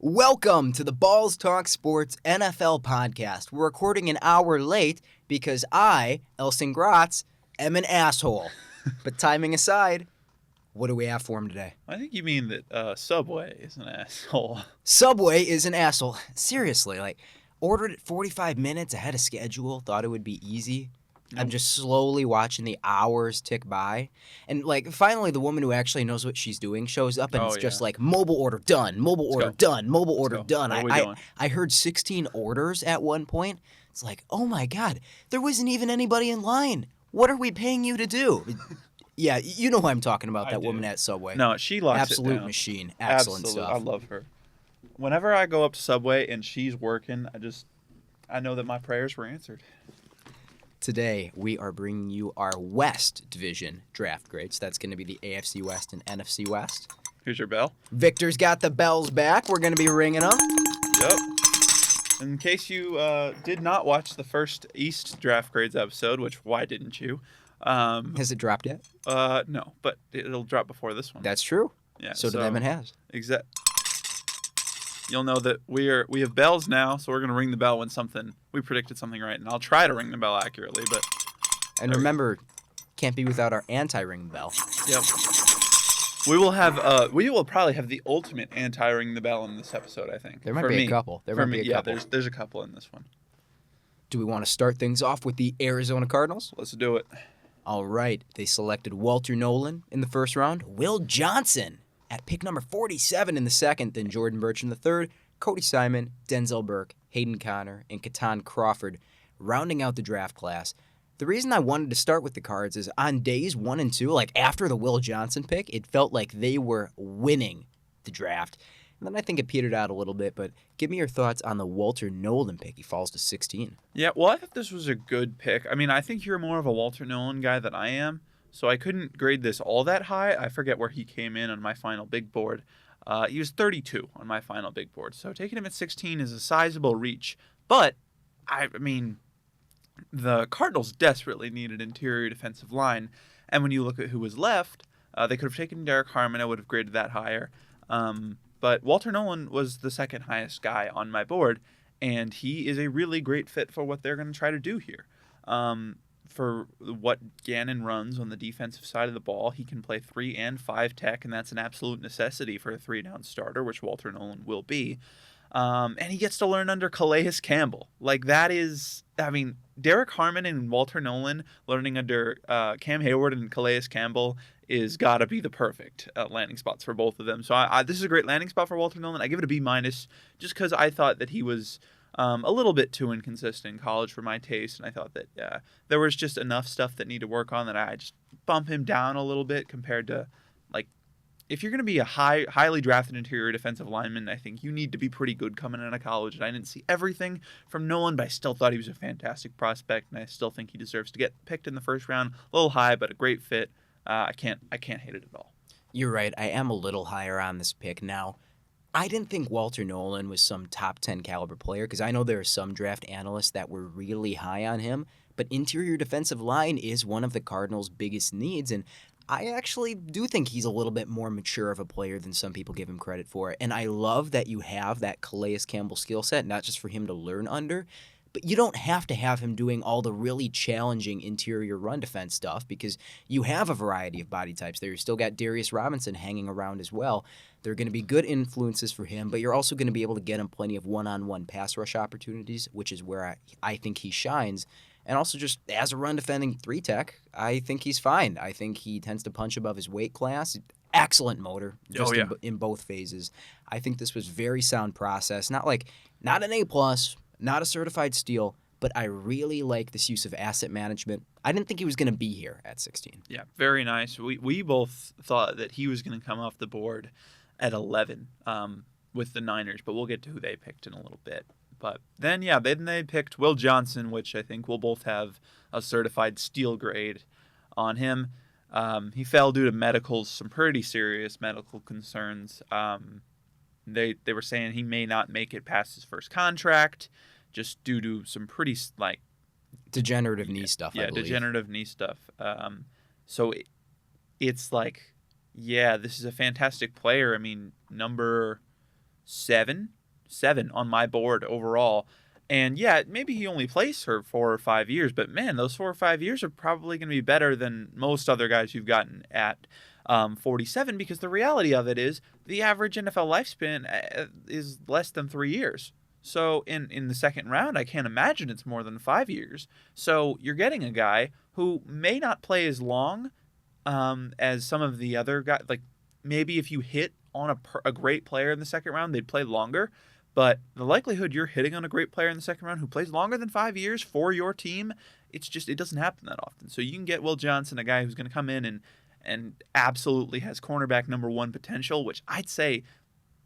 Welcome to the BallsTalkSports NFL podcast. We're recording an hour late because I, Elson Gratz, am an asshole. But timing aside, what do we have for him today? I think you mean that Subway is an asshole. Subway is an asshole. Seriously, ordered it 45 minutes ahead of schedule, thought it would be easy. Nope. I'm just slowly watching the hours tick by. And, finally the woman who actually knows what she's doing shows up and just mobile order done, mobile order done, mobile order done. I heard 16 orders at one point. It's like, oh my God, there wasn't even anybody in line. What are we paying you to do? Yeah, you know who I'm talking about, that woman at Subway. No, she locks Absolute it down. machine. Excellent stuff. I love her. Whenever I go up to Subway and she's working, I know that my prayers were answered. Today, we are bringing you our West Division draft grades. That's going to be the AFC West and NFC West. Here's your bell. Victor's got the bells back. We're going to be ringing them. Yep. In case you did not watch the first East draft grades episode, which why didn't you? Has it dropped yet? No, but it'll drop before this one. That's true. Yeah. So to them it has. Exactly. You'll know that we have bells now, so we're gonna ring the bell when we predicted something right, and I'll try to ring the bell accurately. But remember, can't be without our anti-ring bell. Yep. We will probably have the ultimate anti-ring the bell in this episode. I think there might be a couple. Yeah, there's a couple in this one. Do we want to start things off with the Arizona Cardinals? Let's do it. All right. They selected Walter Nolan in the first round, Will Johnson at pick number 47 in the second, then Jordan Burch in the third, Cody Simon, Denzel Burke, Hayden Connor, and Keaton Crawford rounding out the draft class. The reason I wanted to start with the Cards is on days 1 and 2, after the Will Johnson pick, it felt like they were winning the draft. And then I think it petered out a little bit, but give me your thoughts on the Walter Nolan pick. He falls to 16. Yeah, well, I thought this was a good pick. I mean, I think you're more of a Walter Nolan guy than I am, so I couldn't grade this all that high. I forget where he came in on my final big board. He was 32 on my final big board, so taking him at 16 is a sizable reach. But, I mean, the Cardinals desperately needed interior defensive line, and when you look at who was left, they could have taken Derek Harmon. I would have graded that higher. But Walter Nolan was the second highest guy on my board, and he is a really great fit for what they're going to try to do here. For what Gannon runs on the defensive side of the ball, he can play 3 and 5 tech, and that's an absolute necessity for a 3-down starter, which Walter Nolan will be. And he gets to learn under Calais Campbell. Derek Harmon and Walter Nolan learning under Cam Hayward and Calais Campbell is got to be the perfect landing spots for both of them. So this is a great landing spot for Walter Nolan. I give it a B- just because I thought that he was a little bit too inconsistent in college for my taste, and I thought that there was just enough stuff that needed to work on that I just bump him down a little bit compared to, if you're going to be a highly drafted interior defensive lineman, I think you need to be pretty good coming out of college. And I didn't see everything from Nolan, but I still thought he was a fantastic prospect, and I still think he deserves to get picked in the first round. A little high, but a great fit. I can't hate it at all. You're right. I am a little higher on this pick now. I didn't think Walter Nolan was some top 10 caliber player because I know there are some draft analysts that were really high on him, but interior defensive line is one of the Cardinals' biggest needs, and I actually do think he's a little bit more mature of a player than some people give him credit for. And I love that you have that Calais Campbell skill set, not just for him to learn under, but you don't have to have him doing all the really challenging interior run defense stuff because you have a variety of body types there. You still got Darius Robinson hanging around as well. They're going to be good influences for him, but you're also going to be able to get him plenty of one-on-one pass rush opportunities, which is where I think he shines. And also just as a run-defending 3-tech, I think he's fine. I think he tends to punch above his weight class. Excellent motor in both phases. I think this was very sound process. Not an A+, not a certified steal, but I really like this use of asset management. I didn't think he was going to be here at 16. Yeah, very nice. We both thought that he was going to come off the board at 11 with the Niners, but we'll get to who they picked in a little bit. But then they picked Will Johnson, which I think we'll both have a certified steal grade on him. He fell due to some pretty serious medical concerns. They were saying he may not make it past his first contract just due to some pretty degenerative knee stuff. Yeah, degenerative knee stuff. So it's this is a fantastic player. I mean, number seven on my board overall. And yeah, maybe he only plays for 4 or 5 years, but man, those 4 or 5 years are probably going to be better than most other guys you've gotten at 47, because the reality of it is the average NFL lifespan is less than 3 years. So in the second round, I can't imagine it's more than 5 years. So you're getting a guy who may not play as long as some of the other guys. Like maybe if you hit on a great player in the second round, they'd play longer. But the likelihood you're hitting on a great player in the second round who plays longer than 5 years for your team, it doesn't happen that often. So you can get Will Johnson, a guy who's going to come in and absolutely has cornerback number 1 potential, which I'd say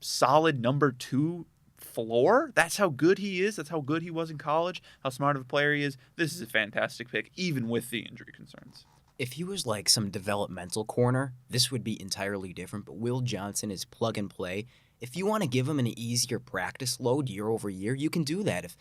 solid number 2 floor. That's how good he is. That's how good he was in college, how smart of a player he is. This is a fantastic pick, even with the injury concerns. If he was like some developmental corner, this would be entirely different, but Will Johnson is plug and play. If you want to give him an easier practice load year over year, you can do that. If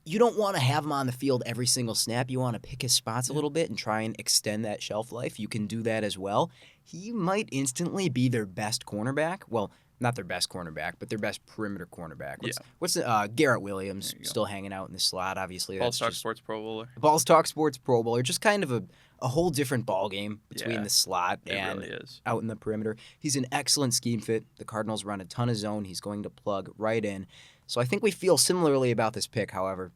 you don't want to have him on the field every single snap, you want to pick his spots a little bit and try and extend that shelf life, you can do that as well. He might instantly be their best cornerback. Well, not their best cornerback, but their best perimeter cornerback. What's Garrett Williams still hanging out in the slot, obviously. BallsTalkSports Pro Bowler. BallsTalkSports Pro Bowler, just kind of a whole different ball game between the slot and really is. Out in the perimeter. He's an excellent scheme fit. The Cardinals run a ton of zone. He's going to plug right in. So I think we feel similarly about this pick, however.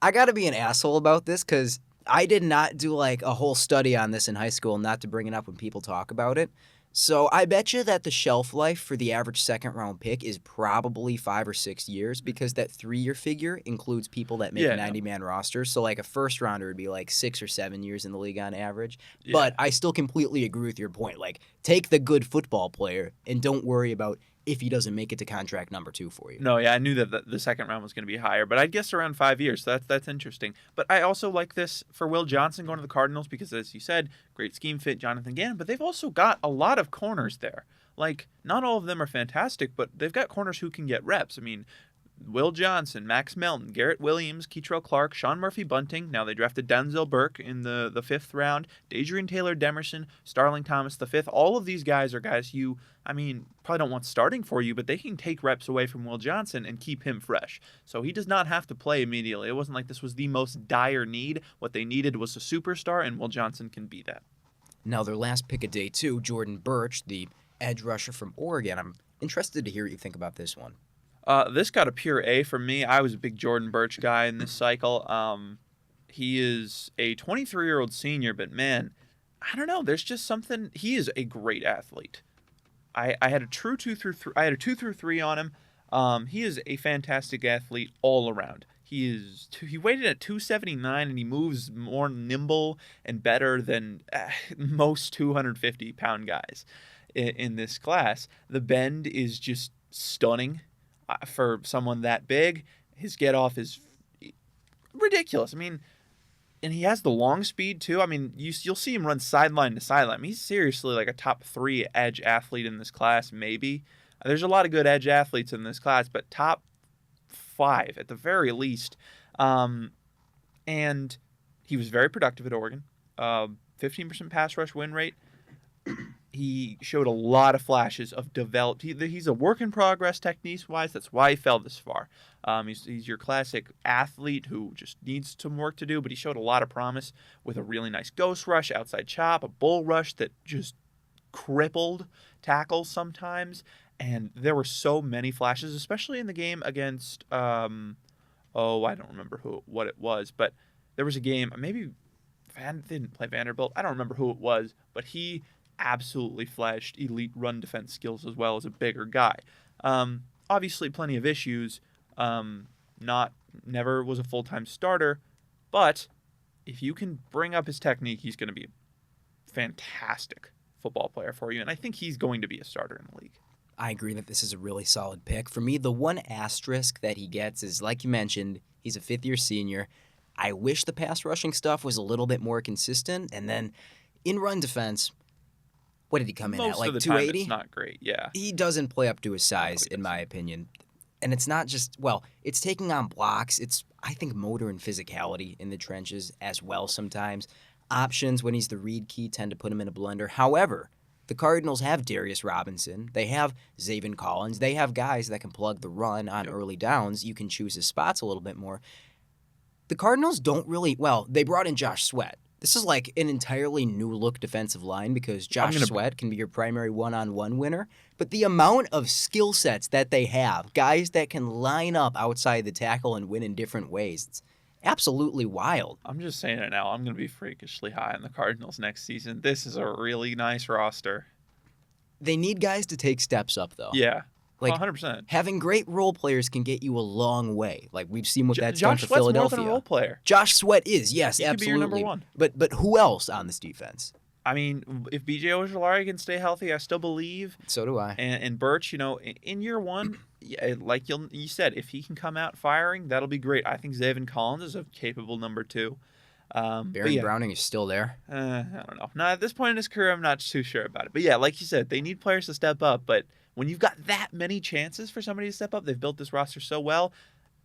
I got to be an asshole about this because I did not do like a whole study on this in high school, not to bring it up when people talk about it. So I bet you that the shelf life for the average second-round pick is probably 5 or 6 years, because that 3-year figure includes people that make 90-man rosters. So like a first-rounder would be like 6 or 7 years in the league on average. Yeah. But I still completely agree with your point. Like, take the good football player and don't worry about if he doesn't make it to contract number 2 for you. No, yeah, I knew that the second round was going to be higher, but I'd guess around 5 years. So that's interesting. But I also like this for Will Johnson going to the Cardinals because, as you said, great scheme fit, Jonathan Gannon, but they've also got a lot of corners there. Like, not all of them are fantastic, but they've got corners who can get reps. I mean, Will Johnson, Max Melton, Garrett Williams, Keitrell Clark, Sean Murphy-Bunting. Now they drafted Denzel Burke in the 5th round. Adrian Taylor-Demerson, Starling Thomas the 5th. All of these guys are guys you, probably don't want starting for you, but they can take reps away from Will Johnson and keep him fresh. So he does not have to play immediately. It wasn't like this was the most dire need. What they needed was a superstar, and Will Johnson can be that. Now their last pick of day 2, Jordan Burch, the edge rusher from Oregon. I'm interested to hear what you think about this one. This got a pure A from me. I was a big Jordan Burch guy in this cycle. He is a 23-year-old senior, but man, I don't know. There's just something. He is a great athlete. I had a true 2 through 3. I had a 2 through 3 on him. He is a fantastic athlete all around. He weighted at 279, and he moves more nimble and better than most 250-pound guys in this class. The bend is just stunning. For someone that big, his get off is ridiculous. And he has the long speed too. You'll see him run sideline to sideline. He's seriously like a top 3 edge athlete in this class, maybe. There's a lot of good edge athletes in this class, but top 5 at the very least. And he was very productive at Oregon. 15% pass rush win rate. He showed a lot of flashes of developed. He's a work in progress technique-wise. That's why he fell this far. He's your classic athlete who just needs some work to do, but he showed a lot of promise with a really nice ghost rush, outside chop, a bull rush that just crippled tackles sometimes. And there were so many flashes, especially in the game against, I don't remember what it was, but there was a game, maybe didn't play Vanderbilt. I don't remember who it was, but he absolutely flashed elite run defense skills as well as a bigger guy. Obviously, plenty of issues. Never was a full-time starter, but if you can bring up his technique, he's going to be a fantastic football player for you, and I think he's going to be a starter in the league. I agree that this is a really solid pick. For me, the one asterisk that he gets is, like you mentioned, he's a 5th-year senior. I wish the pass rushing stuff was a little bit more consistent, and then in run defense, what did he come in at, like 280? Most of the time, it's not great, yeah. He doesn't play up to his size, in my opinion. And it's not just, it's taking on blocks. It's, I think, motor and physicality in the trenches as well sometimes. Options, when he's the read key, tend to put him in a blender. However, The Cardinals have Darius Robinson. They have Zaven Collins. They have guys that can plug the run on early downs. You can choose his spots a little bit more. The Cardinals don't really, well, they brought in Josh Sweat. This is like an entirely new look defensive line because Josh Sweat can be your primary one-on-one winner. But the amount of skill sets that they have, guys that can line up outside the tackle and win in different ways, it's absolutely wild. I'm just saying it now. I'm going to be freakishly high on the Cardinals next season. This is a really nice roster. They need guys to take steps up, though. Yeah. Like, 100%. Having great role players can get you a long way. Like, we've seen what that's done Josh for Sweat's Philadelphia. more than a role player. Josh Sweat is, yes, He absolutely. could be your number one. But who else on this defense? I mean, if B.J. Ojulari can stay healthy, I still believe. So do I. And Birch, in year one, like you said, if he can come out firing, that'll be great. I think Zaven Collins is a capable number 2. Baron Browning is still there. I don't know. Now, at this point in his career, I'm not too sure about it. But yeah, like you said, they need players to step up. But when you've got that many chances for somebody to step up, they've built this roster so well.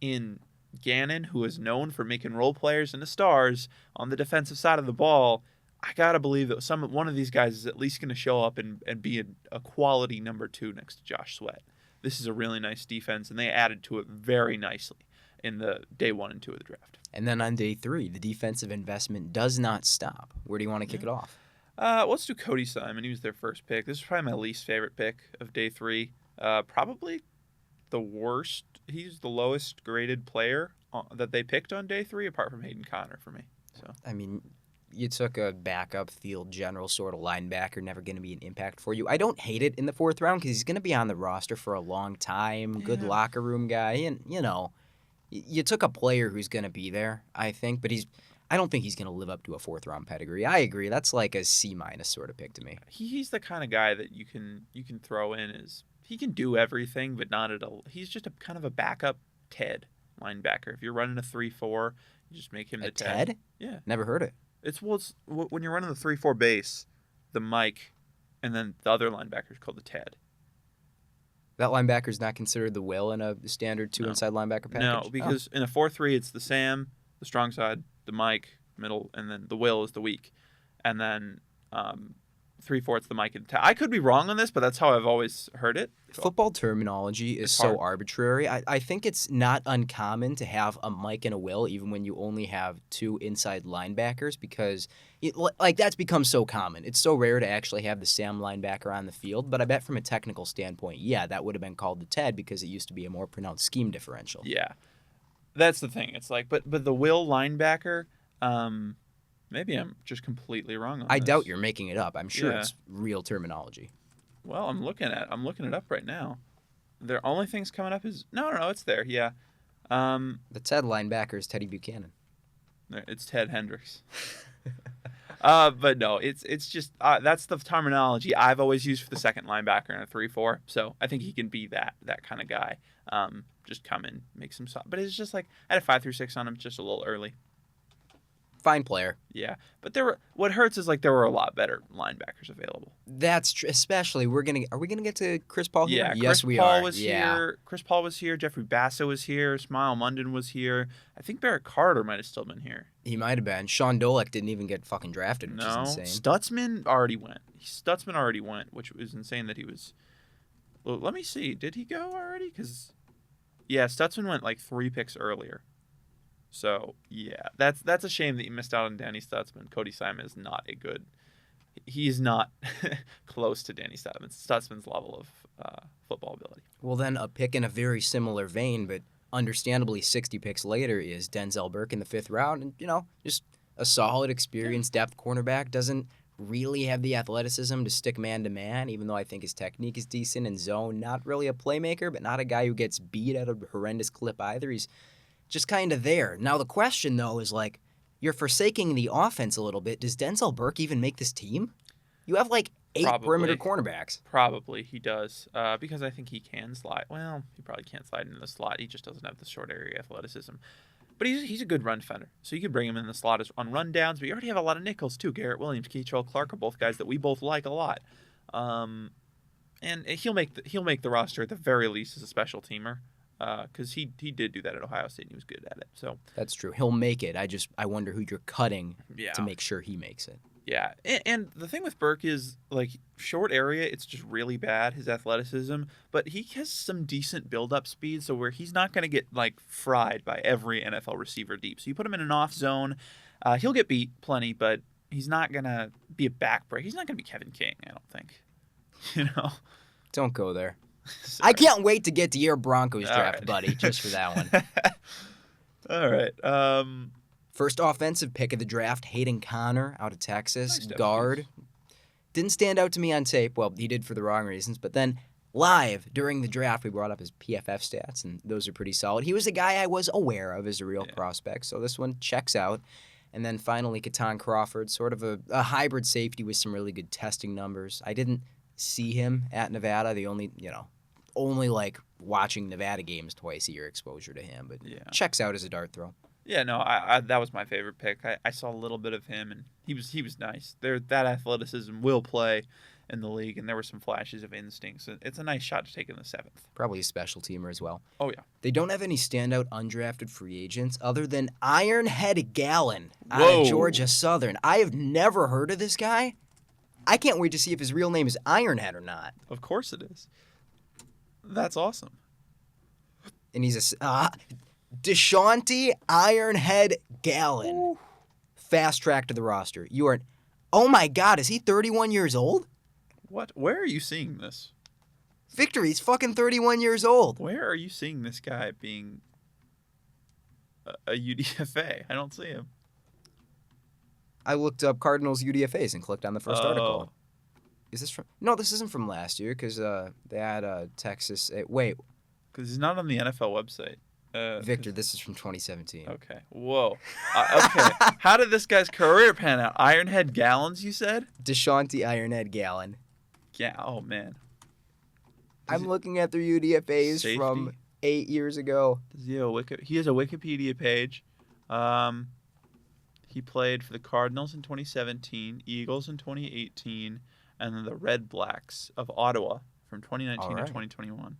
In Gannon, who is known for making role players into stars on the defensive side of the ball, I gotta believe that one of these guys is at least going to show up and be a quality number 2 next to Josh Sweat. This is a really nice defense, and they added to it very nicely in the day 1 and 2 of the draft. And then on day 3, the defensive investment does not stop. Where do you want to kick it off? Let's do Cody Simon. He was their first pick. This is probably my least favorite pick of day 3. Probably the worst. He's the lowest graded player that they picked on day 3, apart from Hayden Connor for me. So I mean, you took a backup field general sort of linebacker, never going to be an impact for you. I don't hate it in the 4th round because he's going to be on the roster for a long time. Good locker room guy, and you took a player who's going to be there, I think, but I don't think he's going to live up to a 4th round pedigree. I agree. That's like a C- sort of pick to me. He's the kind of guy that you can throw in as he can do everything, but not he's just a kind of a backup Ted linebacker. If you're running a 3-4, you just make him the Ted. Yeah, never heard it. It's when you're running the 3-4 base, the Mike, and then the other linebacker is called the Ted. That linebacker's not considered the will in a standard 2 inside linebacker package? No, because in a 4-3, it's the Sam, the strong side, the Mike, middle, and then the will is the weak. And then 3-4, it's the Mike and the Ted. I could be wrong on this, but that's how I've always heard it. Football terminology is so arbitrary. I think it's not uncommon to have a Mike and a Will even when you only have 2 inside linebackers because that's become so common. It's so rare to actually have the Sam linebacker on the field, but I bet from a technical standpoint, yeah, that would have been called the Ted because it used to be a more pronounced scheme differential. Yeah. That's the thing. It's like, but the Will linebacker, maybe I'm just completely wrong on this. I doubt you're making it up. I'm sure it's real terminology. Well, I'm looking it up right now. The only things coming up is no, it's there. Yeah. The Ted linebacker is Teddy Buchanan. It's Ted Hendricks. But no, it's just that's the terminology I've always used for the second linebacker in a 3-4. So I think he can be that kind of guy. Just come in, make some. But it's just like I had a 5-6 on him, just a little early. Fine player. Yeah, but what hurts is like there were a lot better linebackers available. That's true. Especially, are we gonna get to Chris Paul here? Yeah, Yes, we are. Chris Paul was here. Jeffrey Basso was here. Smile Munden was here. I think Barrett Carter might have still been here. He might have been. Sean Dolek didn't even get fucking drafted, which is insane. Stutzman already went, which was insane that he was. Well, let me see. Did he go already? Because Stutzman went like 3 picks earlier. So, yeah, that's a shame that you missed out on Danny Stutzman. Cody Simon is not he's not close to Danny Stutzman's level of football ability. Well, then a pick in a very similar vein, but understandably 60 picks later is Denzel Burke in the 5th round. And, just a solid, experienced depth cornerback. Doesn't really have the athleticism to stick man-to-man, even though I think his technique is decent in zone. Not really a playmaker, but not a guy who gets beat at a horrendous clip either. He's just kind of there. Now, the question, though, is like, you're forsaking the offense a little bit. Does Denzel Burke even make this team? You have like 8 perimeter cornerbacks. Probably he does, because I think he can slide. Well, he probably can't slide into the slot. He just doesn't have the short area athleticism. But he's a good run defender, so you could bring him in the slot on run downs. But you already have a lot of nickels too. Garrett Williams, Keitrell Clark are both guys that we both like a lot, and he'll make the roster at the very least as a special teamer. Because he did do that at Ohio State and he was good at it. So that's true. He'll make it. I wonder who you're cutting to make sure he makes it. Yeah, and the thing with Burke is, like, short area, it's just really bad, his athleticism, but he has some decent build-up speed, so where he's not going to get, like, fried by every NFL receiver deep. So you put him in an off zone, he'll get beat plenty, but he's not going to be a backbreaker. He's not going to be Kevin King, I don't think. You know? Don't go there. Sorry. I can't wait to get to your Broncos All draft, right. buddy, just for that one. All right. First offensive pick of the draft, Hayden Connor out of Texas, Nice guard. W's. Didn't stand out to me on tape. Well, he did for the wrong reasons, but then live during the draft, we brought up his PFF stats, and those are pretty solid. He was a guy I was aware of as a real prospect, so this one checks out. And then finally, Keaton Crawford, sort of a hybrid safety with some really good testing numbers. I didn't see him at Nevada. The only like watching Nevada games twice a year exposure to him, but checks out as a dart throw. Yeah, no, I that was my favorite pick. I saw a little bit of him, and he was nice. That athleticism will play in the league, and there were some flashes of instincts. It's a nice shot to take in the 7th. Probably a special teamer as well. Oh, yeah. They don't have any standout undrafted free agents other than Ironhead Gallon out Whoa. of Georgia Southern. I have never heard of this guy. I can't wait to see if his real name is Ironhead or not. Of course it is. That's awesome. And he's a DeShonte Ironhead Gallon. Ooh. Fast track to the roster. You are. Oh my God, is he 31 years old? What? Where are you seeing this? Victor, he's fucking 31 years old. Where are you seeing this guy being a UDFA? I don't see him. I looked up Cardinals UDFAs and clicked on the first article. Oh. Is this from? No, this isn't from last year because they had Texas. Wait, Because he's not on the NFL website. Victor, this is from 2017. Okay. Whoa. Okay. How did this guy's career pan out? Ironhead Gallons, you said? DeShonte Ironhead Gallon. Yeah. Oh, man. I'm looking at their UDFAs Safety? from 8 years ago. Does he have he has a Wikipedia page. He played for the Cardinals in 2017, Eagles in 2018, and then the Red Blacks of Ottawa from 2019 to 2021.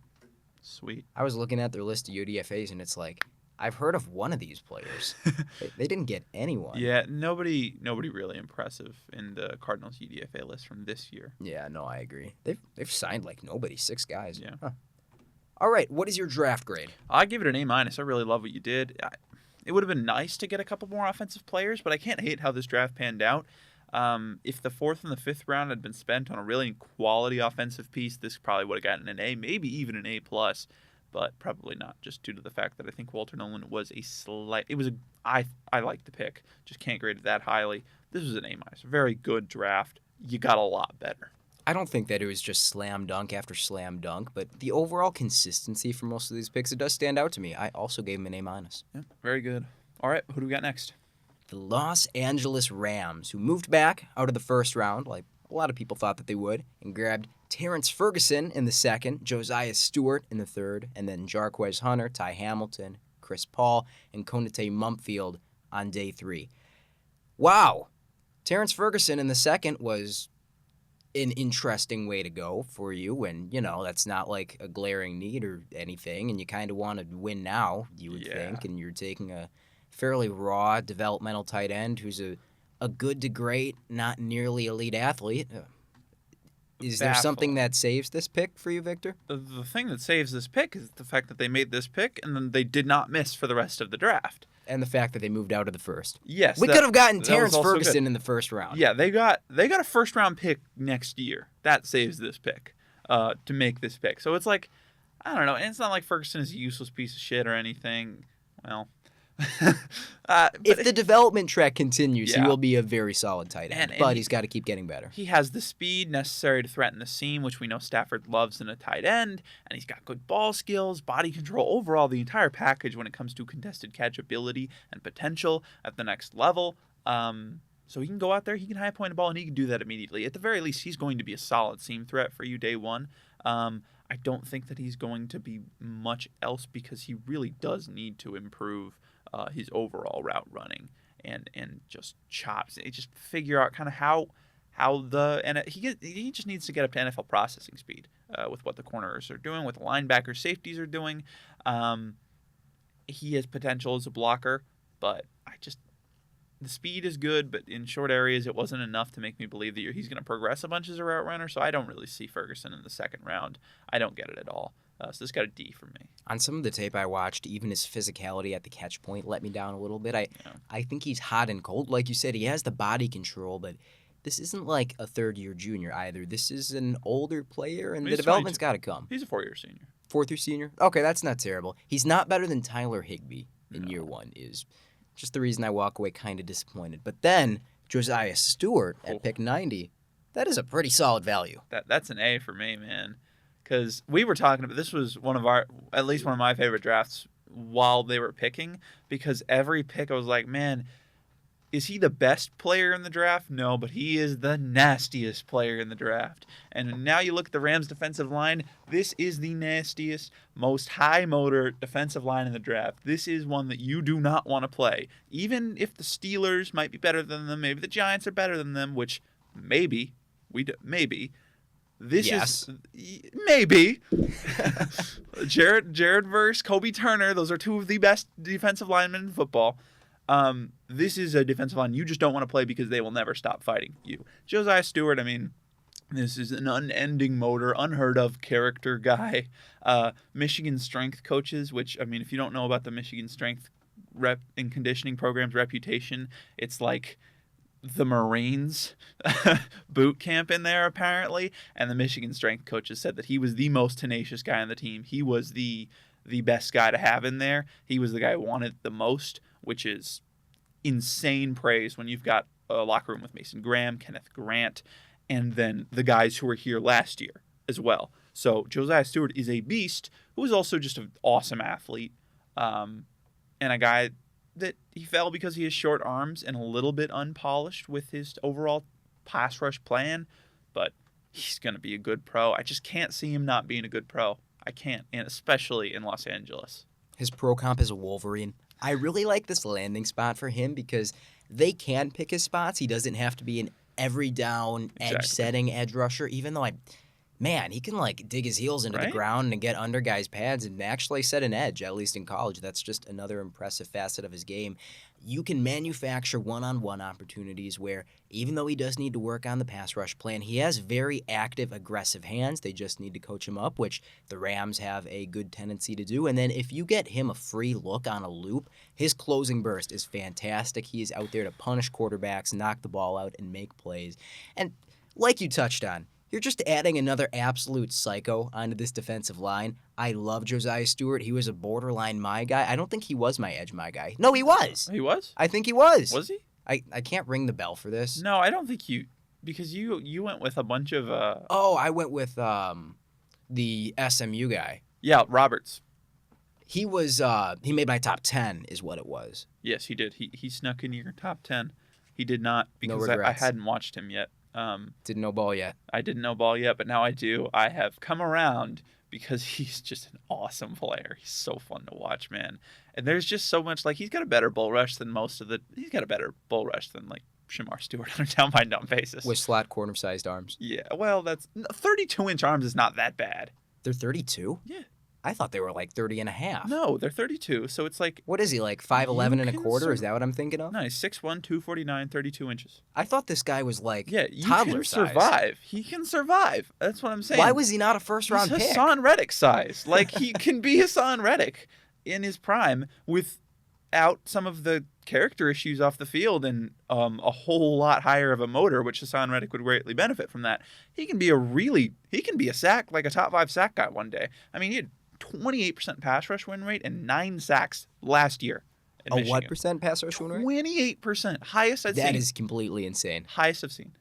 Sweet. I was looking at their list of UDFAs, and it's like, I've heard of one of these players. They didn't get anyone. Yeah, nobody really impressive in the Cardinals UDFA list from this year. Yeah, no, I agree. They've signed like nobody, 6 guys. Yeah. Huh. All right, what is your draft grade? I give it an A-. I really love what you did. It would have been nice to get a couple more offensive players, but I can't hate how this draft panned out. If the 4th and the 5th round had been spent on a really quality offensive piece, this probably would have gotten an A, maybe even an A+, but probably not, just due to the fact that I think Walter Nolan was I like the pick, just can't grade it that highly. This was an A-. Very good draft. You got a lot better. I don't think that it was just slam dunk after slam dunk, but the overall consistency for most of these picks, it does stand out to me. I also gave him an A-. Yeah, very good. All right, who do we got next? The Los Angeles Rams, who moved back out of the first round, like a lot of people thought that they would, and grabbed Terrence Ferguson in the 2nd, Josiah Stewart in the 3rd, and then Jarquez Hunter, Ty Hamilton, Chris Paul, and Konate Mumpfield on day 3. Wow. Terrence Ferguson in the 2nd was an interesting way to go for you when, that's not like a glaring need or anything, and you kind of want to win now, you would think, and you're taking a fairly raw developmental tight end who's a good to great, not nearly elite athlete. Is there something that saves this pick for you, Victor? The thing that saves this pick is the fact that they made this pick and then they did not miss for the rest of the draft. And the fact that they moved out of the first. Yes. We could have gotten that Terrence was also Ferguson good. in the first round. Yeah, they got a first round pick next year. That saves this pick to make this pick. So it's like, I don't know. And it's not like Ferguson is a useless piece of shit or anything. Well, if the development track continues, he will be a very solid tight end. But he's got to keep getting better. He has the speed necessary to threaten the seam, which we know Stafford loves in a tight end, and he's got good ball skills, body control, overall the entire package when it comes to contested catch ability and potential at the next level. So he can go out there, he can high point a ball, and he can do that immediately. At the very least, he's going to be a solid seam threat for you day one. I don't think that he's going to be much else because he really does need to improve his overall route running and just chops. Just figure out kind of how and he just needs to get up to NFL processing speed with what the corners are doing, what the linebacker safeties are doing. He has potential as a blocker, but the speed is good, but in short areas, it wasn't enough to make me believe that he's going to progress a bunch as a route runner. So I don't really see Ferguson in the second round. I don't get it at all. So this got a D for me. On some of the tape I watched, even his physicality at the catch point let me down a little bit. I think he's hot and cold. Like you said, he has the body control, but this isn't like a third-year junior either. This is an older player, and the development's got to come. He's a 4-year senior. Fourth-year senior? Okay, that's not terrible. He's not better than Tyler Higbee in year one is just the reason I walk away kind of disappointed. But then Josiah Stewart at pick 90, that is a pretty solid value. That's an A for me, man. Because we were talking about, this was at least one of my favorite drafts while they were picking, because every pick I was like, man, is he the best player in the draft? No, but he is the nastiest player in the draft. And now you look at the Rams defensive line, this is the nastiest, most high motor defensive line in the draft. This is one that you do not want to play. Even if the Steelers might be better than them, maybe the Giants are better than them, which maybe. This is maybe Jared versus Kobe Turner. Those are two of the best defensive linemen in football. This is a defensive line you just don't want to play because they will never stop fighting you. Josiah Stewart, I mean, this is an unending motor, unheard of character guy. Michigan strength coaches, which, I mean, if you don't know about the Michigan strength rep and conditioning program's reputation, it's like the Marines boot camp in there, apparently. And the Michigan strength coaches said that he was the most tenacious guy on the team. He was the best guy to have in there. He was the guy wanted the most, which is insane praise when you've got a locker room with Mason Graham, Kenneth Grant, and then the guys who were here last year as well. So Josiah Stewart is a beast who is also just an awesome athlete, and a guy that he fell because he has short arms and a little bit unpolished with his overall pass rush plan, but he's going to be a good pro. I just can't see him not being a good pro. I can't, and especially in Los Angeles. His pro comp is a Wolverine. I really like this landing spot for him because they can pick his spots. He doesn't have to be an every down edge-setting edge rusher, even though he can like dig his heels into the ground and get under guys' pads and actually set an edge, at least in college. That's just another impressive facet of his game. You can manufacture one-on-one opportunities where, even though he does need to work on the pass rush plan, he has very active, aggressive hands. They just need to coach him up, which the Rams have a good tendency to do. And then if you get him a free look on a loop, his closing burst is fantastic. He is out there to punish quarterbacks, knock the ball out, and make plays. And like you touched on, you're just adding another absolute psycho onto this defensive line. I love Josiah Stewart. He was a borderline my guy. I don't think he was my edge my guy. No, he was. He was? I think he was. Was he? I can't ring the bell for this. No, I don't think you, because you went with a bunch of I went with the SMU guy. Yeah, Roberts. He was he made my top 10 is what it was. Yes, he did. He snuck in your top 10. He did not, because No I hadn't watched him yet. Didn't know ball yet. I didn't know ball yet, but now I do. I have come around because he's just an awesome player. He's so fun to watch, man. And there's just so much, like, he's got a better bull rush than he's got a better bull rush than, like, Shamar Stewart on a down-by-down basis. With slot corner-sized arms. Yeah, well, 32-inch arms is not that bad. They're 32? Yeah. I thought they were like 30 and a half. No, they're 32, so it's like... What is he, like 5'11 and a quarter? Is that what I'm thinking of? No, he's 6'1", 249, 32 inches. I thought this guy was like you toddler can size. survive. He can survive. That's what I'm saying. Why was he not a first-round pick? He's Hassan Reddick size. Like, he can be Hassan Reddick in his prime without some of the character issues off the field and a whole lot higher of a motor, which Hassan Reddick would greatly benefit from that. He can be a sack, like a top 5 sack guy one day. I mean, he had 28% pass rush win rate and 9 sacks last year in Michigan. What percent pass rush win rate? 28%. Highest I've seen. That is completely insane. Highest I've seen.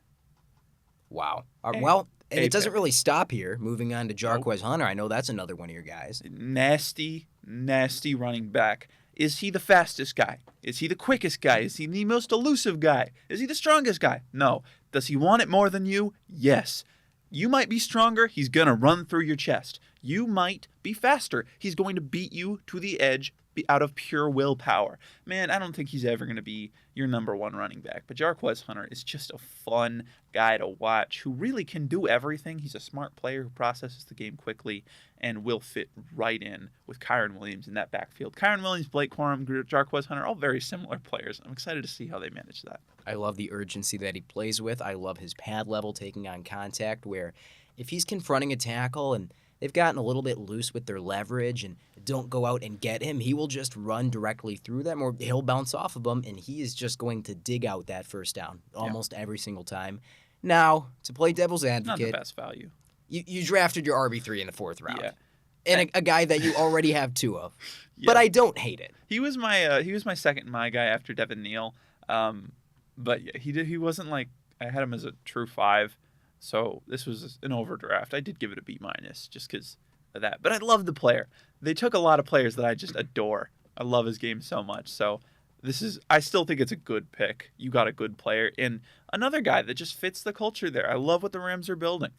Wow. Well, and it doesn't really stop here. Moving on to Jarquez Hunter. I know that's another one of your guys. Nasty running back. Is he the fastest guy? Is he the quickest guy? Is he the most elusive guy? Is he the strongest guy? No. Does he want it more than you? Yes. You might be stronger. He's going to run through your chest. You might be faster. He's going to beat you to the edge out of pure willpower. Man, I don't think he's ever going to be your number one running back. But Jarquez Hunter is just a fun guy to watch who really can do everything. He's a smart player who processes the game quickly and will fit right in with Kyren Williams in that backfield. Kyren Williams, Blake Corum, Jarquez Hunter, all very similar players. I'm excited to see how they manage that. I love the urgency that he plays with. I love his pad level taking on contact, where if he's confronting a tackle and they've gotten a little bit loose with their leverage and don't go out and get him, he will just run directly through them, or he'll bounce off of them, and he is just going to dig out that first down almost every single time. Now, to play devil's advocate, not the best value. You drafted your RB3 in the 4th round. Yeah. And a guy that you already have 2 of. Yeah. But I don't hate it. He was my second my guy after Devin Neal. But yeah, he wasn't like, I had him as a true 5. So this was an overdraft. I did give it a B- just because of that. But I love the player. They took a lot of players that I just adore. I love his game so much. So I still think it's a good pick. You got a good player. And another guy that just fits the culture there. I love what the Rams are building.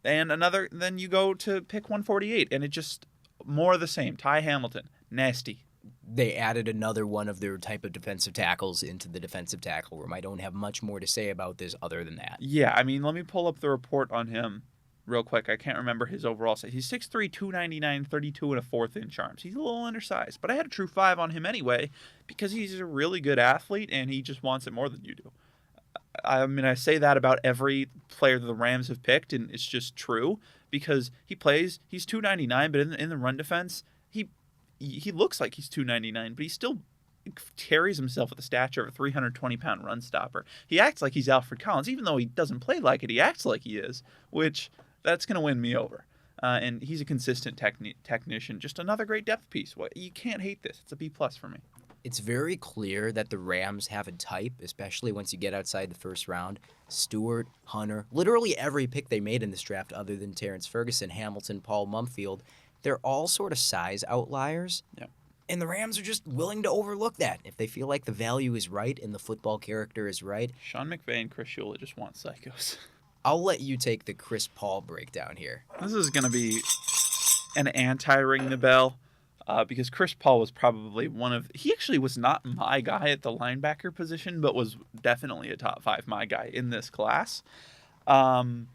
And then you go to pick 148, and it just more of the same. Ty Hamilton, nasty. They added another one of their type of defensive tackles into the defensive tackle room. I don't have much more to say about this other than that. Yeah, I mean, let me pull up the report on him real quick. I can't remember his overall size. He's 6'3", 299, 32 and a 1/4 inch arms. He's a little undersized, but I had a true 5 on him anyway because he's a really good athlete and he just wants it more than you do. I mean, I say that about every player that the Rams have picked, and it's just true because he's 299, but in the run defense, he looks like he's 299, but he still carries himself with the stature of a 320-pound run stopper. He acts like he's Alfred Collins, even though he doesn't play like it. He acts like he is, which that's going to win me over. And he's a consistent technician. Just another great depth piece. Well, you can't hate this. It's a B+ for me. It's very clear that the Rams have a type, especially once you get outside the first round. Stewart, Hunter, literally every pick they made in this draft other than Terrence Ferguson, Hamilton, Paul Mumfield, they're all sort of size outliers. Yeah. And the Rams are just willing to overlook that if they feel like the value is right and the football character is right. Sean McVay and Chris Shula just want psychos. I'll let you take the Chris Paul breakdown here. This is going to be an anti-ring the bell. Because Chris Paul was probably he actually was not my guy at the linebacker position, but was definitely a top 5 my guy in this class. And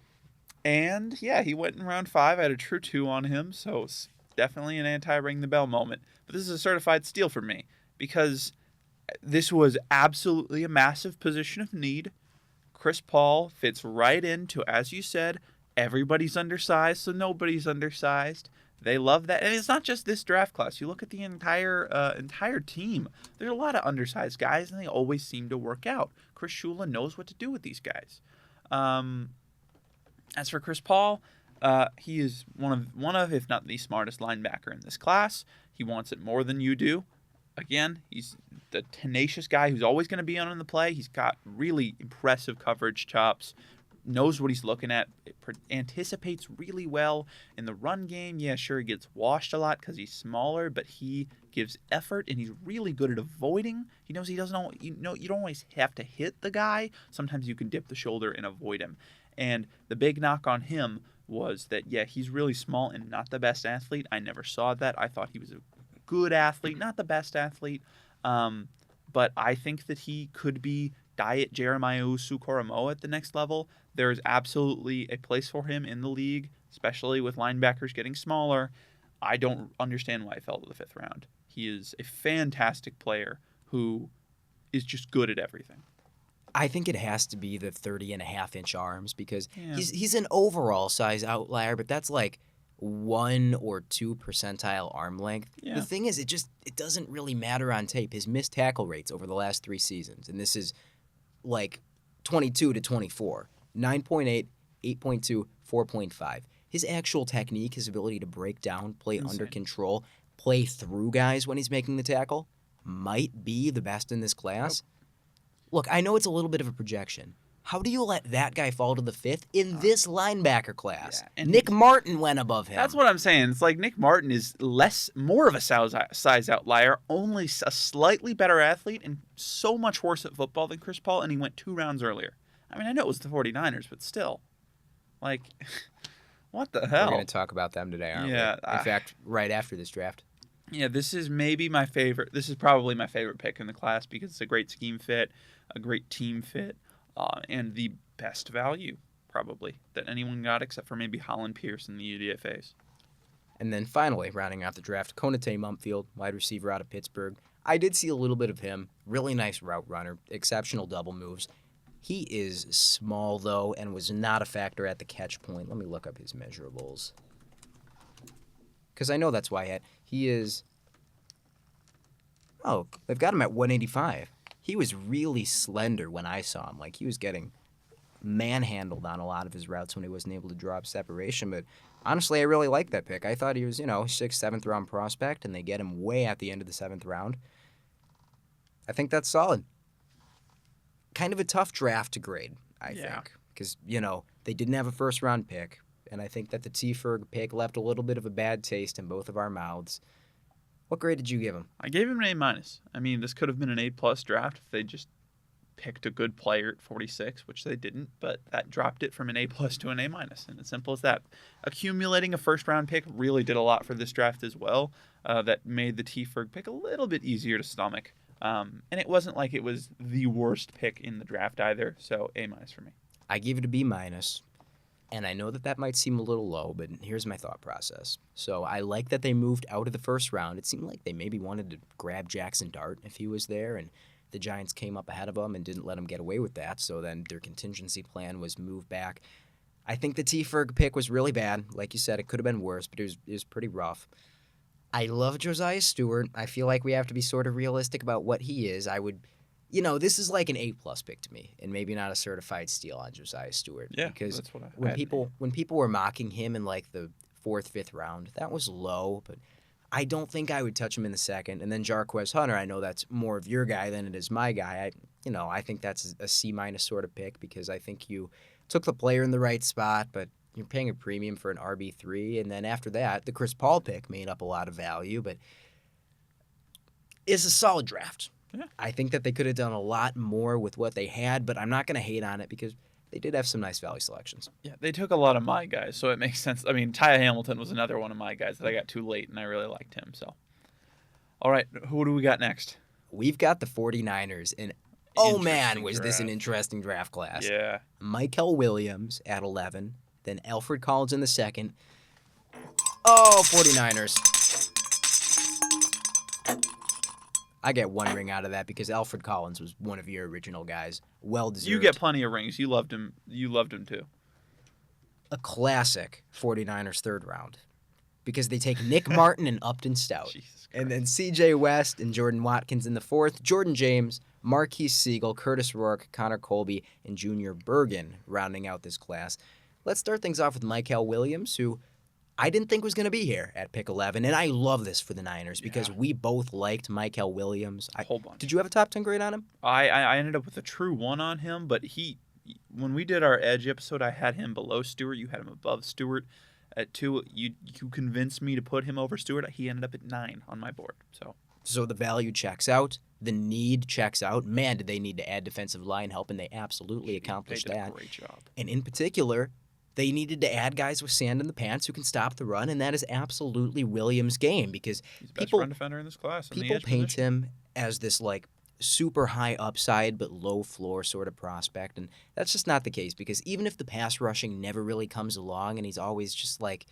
yeah, he went in round 5. I had a true 2 on him, so it's definitely an anti-ring the bell moment. But this is a certified steal for me because this was absolutely a massive position of need. Chris Paul fits right into, as you said, everybody's undersized, so nobody's undersized. They love that. And it's not just this draft class. You look at the entire team. There's a lot of undersized guys, and they always seem to work out. Chris Shula knows what to do with these guys. As for Chris Paul, he is one of, if not the smartest linebacker in this class. He wants it more than you do. Again, he's the tenacious guy who's always going to be on the play. He's got really impressive coverage chops. Knows what he's looking at, anticipates really well in the run game. Yeah, sure, he gets washed a lot because he's smaller, but he gives effort and he's really good at avoiding. He knows he doesn't. You don't always have to hit the guy. Sometimes you can dip the shoulder and avoid him. And the big knock on him was that yeah, he's really small and not the best athlete. I never saw that. I thought he was a good athlete, not the best athlete, but I think that he could be Diet Jeremiah Owusu-Koramoah at the next level. There is absolutely a place for him in the league, especially with linebackers getting smaller. I don't understand why he fell to the 5th round. He is a fantastic player who is just good at everything. I think it has to be the 30.5-inch arms because he's an overall size outlier, but that's like 1 or 2 percentile arm length. Yeah. The thing is, it doesn't really matter on tape. His missed tackle rates over the last 3 seasons, and this is like 22 to 24, 9.8, 8.2, 4.5. His actual technique, his ability to break down, play under control, play through guys when he's making the tackle, might be the best in this class. Yep. Look, I know it's a little bit of a projection. How do you let that guy fall to the 5th in this linebacker class? Yeah, and Nick Martin went above him. That's what I'm saying. It's like Nick Martin is more of a size outlier, only a slightly better athlete, and so much worse at football than Chris Paul, and he went 2 rounds earlier. I mean, I know it was the 49ers, but still. Like, What the We're hell? going to talk about them today, aren't Yeah, we? In fact, right after this draft. Yeah, this is maybe my favorite. This is probably my favorite pick in the class because it's a great scheme fit, a great team fit, and the best value probably that anyone got except for maybe Holland Pierce in the UDFAs. And then finally, rounding out the draft, Konate Mumpfield, wide receiver out of Pittsburgh. I did see a little bit of him. Really nice route runner, exceptional double moves. He is small, though, and was not a factor at the catch point. Let me look up his measurables. Because I know that's why he is... Oh, they've got him at 185. He was really slender when I saw him. Like, he was getting manhandled on a lot of his routes when he wasn't able to draw up separation. But honestly, I really like that pick. I thought he was, 6th, 7th round prospect, and they get him way at the end of the 7th round. I think that's solid. Kind of a tough draft to grade, I think. Because, they didn't have a first-round pick. And I think that the T-Ferg pick left a little bit of a bad taste in both of our mouths. What grade did you give him? I gave him an A-. I mean, this could have been an A+ draft if they just picked a good player at 46, which they didn't, but that dropped it from an A+ to an A-, and as simple as that. Accumulating a first-round pick really did a lot for this draft as well. That made the T-Ferg pick a little bit easier to stomach. And it wasn't like it was the worst pick in the draft either, so A- for me. I gave it a B-. And I know that might seem a little low, but here's my thought process. So I like that they moved out of the first round. It seemed like they maybe wanted to grab Jackson Dart if he was there, and the Giants came up ahead of him and didn't let him get away with that, so then their contingency plan was move back. I think the T-Ferg pick was really bad. Like you said, it could have been worse, but it was pretty rough. I love Josiah Stewart. I feel like we have to be sort of realistic about what he is. I would... this is like an A+ pick to me, and maybe not a certified steal on Josiah Stewart. Yeah, because that's what when people were mocking him in like the 4th, 5th round, that was low, but I don't think I would touch him in the 2nd. And then Jarquez Hunter, I know that's more of your guy than it is my guy. I think that's a C- sort of pick because I think you took the player in the right spot, but you're paying a premium for an RB3, and then after that, the Chris Paul pick made up a lot of value, but it's a solid draft. Yeah. I think that they could have done a lot more with what they had, but I'm not going to hate on it because they did have some nice value selections. Yeah, they took a lot of my guys, so it makes sense. I mean, Ty Hamilton was another one of my guys that I got too late, and I really liked him. So, all right, who do we got next? We've got the 49ers, and oh man, was this an draft. interesting draft class. Yeah. Michael Williams at 11, then Alfred Collins in the 2nd. Oh, 49ers. I get one ring out of that because Alfred Collins was one of your original guys. Well deserved. You get plenty of rings. You loved him. You loved him too. A classic 49ers 3rd round because they take Nick Martin and Upton Stout. Jesus Christ. And then C.J. West and Jordan Watkins in the 4th, Jordan James, Marquise Siegel, Curtis Rourke, Connor Colby, and Junior Bergen rounding out this class. Let's start things off with Michael Williams, who I didn't think was going to be here at pick 11, and I love this for the Niners because we both liked Michael Williams. A whole bunch. Did you have a top 10 grade on him? I ended up with a true 1 on him, but when we did our Edge episode, I had him below Stewart. You had him above Stewart at 2. You convinced me to put him over Stewart. He ended up at 9 on my board. So the value checks out. The need checks out. Man, did they need to add defensive line help, and they absolutely accomplished that. They did a great job. And in particular, they needed to add guys with sand in the pants who can stop the run, and that is absolutely Williams' game because He's the best run defender in this class. People paint him as this like super high upside but low floor sort of prospect, and that's just not the case because even if the pass rushing never really comes along and he's always just like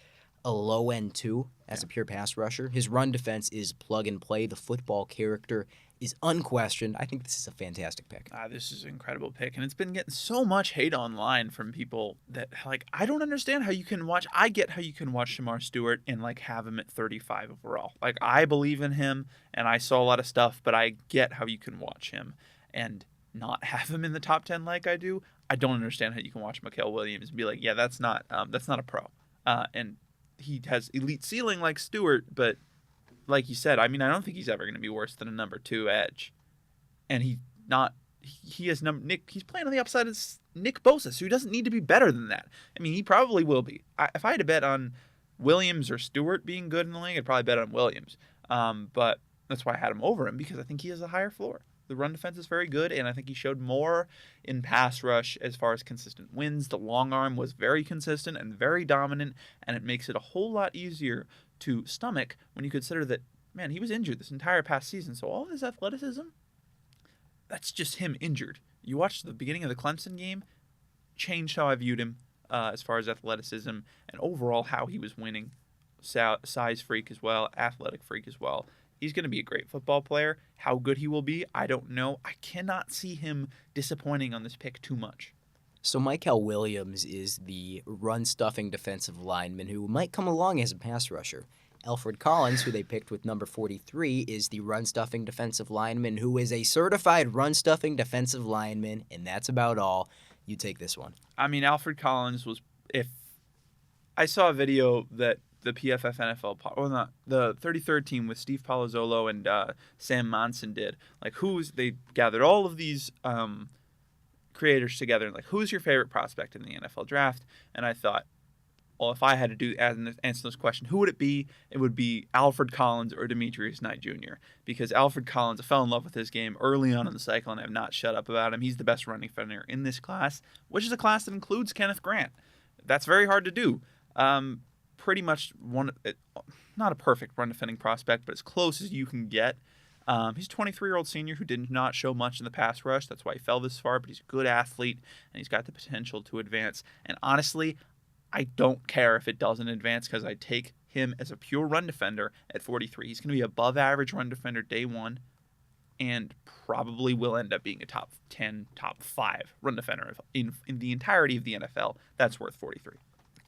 a low end 2 as a pure pass rusher, his run defense is plug and play. The football character is unquestioned. I think this is a fantastic pick. This is an incredible pick, and it's been getting so much hate online from people that like I don't understand how you can watch. I get how you can watch Shamar Stewart and like have him at 35 overall. Like I believe in him, and I saw a lot of stuff, but I get how you can watch him and not have him in the top 10 like I do. I don't understand how you can watch Michael Williams and be like, yeah, that's not a pro, and he has elite ceiling like Stewart, but like you said, I mean, I don't think he's ever going to be worse than a number 2 edge. And he's playing on the upside of Nick Bosa, so he doesn't need to be better than that. I mean, he probably will be. If I had to bet on Williams or Stewart being good in the league, I'd probably bet on Williams. But that's why I had him over him, because I think he has a higher floor. the run defense is very good, and I think he showed more in pass rush as far as consistent wins. The long arm was very consistent and very dominant, and it makes it a whole lot easier to stomach when you consider that, man, he was injured this entire past season. So all of his athleticism, that's just him injured. You watched the beginning of the Clemson game, changed how I viewed him as far as athleticism and overall how he was winning. Size freak as well, athletic freak as well. He's going to be a great football player. How good he will be, I don't know. I cannot see him disappointing on this pick too much. So Michael Williams is the run-stuffing defensive lineman who might come along as a pass rusher. Alfred Collins, who they picked with number 43, is the run-stuffing defensive lineman who is a certified run-stuffing defensive lineman, and that's about all. You take this one. I mean, Alfred Collins was, if I saw a video that the PFF NFL, the 33rd team with Steve Palazzolo and Sam Monson did. Like, they gathered all of these creators together and like, who's your favorite prospect in the NFL draft? And I thought, well, if I had to answer this question, who would it be? It would be Alfred Collins or Demetrius Knight Jr. Because Alfred Collins, I fell in love with his game early on in the cycle and I have not shut up about him. He's the best running defender in this class, which is a class that includes Kenneth Grant. That's very hard to do. Pretty much not a perfect run defending prospect, but as close as you can get. He's a 23-year-old senior who did not show much in the pass rush. That's why he fell this far, but he's a good athlete, and he's got the potential to advance. And honestly, I don't care if it doesn't advance because I take him as a pure run defender at 43. He's going to be above average run defender day one and probably will end up being a top 10, top 5 run defender in the entirety of the NFL. That's worth 43.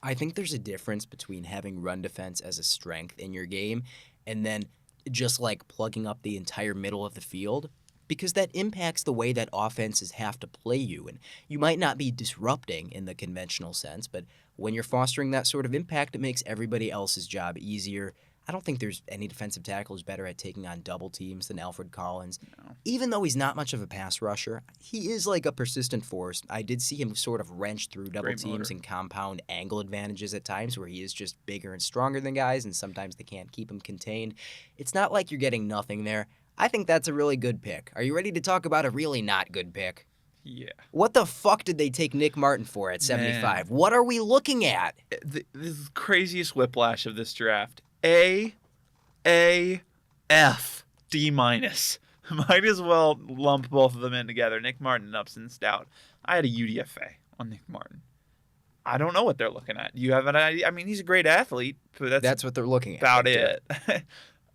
I think there's a difference between having run defense as a strength in your game and then just like plugging up the entire middle of the field, because that impacts the way that offenses have to play you. And you might not be disrupting in the conventional sense, but when you're fostering that sort of impact, it makes everybody else's job easier. I don't think there's any defensive tackle who's better at taking on double teams than Alfred Collins. No. Even though he's not much of a pass rusher, he is like a persistent force. I did see him sort of wrench through double teams and compound angle advantages at times where he is just bigger and stronger than guys, and sometimes they can't keep him contained. It's not like you're getting nothing there. I think that's a really good pick. Are you ready to talk about a really not good pick? Yeah. What the fuck did they take Nick Martin for at 75? Man. What are we looking at? This is the craziest whiplash of this draft. A, F, D-. Might as well lump both of them in together. Nick Martin and Upson Stout. I had a UDFA on Nick Martin. I don't know what they're looking at. Do you have an idea? I mean, he's a great athlete, but that's what they're looking at. About it.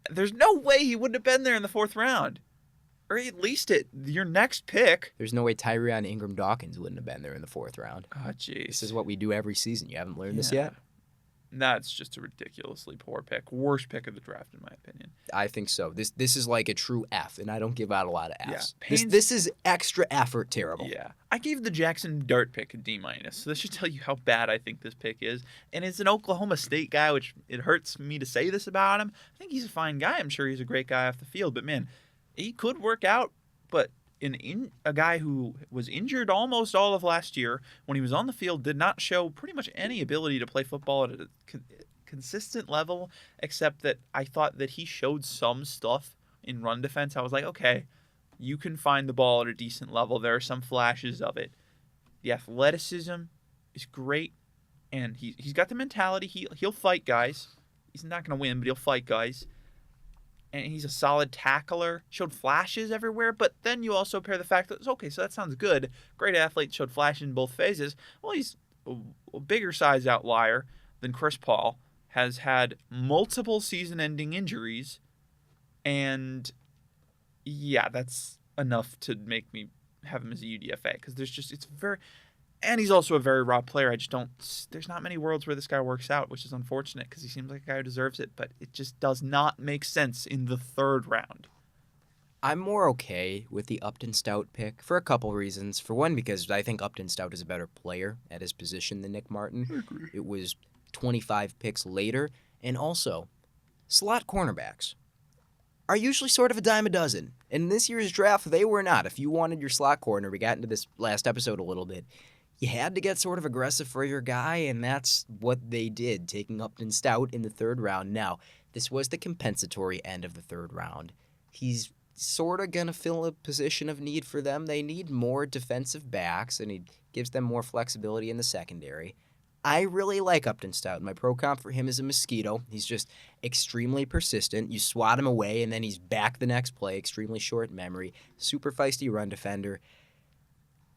There's no way he wouldn't have been there in the 4th round. Or at least your next pick. There's no way Tyrion Ingram Dawkins wouldn't have been there in the 4th round. Oh, jeez. This is what we do every season. You haven't learned this yet? That's just a ridiculously poor pick. Worst pick of the draft, in my opinion. I think so. This is like a true F, and I don't give out a lot of Fs. Yeah. This is extra effort terrible. Yeah. I gave the Jackson Dart pick a D-. So that should tell you how bad I think this pick is. And it's an Oklahoma State guy, which it hurts me to say this about him. I think he's a fine guy. I'm sure he's a great guy off the field. But, man, he could work out. But a guy who was injured almost all of last year, when he was on the field, did not show pretty much any ability to play football at a consistent level, except that I thought that he showed some stuff in run defense. I was like, okay, you can find the ball at a decent level. There are some flashes of it. The athleticism is great, and he's got the mentality. He'll fight guys. He's not going to win, but he'll fight guys. And he's a solid tackler, showed flashes everywhere, but then you also pair the fact that, okay, so that sounds good. Great athlete, showed flashes in both phases. Well, he's a bigger size outlier than Chris Paul, has had multiple season-ending injuries, and yeah, that's enough to make me have him as a UDFA, because and he's also a very raw player. There's not many worlds where this guy works out, which is unfortunate because he seems like a guy who deserves it, but it just does not make sense in the 3rd round. I'm more okay with the Upton Stout pick for a couple reasons. For one, because I think Upton Stout is a better player at his position than Nick Martin. I agree. It was 25 picks later. And also, slot cornerbacks are usually sort of a dime a dozen. In this year's draft, they were not. If you wanted your slot corner, we got into this last episode a little bit, you had to get sort of aggressive for your guy, and that's what they did, taking Upton Stout in the 3rd round. Now, this was the compensatory end of the 3rd round. He's sort of going to fill a position of need for them. They need more defensive backs, and he gives them more flexibility in the secondary. I really like Upton Stout. My pro comp for him is a mosquito. He's just extremely persistent. You swat him away, and then he's back the next play. Extremely short memory. Super feisty run defender.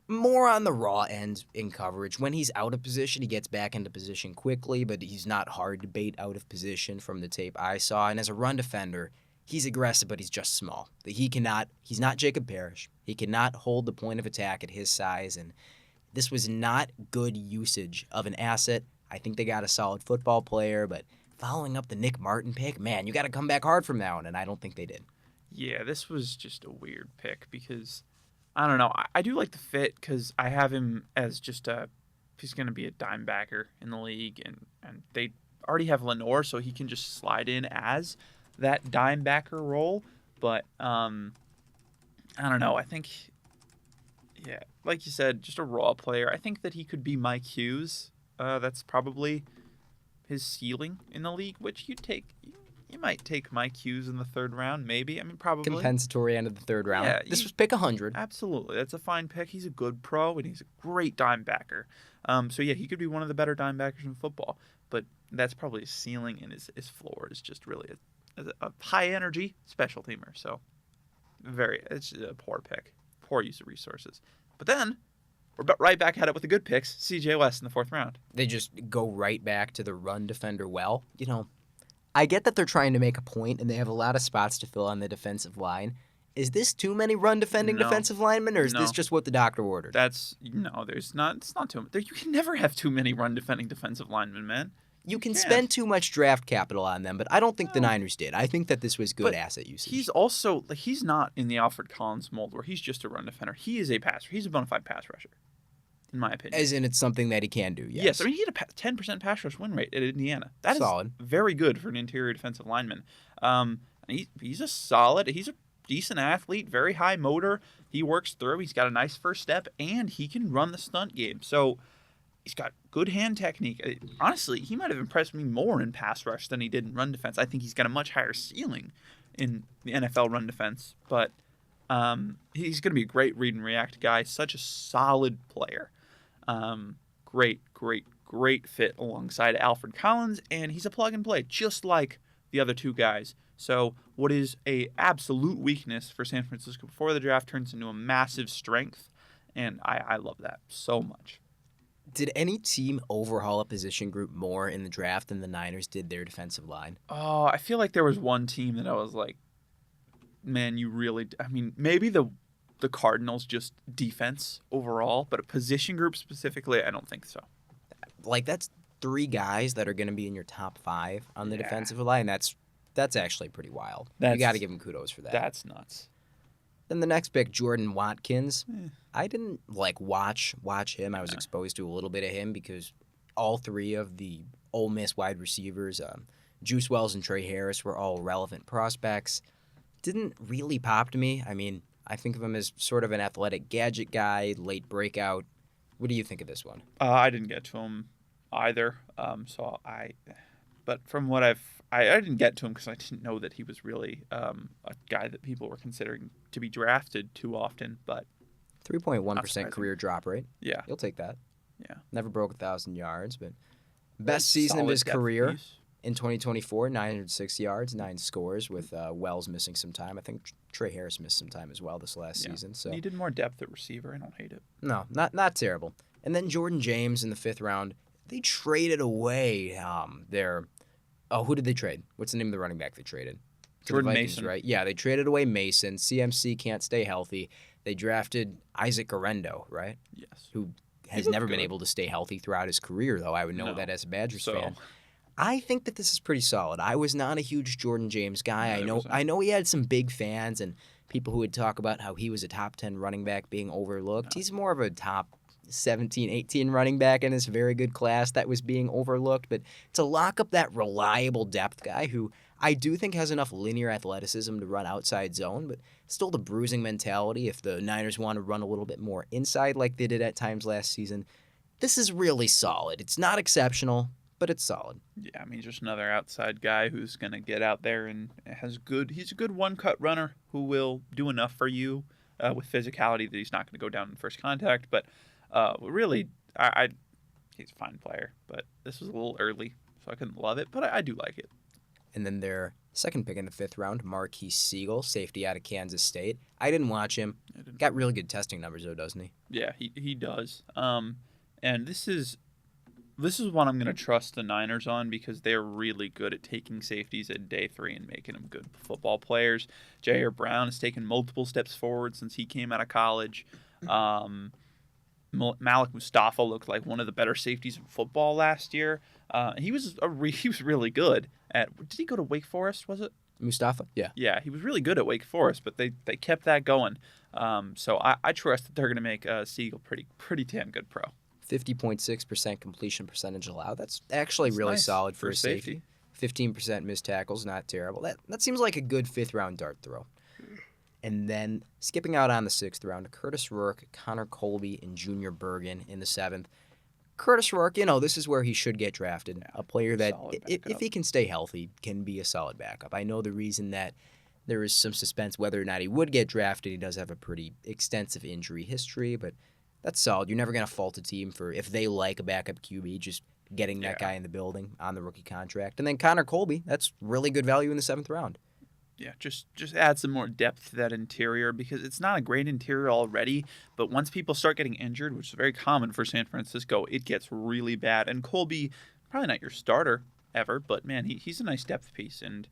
More on the raw end in coverage. When he's out of position, he gets back into position quickly, but he's not hard to bait out of position from the tape I saw. And as a run defender, he's aggressive, but he's just small. He's not Jacob Parrish. He cannot hold the point of attack at his size, and this was not good usage of an asset. I think they got a solid football player, but following up the Nick Martin pick, man, you got to come back hard from that one, and I don't think they did. Yeah, this was just a weird pick because, I don't know, I do like the fit because I have him as just he's going to be a dime backer in the league, and they already have Lenore, so he can just slide in as that dime backer role. But, I don't know, I think, yeah, like you said, just a raw player. I think that he could be Mike Hughes. That's probably his ceiling in the league, which you might take Mike Hughes in the third round, maybe. I mean, probably. Compensatory end of the third round. Yeah, this was pick 100. Absolutely. That's a fine pick. He's a good pro, and he's a great dime backer. So, yeah, he could be one of the better dime backers in football. But that's probably his ceiling, and his floor is just really a high-energy special teamer. So, it's a poor pick. Poor use of resources. But then, we're right back at it with the good picks. CJ West in the fourth round. They just go right back to the run defender well. You know, I get that they're trying to make a point, and they have a lot of spots to fill on the defensive line. Is this too many run-defending defensive linemen, or is this just what the doctor ordered? It's not too many. You can never have too many run-defending defensive linemen, man. You can spend too much draft capital on them, but I don't think the Niners did. I think that this was good asset usage. He's not in the Alfred Collins mold where he's just a run defender. He is a passer. He's a bona fide pass rusher, in my opinion. As in, it's something that he can do, yes. Yes, I mean, he had a 10% pass rush win rate at Indiana. That solid. Is very good for an interior defensive lineman. He's a decent athlete, very high motor. He works through. He's got a nice first step, and he can run the stunt game. So he's got good hand technique. Honestly, he might have impressed me more in pass rush than he did in run defense. I think he's got a much higher ceiling in the NFL run defense. But he's going to be a great read and react guy. Such a solid player. Great fit alongside Alfred Collins. And he's a plug and play, just like the other two guys. So what is a absolute weakness for San Francisco before the draft turns into a massive strength. And I love that so much. Did any team overhaul a position group more in the draft than the Niners did their defensive line? Oh, I feel like there was one team that I was like, man, maybe the Cardinals just defense overall, but a position group specifically, I don't think so. Like, that's 3 guys that are going to be in your top 5 on the defensive line. That's actually pretty wild. You got to give him kudos for that. That's nuts. Then the next pick, Jordan Watkins. I didn't watch him. I was exposed to a little bit of him because all 3 of the Ole Miss wide receivers, Juice Wells and Trey Harris, were all relevant prospects. Didn't really pop to me. I mean, I think of him as sort of an athletic gadget guy, late breakout. What do you think of this one? I didn't get to him either. But from what I didn't get to him because I didn't know that he was really a guy that people were considering to be drafted too often. But 3.1% career drop rate. Yeah, you'll take that. Yeah, never broke 1,000 yards, but best season of his career in 2024, 906 yards, 9 scores with Wells missing some time. I think Trey Harris missed some time as well this last season. So he needed more depth at receiver. I don't hate it. No, not terrible. And then Jordan James in the 5th round. They traded away their. Oh, who did they trade? What's the name of the running back they traded? Jordan Vikings, Mason. Right? Yeah, they traded away Mason. CMC can't stay healthy. They drafted Isaac Garendo, right? Yes. Who has never been able to stay healthy throughout his career, though. I would know that as a Badgers fan. I think that this is pretty solid. I was not a huge Jordan James guy. I know he had some big fans and people who would talk about how he was a top 10 running back being overlooked. He's more of a top 17, 18 running back in this very good class that was being overlooked. But to lock up that reliable depth guy who I do think has enough linear athleticism to run outside zone, but still the bruising mentality if the Niners want to run a little bit more inside like they did at times last season, this is really solid. It's not exceptional, but it's solid. Yeah, I mean, just another outside guy who's going to get out there and he's a good one-cut runner who will do enough for you with physicality that he's not going to go down in first contact. But really, he's a fine player. But this was a little early, so I couldn't love it, but I do like it. And then their second pick in the 5th round, Marquise Siegel, safety out of Kansas State. I didn't watch him. Got really good testing numbers, though, doesn't he? Yeah, he does. And this is one I'm going to trust the Niners on because they're really good at taking safeties at day 3 and making them good football players. Jair Brown has taken multiple steps forward since he came out of college. Malik Mustafa looked like one of the better safeties in football last year. He was really good at. Did he go to Wake Forest? Was it Mustafa? Yeah. Yeah, he was really good at Wake Forest, but they kept that going. So I trust that they're going to make Siegel pretty damn good pro. 50.6% completion percentage allowed. That's actually really nice solid for a safety. 15% missed tackles, not terrible. That seems like a good 5th round dart throw. And then skipping out on the 6th round, Curtis Rourke, Connor Colby, and Junior Bergen in the 7th. Curtis Rourke, this is where he should get drafted. A player that, if he can stay healthy, can be a solid backup. I know the reason that there is some suspense whether or not he would get drafted. He does have a pretty extensive injury history, but that's solid. You're never going to fault a team for, if they like a backup QB, just getting that guy in the building on the rookie contract. And then Connor Colby, that's really good value in the 7th round. Yeah, just add some more depth to that interior because it's not a great interior already, but once people start getting injured, which is very common for San Francisco, it gets really bad. And Colby, probably not your starter ever, but man, he's a nice depth piece. And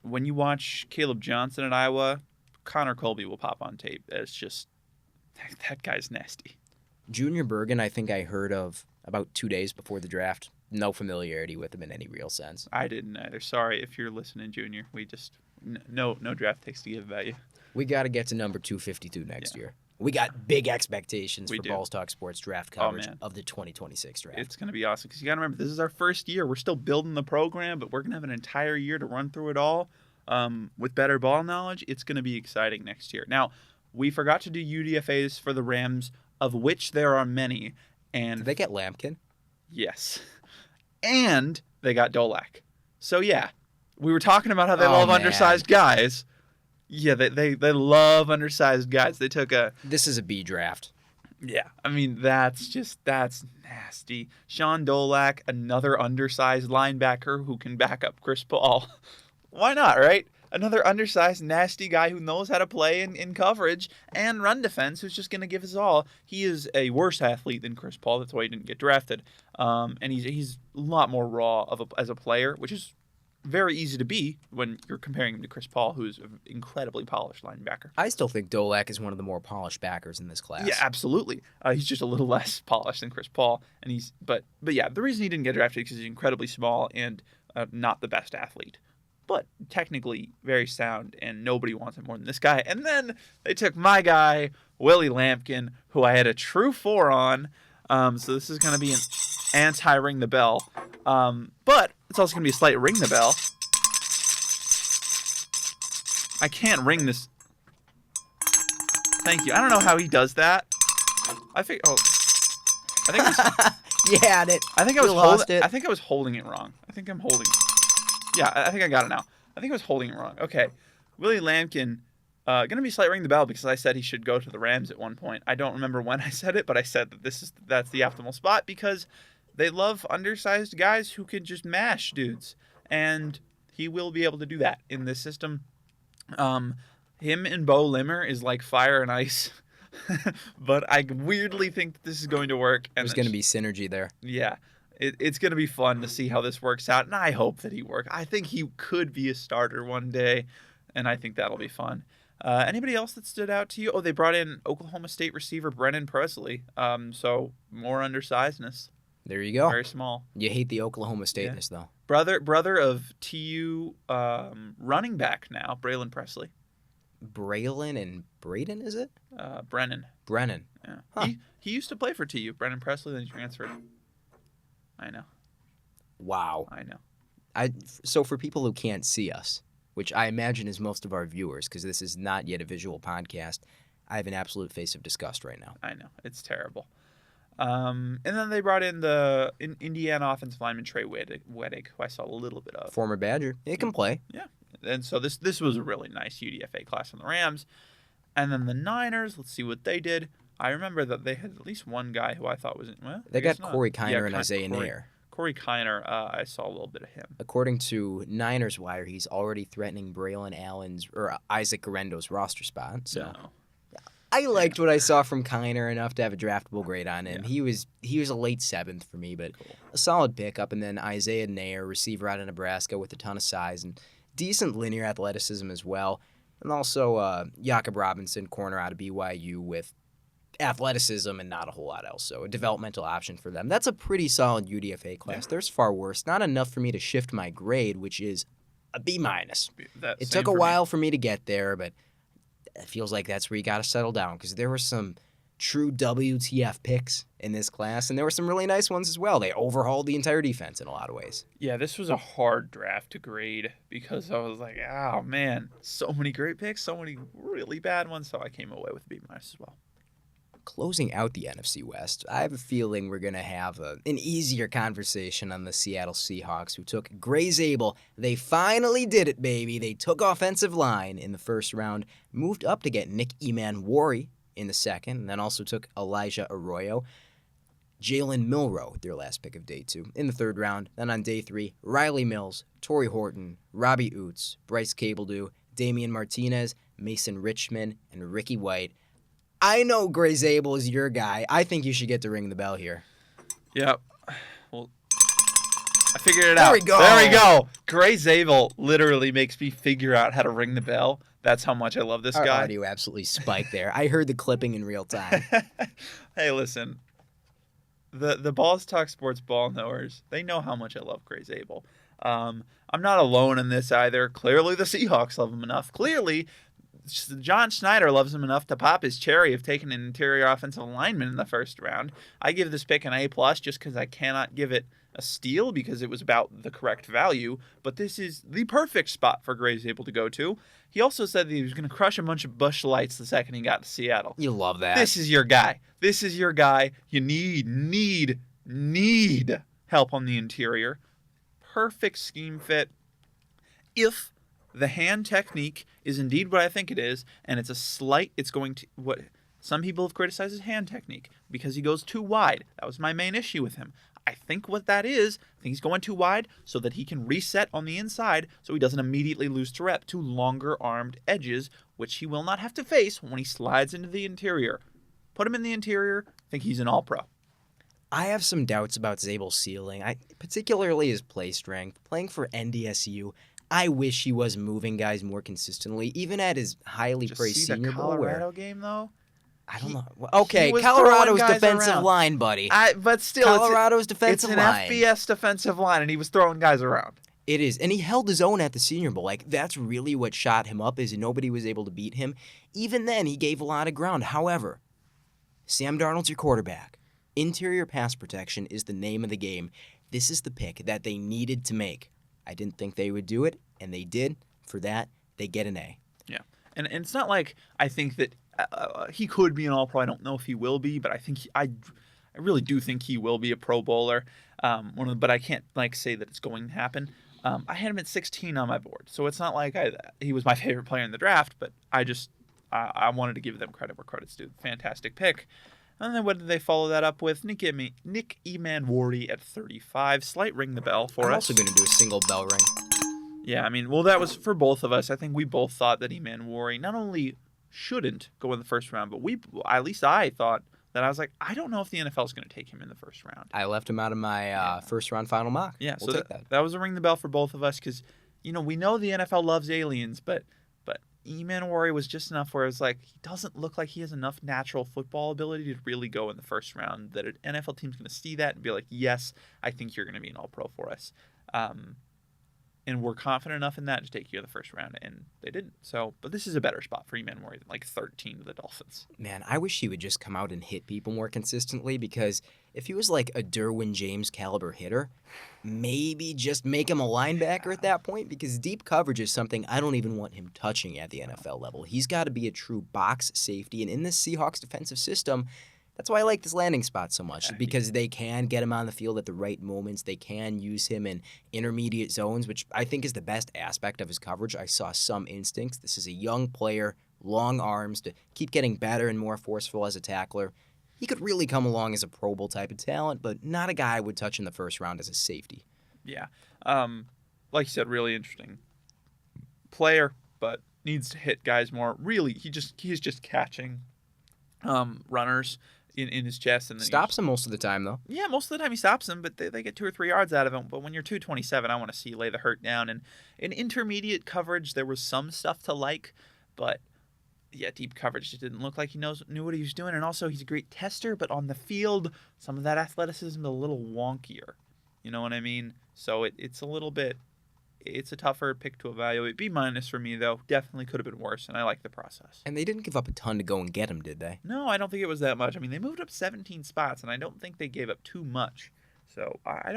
when you watch Caleb Johnson at Iowa, Connor Colby will pop on tape. It's just, that guy's nasty. Junior Bergen, I think I heard of about 2 days before the draft. No familiarity with him in any real sense. I didn't either. Sorry if you're listening, Junior. We just... No draft picks to give about you. We got to get to number 252 next year. We got big expectations for Balls Talk Sports draft coverage of the 2026 draft. It's going to be awesome because you got to remember, this is our first year. We're still building the program, but we're going to have an entire year to run through it all with better ball knowledge. It's going to be exciting next year. Now, we forgot to do UDFAs for the Rams, of which there are many. And did they get Lampkin? Yes. And they got Dolak. So, yeah. We were talking about how they love undersized guys. Yeah, they love undersized guys. They took This is a B draft. Yeah, I mean, that's nasty. Sean Dolak, another undersized linebacker who can back up Chris Paul. Why not, right? Another undersized, nasty guy who knows how to play in coverage and run defense who's just going to give his all. He is a worse athlete than Chris Paul. That's why he didn't get drafted. And he's a lot more raw as a player, which is very easy to be when you're comparing him to Chris Paul, who's an incredibly polished linebacker. I still think Dolak is one of the more polished backers in this class. Yeah, absolutely. He's just a little less polished than Chris Paul, and but yeah, the reason he didn't get drafted is because he's incredibly small and not the best athlete, but technically very sound, and nobody wants him more than this guy. And then they took my guy Willie Lampkin, who I had a true 4 on. So this is going to be an anti-ring the bell. But it's also going to be a slight ring the bell. I can't ring this. Thank you. I don't know how he does that. I think it was, you had it. I think I was holding it wrong. I think I'm holding. Yeah, I think I got it now. I think I was holding it wrong. Okay. Willie Lampkin, going to be slight ring the bell because I said he should go to the Rams at one point. I don't remember when I said it, but I said that that's the optimal spot because they love undersized guys who can just mash dudes, and he will be able to do that in this system. Him and Bo Limmer is like fire and ice, but I weirdly think that this is going to work. And there's going to be synergy there. Yeah, it's going to be fun to see how this works out, and I hope that he works. I think he could be a starter one day, and I think that'll be fun. Anybody else that stood out to you? Oh, they brought in Oklahoma State receiver Brennan Presley. So more undersizedness. There you go. Very small. You hate the Oklahoma Stateness, though. Brother of TU running back now, Braylon Presley. Braylon and Braden, is it? Brennan. Yeah. Huh. He used to play for TU, Brennan Presley, then he transferred. I know. Wow. I know. So for people who can't see us, which I imagine is most of our viewers, because this is not yet a visual podcast, I have an absolute face of disgust right now. I know. It's terrible. And then they brought in the Indiana offensive lineman Trey Wedig, who I saw a little bit of. Former Badger. He can play. Yeah. And so this was a really nice UDFA class from the Rams. And then the Niners, let's see what they did. I remember that they had at least one guy who I thought was... Well, They got Corey Kiner and Isaiah Nair. Corey Kiner, I saw a little bit of him. According to Niners Wire, he's already threatening Braylon Allen's or Isaac Garendo's roster spot. So No. I liked what I saw from Kiner enough to have a draftable grade on him. Yeah. He was a late 7th for me, but Cool. a solid pickup. And then Isaiah Nair, receiver out of Nebraska with a ton of size and decent linear athleticism as well. And also Jakob Robinson, corner out of BYU with athleticism and not a whole lot else. So a developmental option for them. That's a pretty solid UDFA class. Yeah. There's far worse. Not enough for me to shift my grade, which is a B-. It took a me. while for me to get there, but it feels like that's where you got to settle down because there were some true WTF picks in this class, and there were some really nice ones as well. They overhauled the entire defense in a lot of ways. Yeah, this was a hard draft to grade because I was like, oh, man, so many great picks, so many really bad ones, so I came away with B- as well. Closing out the NFC West, I have a feeling we're going to have an easier conversation on the Seattle Seahawks, who took Gray Zabel. They finally did it, baby. They took offensive line in the first round, moved up to get Nick Emanwari in the second, and then also took Elijah Arroyo. Jalen Milroe, their last pick of day 2, in the third round. Then on day 3, Riley Mills, Torrey Horton, Robbie Oots, Bryce Cabledew, Damian Martinez, Mason Richmond, and Ricky White. I know Gray Zabel is your guy. I think you should get to ring the bell here. Yep. Well, I figured it There out. we go. There we go. Gray Zabel literally makes me figure out how to ring the bell. That's how much I love this Our guy. audio absolutely spiked there. I heard the clipping in real time. Hey, listen. The Balls Talk Sports ball knowers, they know how much I love Gray Zabel. I'm not alone in this either. Clearly, the Seahawks love him enough. Clearly, John Schneider loves him enough to pop his cherry of taking an interior offensive lineman in the first round. I give this pick an A+ just because I cannot give it a steal because it was about the correct value. But this is the perfect spot for Gray Zabel to go to. He also said that he was going to crush a bunch of Busch Lights the second he got to Seattle. You love that. This is your guy. This is your guy. You need help on the interior. Perfect scheme fit. If the hand technique is indeed what I think it is, and it's going to, what some people have criticized his hand technique because he goes too wide. That was my main issue with him. I think what that is, I think he's going too wide so that he can reset on the inside so he doesn't immediately lose to rep to longer armed edges, which he will not have to face when he slides into the interior. Put him in the interior, I think he's an all-pro. I have some doubts about Zabel's ceiling, particularly his play strength. Playing for NDSU, I wish he was moving guys more consistently, even at his highly Just praised see the Senior Bowl. Colorado game, though? I don't know. Okay, was Colorado's throwing guys defensive around. line, buddy. But still, Colorado's it's defensive an line. FBS defensive line, and he was throwing guys around. It is, and he held his own at the Senior Bowl. Like, that's really what shot him up, is nobody was able to beat him. Even then, he gave a lot of ground. However, Sam Darnold's your quarterback. Interior pass protection is the name of the game. This is the pick that they needed to make. I didn't think they would do it, and they did. For that, they get an A. Yeah, and it's not like I think that he could be an All-Pro. I don't know if he will be, but I think I really do think he will be a Pro Bowler. But I can't say that it's going to happen. I had him at 16 on my board, so it's not like he was my favorite player in the draft. But I wanted to give them credit where credit's due. Fantastic pick. And then what did they follow that up with? Nick Emanwari at 35. Slight ring the bell for I'm us. also going to do a single bell ring. Yeah, I mean, well, that was for both of us. I think we both thought that Emanwari not only shouldn't go in the first round, but at least I thought that I was like, I don't know if the NFL is going to take him in the first round. I left him out of my first round final mock. Yeah, we'll so take that. that was a ring the bell for both of us because, we know the NFL loves aliens, but Emanwari was just enough where it was like, he doesn't look like he has enough natural football ability to really go in the first round, that an NFL team's going to see that and be like, yes, I think you're going to be an all-pro for us. And we're confident enough in that to take you in the first round, and they didn't. So, but this is a better spot for Emanwari than 13 to the Dolphins. Man, I wish he would just come out and hit people more consistently, because if he was like a Derwin James caliber hitter, maybe just make him a linebacker at that point, because deep coverage is something I don't even want him touching at the NFL level. He's got to be a true box safety, and in this Seahawks defensive system, That's why I like this landing spot so much, Yeah, because they can get him on the field at the right moments. They can use him in intermediate zones, which I think is the best aspect of his coverage. I saw some instincts. This is a young player, long arms, to keep getting better and more forceful as a tackler. He could really come along as a Pro Bowl type of talent, but not a guy I would touch in the first round as a safety. Yeah. Like you said, really interesting player, but needs to hit guys more. Really, he's just catching runners in his chest, and then Stops him most of the time, though. Yeah, most of the time he stops them, but they get 2 or 3 yards out of him. But when you're 227, I want to see you lay the hurt down. And in intermediate coverage, there was some stuff to like, but yeah, deep coverage just didn't look like he knew what he was doing. And also, he's a great tester, but on the field, some of that athleticism is a little wonkier. You know what I mean? So it's a little bit. It's a tougher pick to evaluate. B- for me, though. Definitely could have been worse, and I like the process. And they didn't give up a ton to go and get him, did they? No, I don't think it was that much. I mean, they moved up 17 spots, and I don't think they gave up too much. So I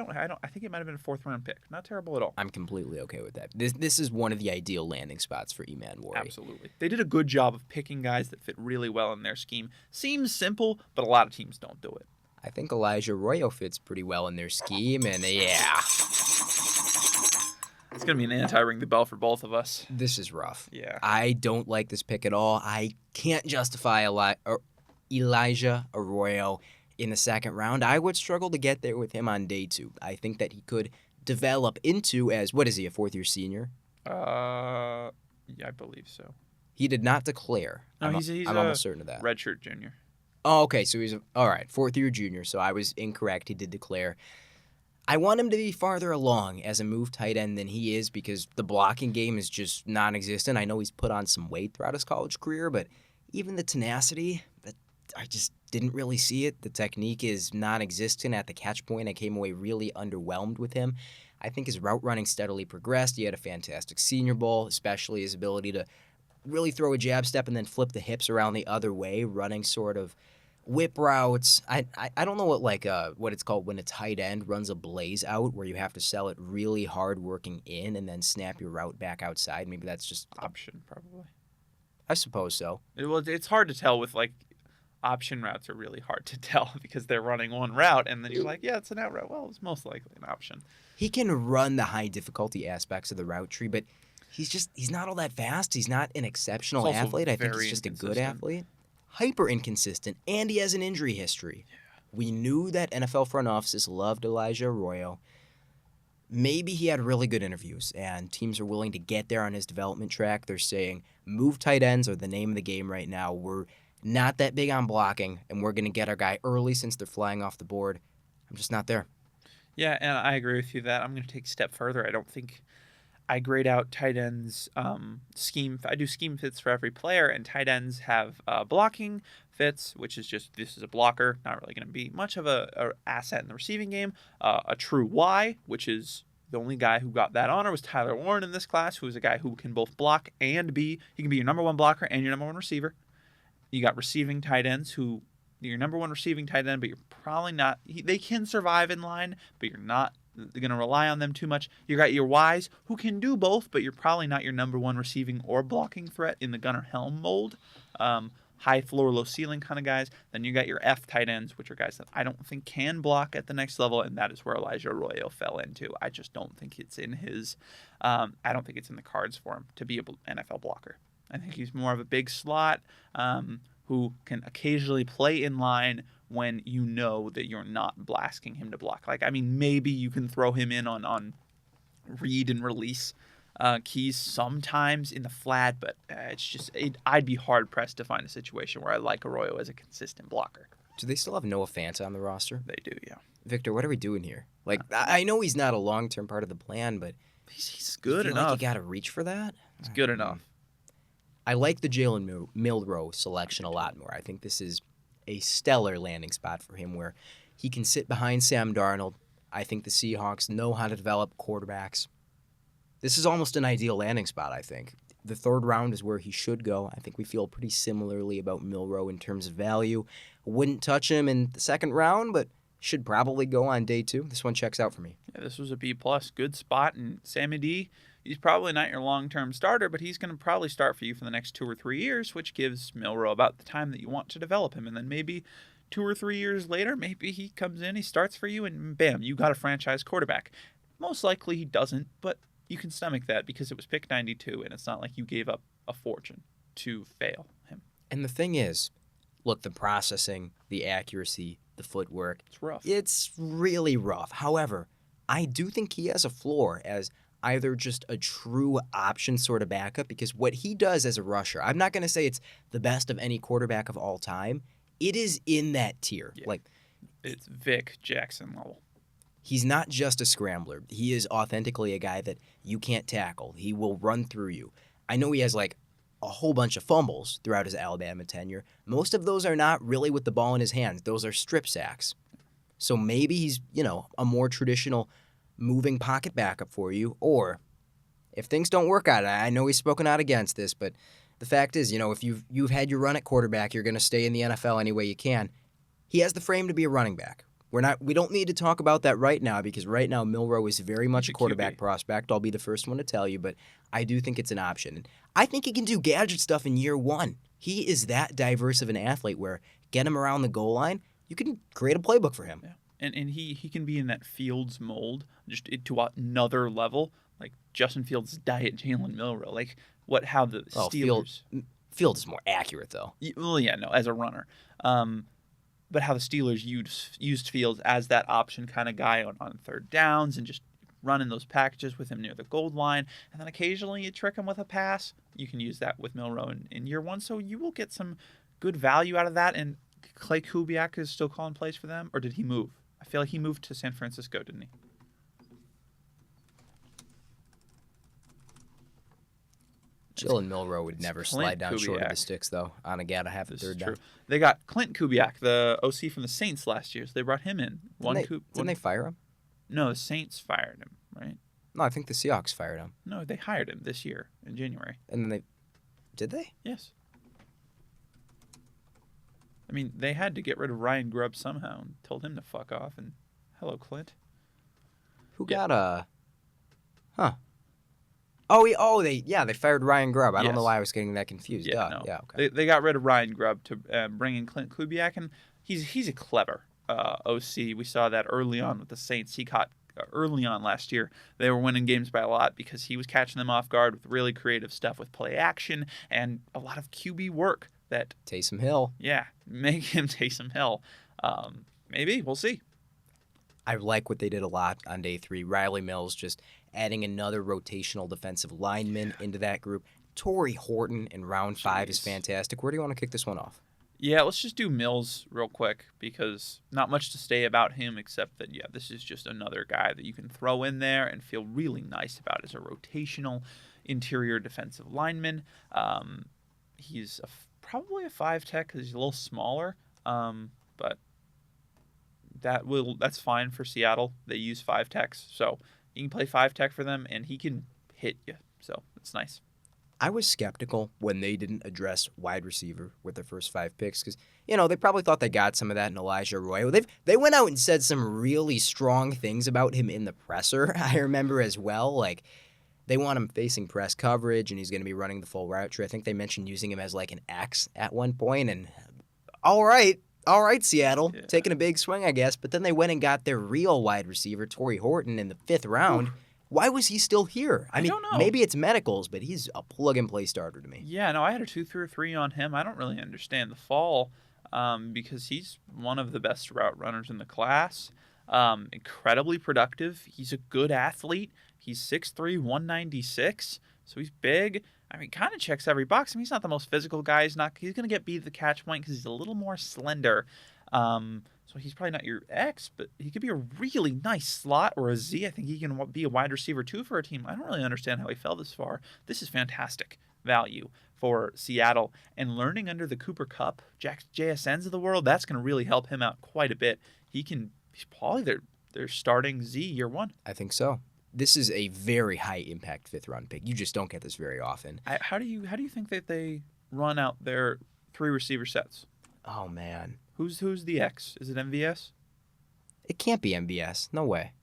think it might have been a 4th-round pick. Not terrible at all. I'm completely okay with that. This is one of the ideal landing spots for Eman Wari. Absolutely. They did a good job of picking guys that fit really well in their scheme. Seems simple, but a lot of teams don't do it. I think Elijah Arroyo fits pretty well in their scheme, and yeah. It's going to be an anti-ring the bell for both of us. This is rough. Yeah. I don't like this pick at all. I can't justify Elijah Arroyo in the second round. I would struggle to get there with him on day 2. I think that he could develop into, as, what is he, a 4th-year senior? Yeah, I believe so. He did not declare. No, I'm he's almost certain of that. Redshirt junior. Oh, okay, so he's, all right, 4th-year junior, so I was incorrect. He did declare. I want him to be farther along as a move tight end than he is, because the blocking game is just non-existent. I know he's put on some weight throughout his college career, but even the tenacity, I just didn't really see it. The technique is non-existent at the catch point. I came away really underwhelmed with him. I think his route running steadily progressed. He had a fantastic Senior Bowl, especially his ability to really throw a jab step and then flip the hips around the other way, running sort of whip routes. I don't know what it's called when a tight end runs a blaze out, where you have to sell it really hard working in and then snap your route back outside. Maybe that's just Option, probably. I suppose so. It's hard to tell with, option routes are really hard to tell because they're running one route, and then you're like, yeah, it's an out route. Well, it's most likely an option. He can run the high difficulty aspects of the route tree, but he's not all that fast. He's not an exceptional athlete. I think he's just a good athlete. Hyper inconsistent, and he has an injury history. Yeah. We knew that NFL front offices loved Elijah Arroyo. Maybe he had really good interviews, and teams are willing to get there on his development track. They're saying, move tight ends are the name of the game right now. We're not that big on blocking, and we're going to get our guy early since they're flying off the board. I'm just not there. Yeah, and I agree with you that I'm going to take a step further. I don't think I grade out tight ends scheme. I do scheme fits for every player, and tight ends have blocking fits, which is just, this is a blocker, not really going to be much of a asset in the receiving game. A true Y, which is the only guy who got that honor was Tyler Warren in this class, who is a guy who can both block and he can be your number 1 blocker and your number 1 receiver. You got receiving tight ends who, your number 1 receiving tight end, but you're probably not, they can survive in line, but you're not going to rely on them too much. You got your Ys who can do both, but you're probably not your number 1 receiving or blocking threat in the Gunnar Helm mold. High floor, low ceiling kind of guys. Then you got your F tight ends, which are guys that I don't think can block at the next level, and that is where Elijah Arroyo fell into. I just don't think it's in his, I don't think it's in the cards for him to be an NFL blocker. I think he's more of a big slot who can occasionally play in line when you know that you're not blasting him to block. Maybe you can throw him in on read and release keys sometimes in the flat, but I'd be hard-pressed to find a situation where I like Arroyo as a consistent blocker. Do they still have Noah Fanta on the roster? They do, yeah. Victor, what are we doing here? I know he's not a long-term part of the plan, but he's good you feel enough. Like you got to reach for that? It's good enough. I like the Jalen Milroe selection a lot more. I think this is a stellar landing spot for him where he can sit behind Sam Darnold. I think the Seahawks know how to develop quarterbacks. This is almost an ideal landing spot, I think. The 3rd round is where he should go. I think we feel pretty similarly about Milroe in terms of value. Wouldn't touch him in the 2nd round, but should probably go on day 2. This one checks out for me. Yeah, this was a B+. Good spot. And Sammy D, he's probably not your long-term starter, but he's going to probably start for you for the next 2 or 3 years, which gives Milroe about the time that you want to develop him. And then maybe 2 or 3 years later, maybe he comes in, he starts for you, and bam, you got a franchise quarterback. Most likely he doesn't, but you can stomach that because it was pick 92, and it's not like you gave up a fortune to fail him. And the thing is, look, the processing, the accuracy, the footwork, It's rough. it's really rough. However, I do think he has a floor as either just a true option sort of backup, because what he does as a rusher, I'm not going to say it's the best of any quarterback of all time. It is in that tier. Yeah. Like, It's Vic Jackson level. he's not just a scrambler. He is authentically a guy that you can't tackle. He will run through you. I know he has like a whole bunch of fumbles throughout his Alabama tenure. Most of those are not really with the ball in his hands. Those are strip sacks. So maybe he's, a more traditional moving pocket backup for you. Or if things don't work out, I know he's spoken out against this, but the fact is, if you've had your run at quarterback, you're going to stay in the NFL any way you can. He has the frame to be a running back. We don't need to talk about that right now, because right now Milroe is very much a quarterback prospect. I'll be the first one to tell you, but I do think it's an option. And I think he can do gadget stuff in year one. He is that diverse of an athlete where get him around the goal line, you can create a playbook for him. Yeah. And he can be in that Fields mold, just to another level, like Justin Fields' diet Jalen Milroe. Like how the Steelers... Fields is more accurate, though. Well, yeah, no, as a runner. But how the Steelers used Fields as that option kind of guy on third downs and just running those packages with him near the goal line. And then occasionally you trick him with a pass. You can use that with Milroe in year one. So you will get some good value out of that. And Clay Kubiak is still calling plays for them? Or did he move? I feel like he moved to San Francisco, didn't he? Jalen Milroe would never slide down short of the sticks, though, on a gotta have a third down. They got Clint Kubiak, the OC from the Saints last year. So they brought him in. Didn't they fire him? No, the Saints fired him, right? No, I think the Seahawks fired him. No, they hired him this year in January. And then did they? Yes. I mean, they had to get rid of Ryan Grubb somehow and told him to fuck off. And hello, Clint. Who got a... Huh. They fired Ryan Grubb. I don't know why I was getting that confused. Yeah, no. Yeah, okay. They got rid of Ryan Grubb to bring in Clint Kubiak, and he's a clever OC. We saw that early on with the Saints. He caught early on last year. They were winning games by a lot because he was catching them off guard with really creative stuff with play action and a lot of QB work. That Taysom Hill. Yeah, make him Taysom Hill. Maybe. We'll see. I like what they did a lot on day 3. Riley Mills just adding another rotational defensive lineman into that group. Torrey Horton in round 5 is fantastic. Where do you want to kick this one off? Yeah, let's just do Mills real quick because not much to say about him except that, this is just another guy that you can throw in there and feel really nice about as a rotational interior defensive lineman. He's probably a 5 tech because he's a little smaller, but that's fine for Seattle. They use 5 techs, so you can play 5 tech for them, and he can hit you, so it's nice. I was skeptical when they didn't address wide receiver with their first 5 picks because, they probably thought they got some of that in Elijah Arroyo. They went out and said some really strong things about him in the presser, I remember as well. Like, they want him facing press coverage, and he's going to be running the full route tree. I think they mentioned using him as like an X at one point, and all right, Seattle, taking a big swing, I guess. But then they went and got their real wide receiver, Torrey Horton, in the 5th round. Why was he still here? I mean, don't know. Maybe it's medicals, but he's a plug-and-play starter to me. Yeah, no, I had a 2 through 3 on him. I don't really understand the fall because he's one of the best route runners in the class. Incredibly productive. He's a good athlete. He's 6'3", 196, so he's big. I mean, kind of checks every box. I mean, he's not the most physical guy. He's going to get beat at the catch point because he's a little more slender. So he's probably not your X, but he could be a really nice slot or a Z. I think he can be a wide receiver too for a team. I don't really understand how he fell this far. This is fantastic value for Seattle. And learning under the Cooper Kupp, JSNs of the world, that's going to really help him out quite a bit. He's probably their starting Z year 1. I think so. This is a very high impact 5th round pick. You just don't get this very often. How do you think that they run out their 3 receiver sets? Oh man, who's the X? Is it MVS? It can't be MVS. No way.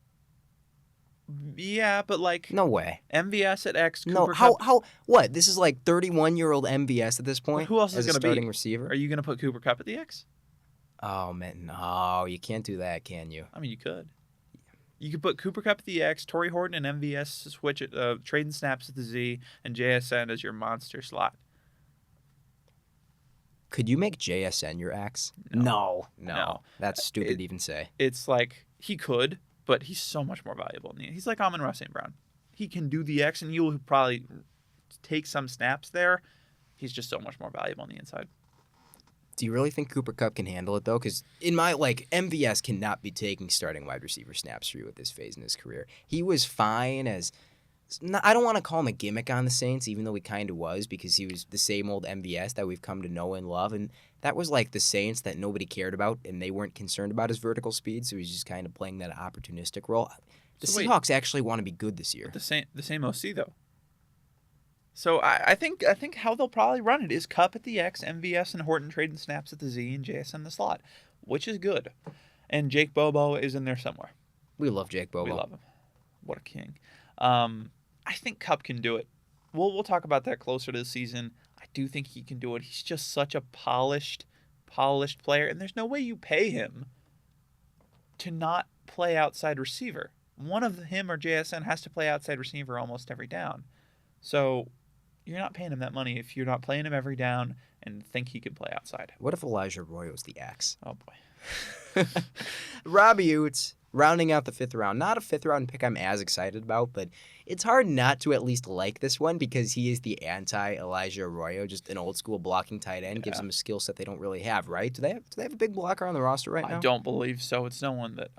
Yeah, but like no way. MVS at X. Cooper no, how what? This is like 31-year-old MVS at this point. But who else is going to be starting receiver? Are you going to put Cooper Kupp at the X? Oh, man. No, you can't do that, can you? I mean, you could. You could put Cooper Kupp at the X, Torrey Horton and MVS switch it, trading snaps at the Z, and JSN as your monster slot. Could you make JSN your X? No. That's stupid to even say. It's like he could, but he's so much more valuable. He's like Amon-Ra St. Brown. He can do the X, and you'll probably take some snaps there. He's just so much more valuable on the inside. Do you really think Cooper Kupp can handle it, though? Because in my, MVS cannot be taking starting wide receiver snaps for you at this phase in his career. He was fine as... I don't want to call him a gimmick on the Saints, even though he kind of was, because he was the same old MVS that we've come to know and love. And that was like the Saints that nobody cared about, and they weren't concerned about his vertical speed, so he's just kind of playing that opportunistic role. The Seahawks actually want to be good this year. The same OC, though. So I think how they'll probably run it is Kupp at the X, MVS and Horton trading snaps at the Z, and JS in the slot, which is good. And Jake Bobo is in there somewhere. We love Jake Bobo. We love him. What a king. I think Kupp can do it. We'll talk about that closer to the season. I do think he can do it. He's just such a polished player, and there's no way you pay him to not play outside receiver. One of him or JSN has to play outside receiver almost every down. So you're not paying him that money if you're not playing him every down and think he can play outside. What if Elijah Arroyo's the X? Oh, boy. Robbie Utes, rounding out the 5th round. Not a 5th round pick I'm as excited about, but it's hard not to at least like this one because he is the anti-Elijah Arroyo, just an old-school blocking tight end. Gives them a skill set they don't really have, right? Do they have a big blocker on the roster right now? I don't believe so. It's no one that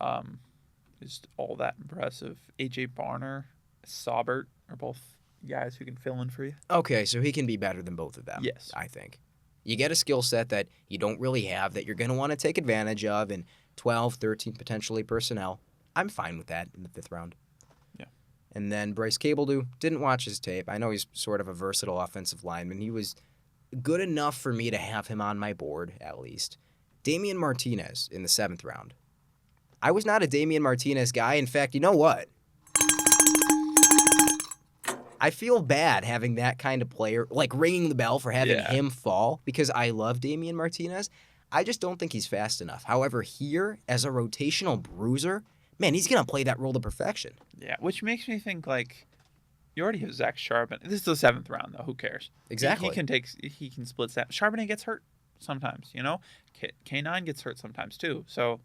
is all that impressive. A.J. Barner, Saubert are both guys who can fill in for you. Okay, so he can be better than both of them. Yes. I think. You get a skill set that you don't really have that you're going to want to take advantage of in 12, 13 potentially personnel. I'm fine with that in the 5th round. Yeah. And then Bryce Cabledew, didn't watch his tape. I know he's sort of a versatile offensive lineman. He was good enough for me to have him on my board, at least. Damian Martinez in the 7th round. I was not a Damian Martinez guy. In fact, you know what? I feel bad having that kind of player, like ringing the bell for having him fall because I love Damian Martinez. I just don't think he's fast enough. However, here, as a rotational bruiser, man, he's going to play that role to perfection. Yeah, which makes me think, you already have Zach Charbonnet. This is the 7th round, though. Who cares? Exactly. He can split snap. Charbonnet gets hurt sometimes, K9 gets hurt sometimes, too. So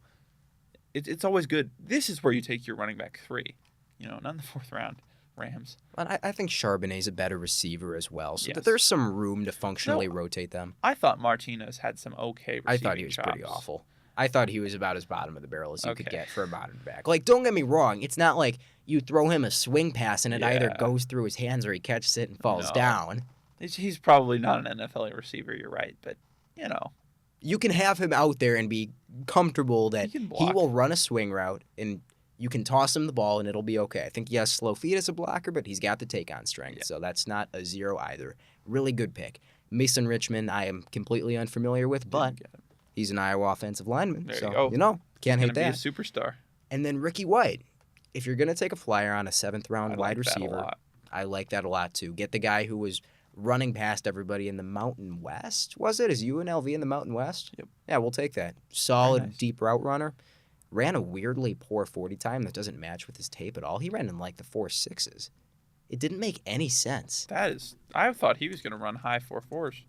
it's always good. This is where you take your running back 3, not in the 4th round. Rams. But I think Charbonnet's a better receiver as well, so Yes. there's some room to functionally rotate them. I thought Martinez had some okay receiving I thought he was chops. pretty awful. I thought he was about as bottom of the barrel as you could get for a bottom back. Don't get me wrong. It's not like you throw him a swing pass and it either goes through his hands or he catches it and falls down. He's probably not an NFL receiver, you're right, but, You can have him out there and be comfortable that he will run a swing route and you can toss him the ball and it'll be okay. I think he has slow feet as a blocker, but he's got the take-on strength, so that's not a 0 either. Really good pick. Mason Richmond, I am completely unfamiliar with, but he's an Iowa offensive lineman, there so, you go. Can't hate that. He's going to be a superstar. And then Ricky White. If you're going to take a flyer on a 7th-round wide receiver, I like that a lot, too. Get the guy who was running past everybody in the Mountain West, was it? Is UNLV in the Mountain West? Yep. Yeah, we'll take that. Solid, nice. Deep route runner. Ran a weirdly poor 40 time that doesn't match with his tape at all. He ran in the 4.6s. It didn't make any sense. I thought he was going to run high 4.4s.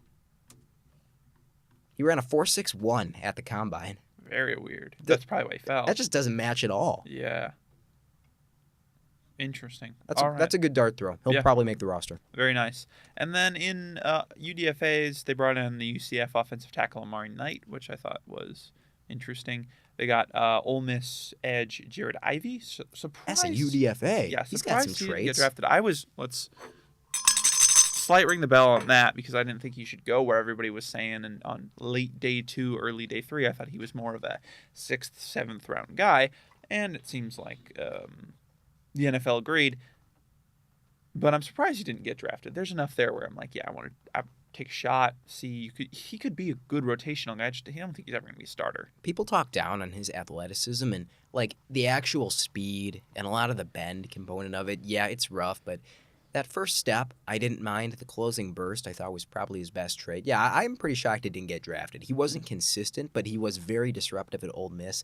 He ran a 4.61 at the combine. Very weird. That's probably why he fell. That just doesn't match at all. Yeah. Interesting. That's a good dart throw. He'll probably make the roster. Very nice. And then in UDFAs, they brought in the UCF offensive tackle Amari Knight, which I thought was interesting. They got Ole Miss edge Jared Ivey. Surprised. That's a UDFA. Yeah, he's got some he didn't traits. get drafted. Let's slight ring the bell on that because I didn't think he should go where everybody was saying. And on late day 2, early day 3, I thought he was more of a 6th, 7th round guy. And it seems like the NFL agreed. But I'm surprised he didn't get drafted. There's enough there where I'm like, I want to take a shot, see. He could be a good rotational guy. I don't think he's ever going to be a starter. People talk down on his athleticism and the actual speed and a lot of the bend component of it. Yeah, it's rough, but That first step, I didn't mind. The closing burst, I thought was probably his best trade. Yeah, I'm pretty shocked he didn't get drafted. He wasn't consistent, but he was very disruptive at Ole Miss.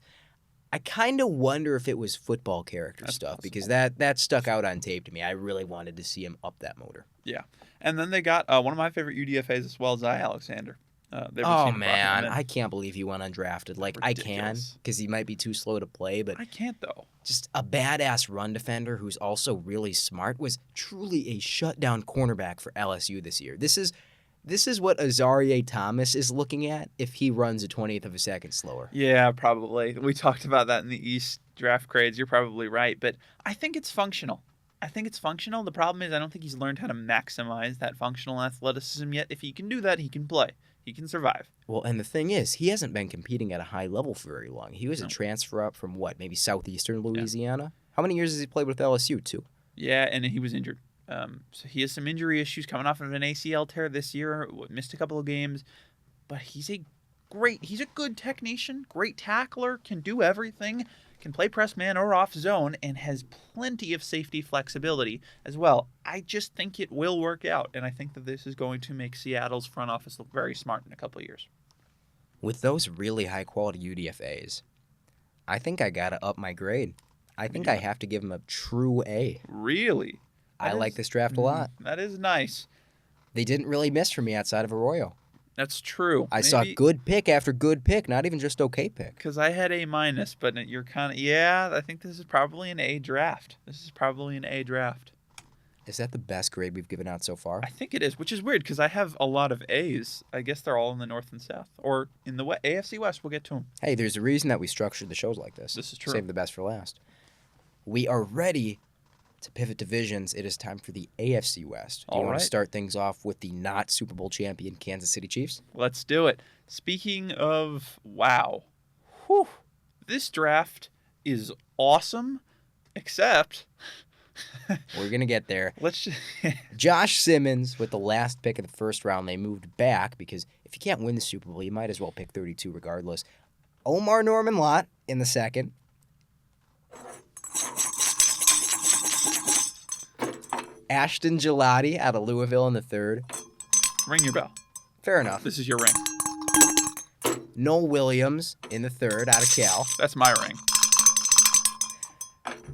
I kind of wonder if it was football character That's stuff possible. because that stuck out on tape to me. I really wanted to see him up that motor. Yeah. And then they got one of my favorite UDFAs as well, Zy Alexander. Oh, man. I can't believe he went undrafted. Like, I can Ridiculous. because he might be too slow to play, but I can't, though. just a badass run defender who's also really smart, was truly a shutdown cornerback for LSU this year. This is what Azareye'h Thomas is looking at if he runs a 20th of a second slower. Yeah, probably. We talked about that in the East draft grades. You're probably right, but I think it's functional. The problem is I don't think he's learned how to maximize that functional athleticism yet. If he can do that, he can play. He can survive. Well, and the thing is, he hasn't been competing at a high level for very long. He was a transfer up from what, maybe southeastern Louisiana? How many years has he played with LSU, too? Yeah, and he was injured. So he has some injury issues coming off of an ACL tear this year. Missed a couple of games, but he's a good technician, great tackler, can do everything, can play press man or off zone, and has plenty of safety flexibility as well. I just think it will work out, and I think that this is going to make Seattle's front office look very smart in a couple of years. With those really high quality UDFAs, I think I gotta up my grade. I think I have to give him a true A. Really? I like this draft a lot. That is nice. They didn't really miss for me outside of Arroyo. That's true. I saw good pick after good pick, not even just okay pick. Because I had A-, but you're kind of, I think this is probably an A draft. Is that the best grade we've given out so far? I think it is, which is weird because I have a lot of A's. I guess they're all in the North and South. Or in the AFC West, we'll get to them. Hey, there's a reason that we structured the shows like this. This is true. Save the best for last. We are ready to pivot divisions. It is time for the AFC West. Do you want to start things off with the not Super Bowl champion Kansas City Chiefs? Let's do it. Speaking of wow, this draft is awesome, except we're going to get there. Let's just Josh Simmons with the last pick of the first round. They moved back because if you can't win the Super Bowl, you might as well pick 32 regardless. Omar Norman Lott in the second. Ashton Gelati out of Louisville in the third. Ring your bell. Fair enough. This is your ring. Noel Williams in the third out of Cal. That's my ring.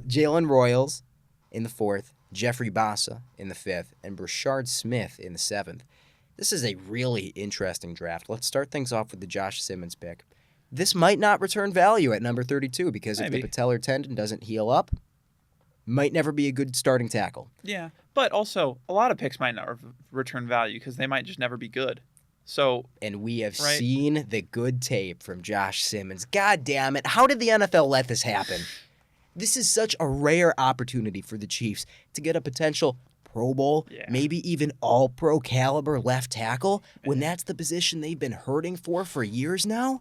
Jalen Royals in the fourth. Jeffrey Bassa in the fifth. And Brashard Smith in the seventh. This is a really interesting draft. Let's start things off with the Josh Simmons pick. This might not return value at number 32 because if the patellar tendon doesn't heal up, might never be a good starting tackle. Yeah, but also a lot of picks might not return value because they might just never be good. So, and we have seen the good tape from Josh Simmons. God damn it. How did the NFL let this happen? This is such a rare opportunity for the Chiefs to get a potential Pro Bowl, maybe even all-pro caliber left tackle when that's the position they've been hurting for years now.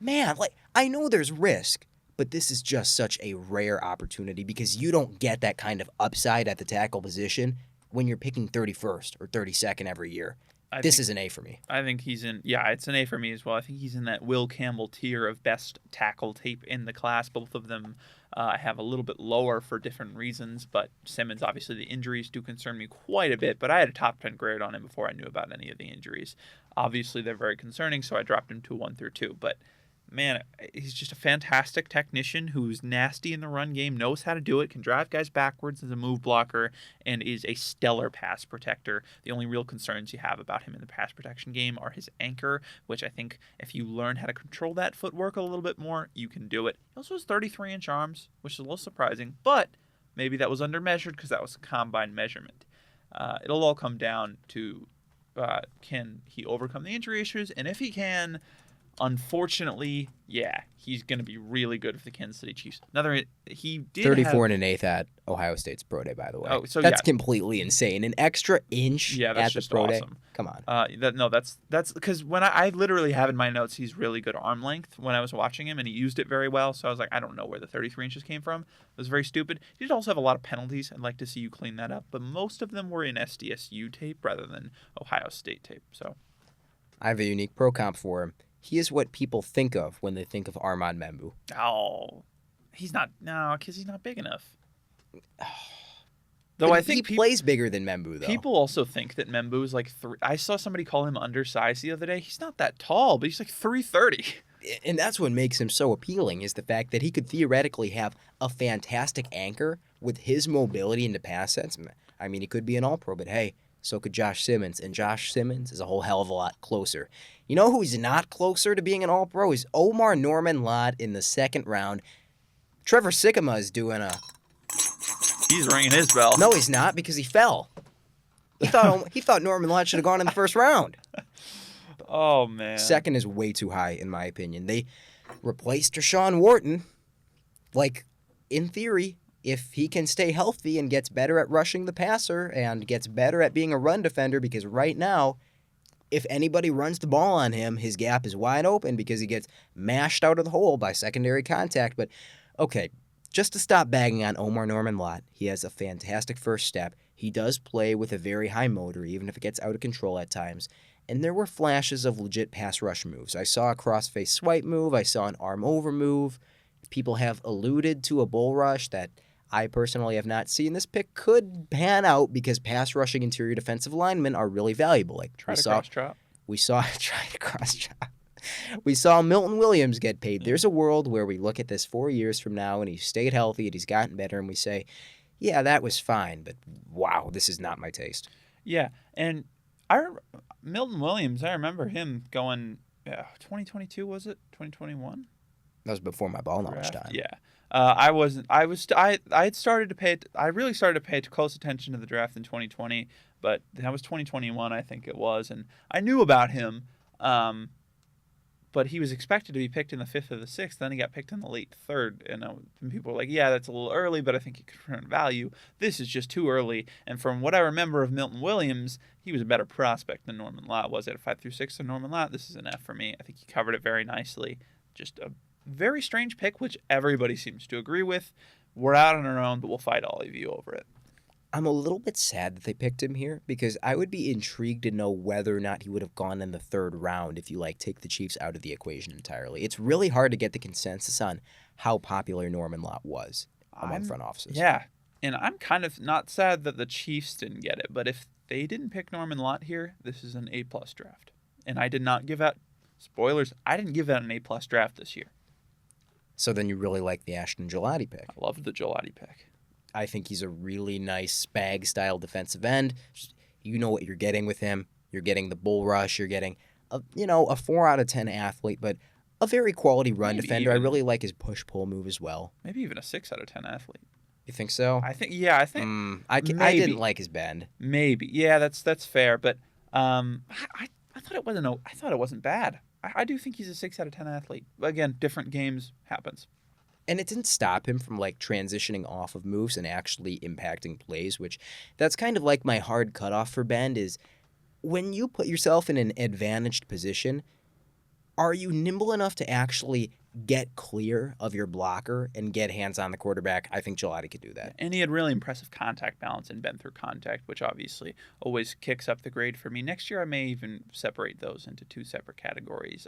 Man, I know there's risk, but this is just such a rare opportunity because you don't get that kind of upside at the tackle position when you're picking 31st or 32nd every year. This is an A for me. I think he's in, it's an A for me as well. I think he's in that Will Campbell tier of best tackle tape in the class. Both of them I have a little bit lower for different reasons, but Simmons, obviously the injuries do concern me quite a bit, but I had a top 10 grade on him before I knew about any of the injuries. Obviously they're very concerning, so I dropped him to 1 through 2, but man, he's just a fantastic technician who's nasty in the run game, knows how to do it, can drive guys backwards as a move blocker, and is a stellar pass protector. The only real concerns you have about him in the pass protection game are his anchor, which I think if you learn how to control that footwork a little bit more, you can do it. He also has 33-inch arms, which is a little surprising, but maybe that was undermeasured because that was a combine measurement. It'll all come down to can he overcome the injury issues, and if he can, unfortunately, he's going to be really good for the Kansas City Chiefs. He did 34 and an eighth at Ohio State's pro day, by the way. Oh, so that's completely insane. An extra inch at the pro day. Come on. That's because when I literally have in my notes, he's really good arm length when I was watching him, and he used it very well. So I was like, I don't know where the 33 inches came from. It was very stupid. He did also have a lot of penalties. I'd like to see you clean that up, but most of them were in SDSU tape rather than Ohio State tape. So I have a unique pro comp for him. He is what people think of when they think of Armand Membu. Oh, he's not. No, because he's not big enough. Though But I think he plays bigger than Membu, though. people also think that Membu is like I saw somebody call him undersized the other day. He's not that tall, but he's like 330. And that's what makes him so appealing is the fact that he could theoretically have a fantastic anchor with his mobility into pass sets. I mean, he could be an all-pro, but hey, so could Josh Simmons, and Josh Simmons is a whole hell of a lot closer. You know who's not closer to being an all-pro is Omar Norman Lott in the second round. Trevor Sikkema is doing a... He's ringing his bell. No, he's not, because he fell. He thought Norman Lott should have gone in the first round. Oh, man. Second is way too high, in my opinion. They replaced Deshaun Wharton. Like, in theory, if he can stay healthy and gets better at rushing the passer and gets better at being a run defender, because right now, if anybody runs the ball on him, his gap is wide open because he gets mashed out of the hole by secondary contact. But, okay, just to stop bagging on Omar Norman Lott, he has a fantastic first step. He does play with a very high motor, even if it gets out of control at times. And there were flashes of legit pass rush moves. I saw a cross-face swipe move. I saw an arm-over move. People have alluded to a bull rush that I personally have not seen. This pick could pan out because pass rushing interior defensive linemen are really valuable. Like Try to cross-chop. We saw try to cross-chop. We saw Milton Williams get paid. There's a world where we look at this 4 years from now and he's stayed healthy and he's gotten better and we say, yeah, that was fine, but wow, this is not my taste. Yeah, and Milton Williams, I remember him going, 2022 was it? 2021? That was before my ball knowledge time. Yeah. I had started to I really started to pay close attention to the draft in 2020, but that was 2021, I think it was, and I knew about him. But he was expected to be picked in the 5th or the 6th. Then he got picked in the late 3rd. And people were like, yeah, that's a little early, but I think he could return value. This is just too early. And from what I remember of Milton Williams, he was a better prospect than Norman Lott was at a 5 through 6. So Norman Lott, this is an F for me. I think he covered it very nicely. Just a very strange pick, which everybody seems to agree with. We're out on our own, but we'll fight all of you over it. I'm a little bit sad that they picked him here because I would be intrigued to know whether or not he would have gone in the 3rd round if you take the Chiefs out of the equation entirely. It's really hard to get the consensus on how popular Norman Lott was among front offices. Yeah, and I'm kind of not sad that the Chiefs didn't get it, but if they didn't pick Norman Lott here, this is an A-plus draft. And I did not give out, spoilers, I didn't give out an A-plus draft this year. So then you really like the Ashton Gelati pick. I loved the Gelati pick. I think he's a really nice Spag-style defensive end. You know what you're getting with him. You're getting the bull rush. You're getting a 4 out of 10 athlete, but a very quality run defender. I really like his push-pull move as well. Maybe even a 6 out of 10 athlete. You think so? I think. I didn't like his bend. Maybe. Yeah, that's fair. But I thought it wasn't. I thought it wasn't bad. I do think he's a 6 out of 10 athlete. Again, different games happens. And it didn't stop him from transitioning off of moves and actually impacting plays, which that's kind of like my hard cutoff for bend is when you put yourself in an advantaged position, are you nimble enough to actually get clear of your blocker and get hands on the quarterback? I think Gelati could do that. And he had really impressive contact balance and bend through contact, which obviously always kicks up the grade for me. Next year, I may even separate those into 2 separate categories,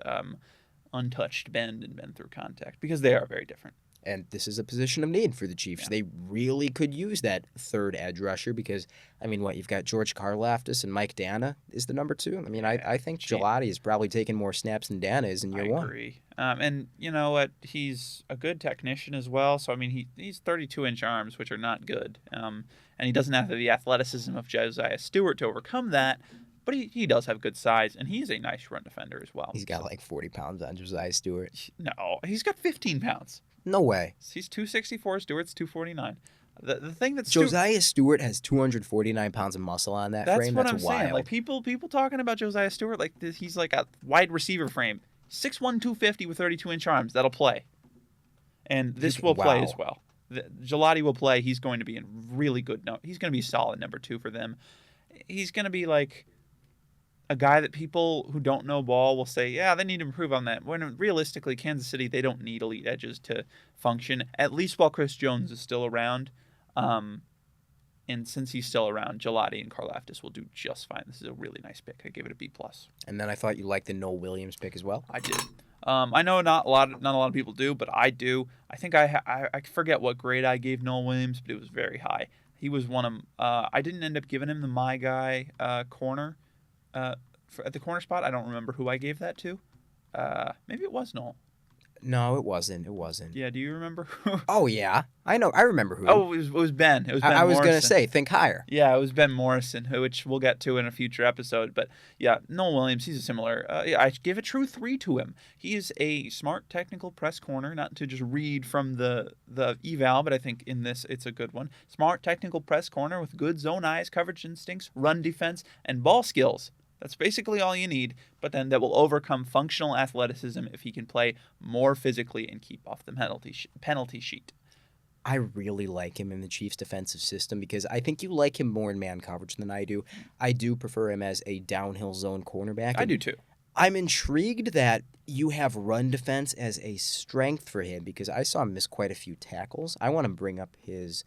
untouched bend and bend through contact, because they are very different. And this is a position of need for the Chiefs. Yeah. They really could use that 3rd edge rusher because, you've got George Karlaftis and Mike Dana is the number 2. I think Gelati is probably taking more snaps than Dana is in year 1. I agree. And you know what? He's a good technician as well. So, he's 32-inch arms, which are not good. And he doesn't have the athleticism of Josiah Stewart to overcome that. But he does have good size, and he's a nice run defender as well. He's got 40 pounds on Josiah Stewart. No, he's got 15 pounds. No way. He's 264. Stewart's 249. The thing that's Josiah Stewart has 249 pounds of muscle on that frame. That's what I'm wild. saying. People talking about Josiah Stewart like this, he's like a wide receiver frame. 6'1", 250 with 32-inch arms. That'll play. And this will play as well. Gelati will play. He's going to be in really good. He's going to be solid number 2 for them. He's going to be like a guy that people who don't know ball will say, yeah, they need to improve on that. When realistically, Kansas City, they don't need elite edges to function, at least while Chris Jones is still around. And since he's still around, Gelati and Karlaftis will do just fine. This is a really nice pick. I gave it a B+. And then I thought you liked the Noel Williams pick as well. I did. I know not a lot of people do, but I do. I think I forget what grade I gave Noel Williams, but it was very high. He was one of I didn't end up giving him the my guy corner at the corner spot. I don't remember who I gave that to. Maybe it was Noel. No, it wasn't. It wasn't. Yeah, do you remember who? Oh, yeah. I know. I remember who. Oh, it was Ben. It was Ben I was going to Morrison. say, think higher. Yeah, it was Ben Morrison, which we'll get to in a future episode. But yeah, Noel Williams, he's a similar. Yeah, I give a true 3 to him. He is a smart technical press corner, not to just read from the eval, but I think in this it's a good one. Smart technical press corner with good zone eyes, coverage instincts, run defense, and ball skills. That's basically all you need, but then that will overcome functional athleticism if he can play more physically and keep off the penalty sheet. I really like him in the Chiefs' defensive system because I think you like him more in man coverage than I do. I do prefer him as a downhill zone cornerback. I do too. I'm intrigued that you have run defense as a strength for him because I saw him miss quite a few tackles. I want to bring up his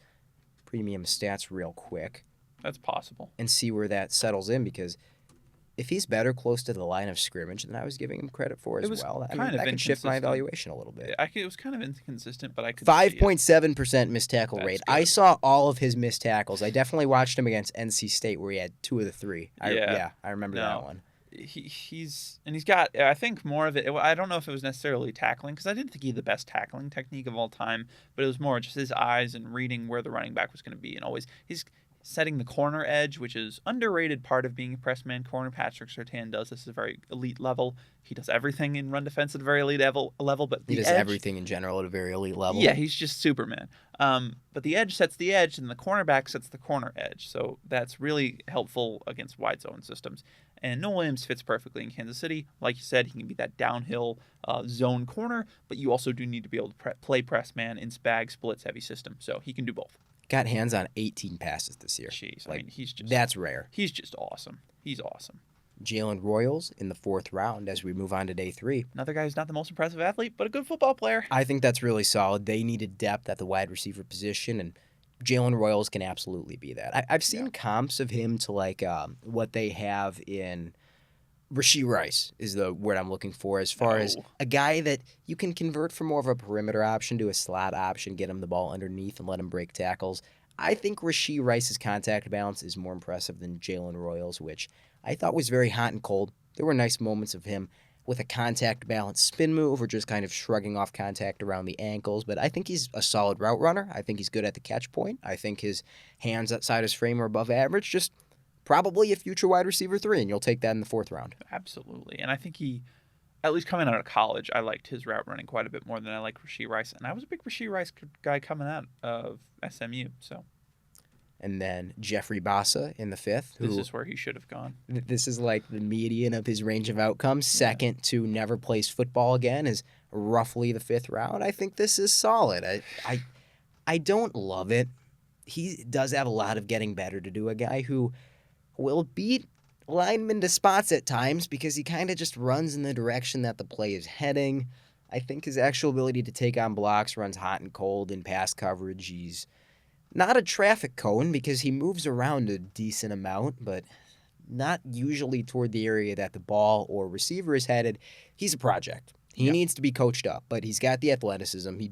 premium stats real quick. That's possible. And see where that settles in because if he's better close to the line of scrimmage than I was giving him credit for as well, I mean, that can shift my evaluation a little bit. It was kind of inconsistent, but I could 5.7% missed tackle rate. Good. I saw all of his missed tackles. I definitely watched him against NC State where he had 2 of the 3. I remember that one. He's got, I think, more of it. I don't know if it was necessarily tackling because I didn't think he had the best tackling technique of all time, but it was more just his eyes and reading where the running back was going to be, and always he's setting the corner edge, which is underrated part of being a press man corner. Patrick Surtain does this at a very elite level. He does everything in run defense at a very elite level, but he does everything in general at a very elite level. Yeah, he's just Superman. But the edge sets the edge, and the cornerback sets the corner edge. So that's really helpful against wide zone systems. And Noel Williams fits perfectly in Kansas City. Like you said, he can be that downhill zone corner, but you also do need to be able to play press man in spag splits heavy system. So he can do both. Got hands on 18 passes this year. Jeez, I mean, that's rare. He's just awesome. He's awesome. Jalen Royals in the 4th round as we move on to day 3. Another guy who's not the most impressive athlete, but a good football player. I think that's really solid. They needed depth at the wide receiver position, and Jalen Royals can absolutely be that. I've seen comps of him to like what they have in Rashee Rice is the word I'm looking for as far as a guy that you can convert from more of a perimeter option to a slot option, get him the ball underneath and let him break tackles. I think Rashee Rice's contact balance is more impressive than Jalen Royals, which I thought was very hot and cold. There were nice moments of him with a contact balance spin move or just kind of shrugging off contact around the ankles, but I think he's a solid route runner. I think he's good at the catch point. I think his hands outside his frame are above average, just probably a future wide receiver 3, and you'll take that in the 4th round. Absolutely. And I think he, at least coming out of college, I liked his route running quite a bit more than I like Rashee Rice. And I was a big Rashee Rice guy coming out of SMU. So. And then Jeffrey Bassa in the 5th. This is where he should have gone. This is like the median of his range of outcomes. Second to never plays football again is roughly the 5th round. I think this is solid. I don't love it. He does have a lot of getting better to do. A guy who will beat linemen to spots at times because he kind of just runs in the direction that the play is heading. I think his actual ability to take on blocks runs hot and cold in pass coverage. He's not a traffic cone because he moves around a decent amount, but not usually toward the area that the ball or receiver is headed. He's a project. He needs to be coached up, but he's got the athleticism. He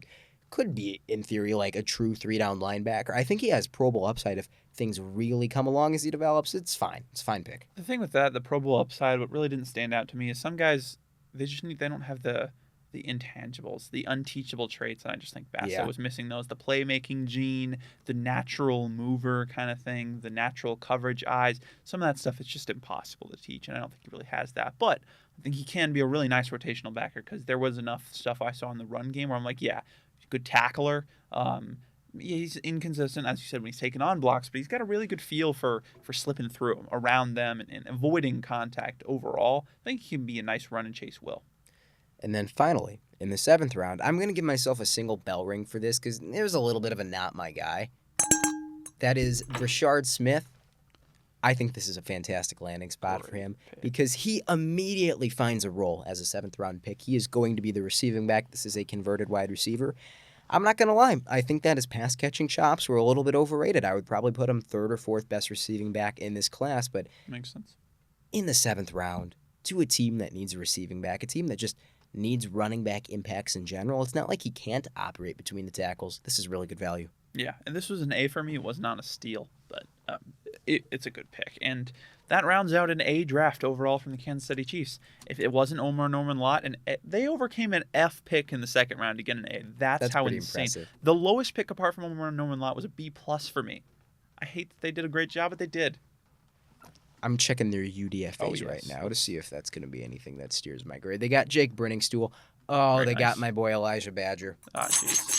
could be, in theory, like a true 3-down linebacker. I think he has Pro Bowl upside if things really come along as he develops. It's fine. It's a fine pick. The thing with that, the Pro Bowl upside, what really didn't stand out to me is some guys, they don't have the intangibles, the unteachable traits, and I just think Bassett was missing those. The playmaking gene, the natural mover kind of thing, the natural coverage eyes, some of that stuff is just impossible to teach, and I don't think he really has that. But I think he can be a really nice rotational backer because there was enough stuff I saw in the run game where I'm like, good tackler. He's inconsistent, as you said, when he's taking on blocks, but he's got a really good feel for slipping through them, around them, and avoiding contact overall. I think he can be a nice run and chase will. And then finally, in the 7th round, I'm going to give myself a single bell ring for this because there's a little bit of a not my guy. That is Rashard Smith. I think this is a fantastic landing spot for him because he immediately finds a role as a 7th round pick. He is going to be the receiving back. This is a converted wide receiver. I'm not going to lie. I think that his pass catching chops were a little bit overrated. I would probably put him 3rd or 4th best receiving back in this class, but makes sense. In the 7th round, to a team that needs a receiving back, a team that just needs running back impacts in general, it's not like he can't operate between the tackles. This is really good value. Yeah, and this was an A for me. It was not a steal, but it's a good pick. And that rounds out an A draft overall from the Kansas City Chiefs. If it wasn't Omar Norman Lott, and they overcame an F pick in the second round to get an A. That's how pretty insane. impressive. The lowest pick apart from Omar Norman Lott was a B plus for me. I hate that they did a great job, but they did. I'm checking their UDFAs right now to see if that's going to be anything that steers my grade. They got Jake Brenningstool. Oh, Very they got nice. my boy Elijah Badger. Ah, jeez.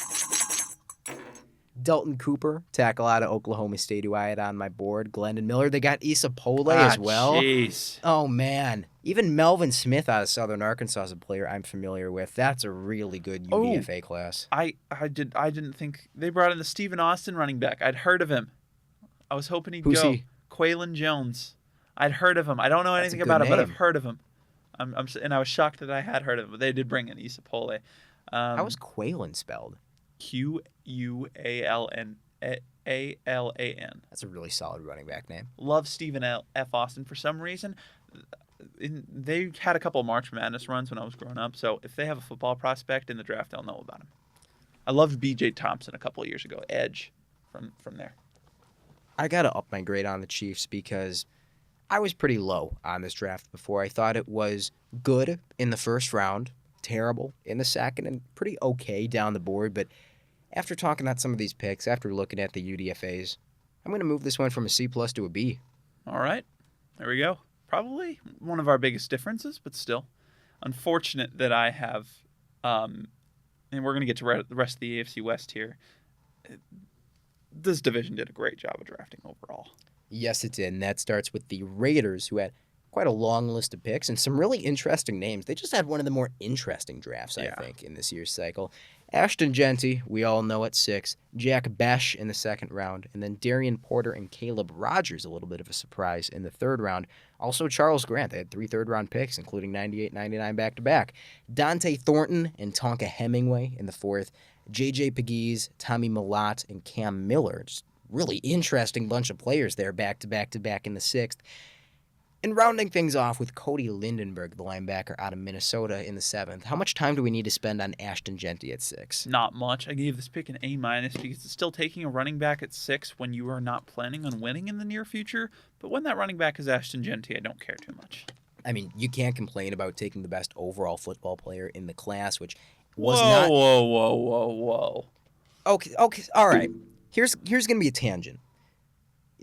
Dalton Cooper, tackle out of Oklahoma State, who I had on my board. Glendon Miller. They got Issa Pole as well. Jeez. Oh, man. Even Melvin Smith out of Southern Arkansas is a player I'm familiar with. That's a really good UDFA class. I didn't think they brought in the Stephen Austin running back. I'd heard of him. I was hoping he'd Who's go. he? Quaylon Jones. I'd heard of him. I don't know That's a anything good about him, but I've name. heard of him. And I was shocked that I had heard of him. But they did bring in Issa Pole. How was Quaylen spelled? Qualan. That's a really solid running back name. Love Stephen F. Austin for some reason. They had a couple of March Madness runs when I was growing up, so if they have a football prospect in the draft, I'll know about him. I loved B.J. Thompson a couple of years ago, edge from there. I got to up my grade on the Chiefs because I was pretty low on this draft before. I thought it was good in the first round, terrible in the second, and pretty okay down the board. But after talking about some of these picks, after looking at the UDFAs, I'm going to move this one from a C+ to a B. All right, there we go. Probably one of our biggest differences, but still. Unfortunate that I have, and we're going to get to the rest of the AFC West here. This division did a great job of drafting overall. Yes, it did, and that starts with the Raiders, who had quite a long list of picks and some really interesting names. They just had one of the more interesting drafts, I think, in this year's cycle. Ashton Genty, we all know at 6. Jack Besh in the second round. And then Darian Porter and Caleb Rogers, a little bit of a surprise in the third round. Also Charles Grant. They had 3 third-round picks, including 98, 99 back-to-back. Dante Thornton and Tonka Hemingway in the fourth. J.J. Pegues, Tommy Millott, and Cam Miller. Just really interesting bunch of players there back-to-back-to-back in the sixth. And rounding things off with Cody Lindenberg, the linebacker out of Minnesota in the seventh. How much time do we need to spend on Ashton Genty at 6? Not much. I gave this pick an A- because it's still taking a running back at 6 when you are not planning on winning in the near future. But when that running back is Ashton Genty, I don't care too much. I mean, you can't complain about taking the best overall football player in the class, which Whoa, was not... whoa. Okay, all right. Here's going to be a tangent.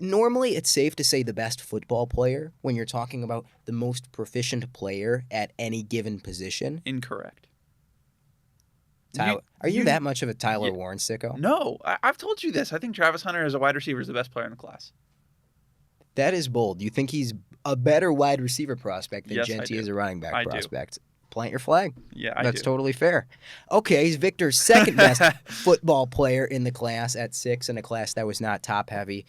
Normally, it's safe to say the best football player when you're talking about the most proficient player at any given position. Incorrect. Tyler, are you that much of a Tyler Warren sicko? No, I've told you this. I think Travis Hunter as a wide receiver is the best player in the class. That is bold. You think he's a better wide receiver prospect than Yes, Genty is a running back prospect? Plant your flag. Yeah, I That's do. totally fair. Okay, he's Victor's second best football player in the class at 6 in a class that was not top heavy.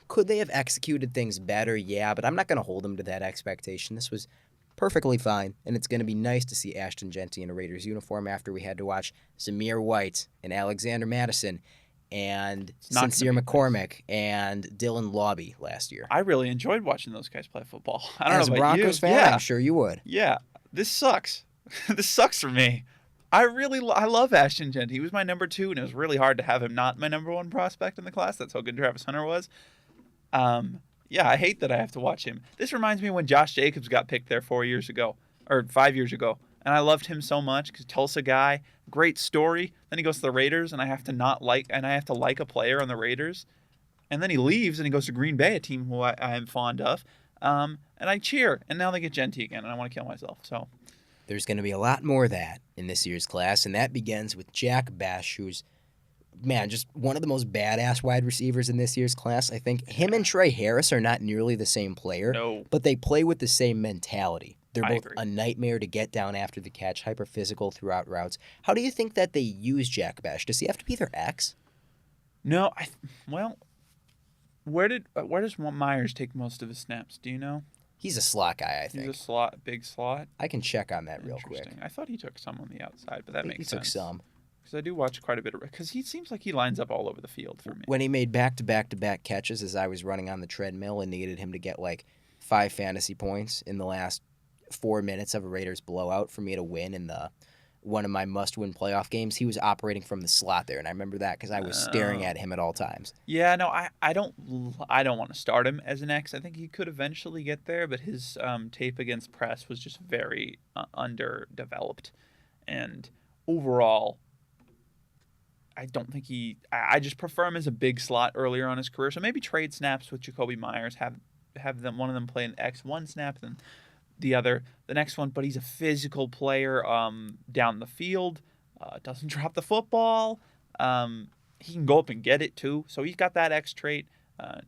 Could they have executed things better? Yeah, but I'm not going to hold them to that expectation. This was perfectly fine, and it's going to be nice to see Ashton Genty in a Raiders uniform after we had to watch Zamir White and Alexander Madison and Sincere McCormick and Dylan Lobby last year. I really enjoyed watching those guys play football. I don't As know a about Broncos you. fan, I'm sure you would. Yeah, this sucks. This sucks for me. I love Ashton Genty. He was my number 2, and it was really hard to have him not my number 1 prospect in the class. That's how good Travis Hunter was. Yeah, I hate that I have to watch him. This reminds me when Josh Jacobs got picked there 4 years ago, or 5 years ago, and I loved him so much because Tulsa guy, great story. Then he goes to the Raiders, and I have to like a player on the Raiders, and then he leaves and he goes to Green Bay, a team who I am fond of, and I cheer. And now they get Genty again, and I want to kill myself. So there's going to be a lot more of that in this year's class, and that begins with Jack Besh, who's just one of the most badass wide receivers in this year's class. I think him and Trey Harris are not nearly the same player, but they play with the same mentality. They're both a nightmare to get down after the catch, hyper physical throughout routes. How do you think that they use Jack Besh? Does he have to be their X? No, where does Myers take most of his snaps? Do you know? He's a slot guy, I think. He's a big slot. I can check on that real quick. I thought he took some on the outside, but that makes sense. He took some. Because I do watch quite a bit of it. Because he seems like he lines up all over the field for me. When he made back-to-back catches as I was running on the treadmill and needed him to get like 5 fantasy points in the last 4 minutes of a Raiders blowout for me to win in the one of my must-win playoff games, he was operating from the slot there, and I remember that because I was staring at him at all times. Yeah, no, I don't want to start him as an X. I think he could eventually get there, but his tape against press was just very underdeveloped, and overall, I don't think I just prefer him as a big slot earlier on his career. So maybe trade snaps with Jacoby Myers, have them one of them play an X1 snap, then the next one. But he's a physical player down the field, doesn't drop the football. He can go up and get it too. So he's got that X trait.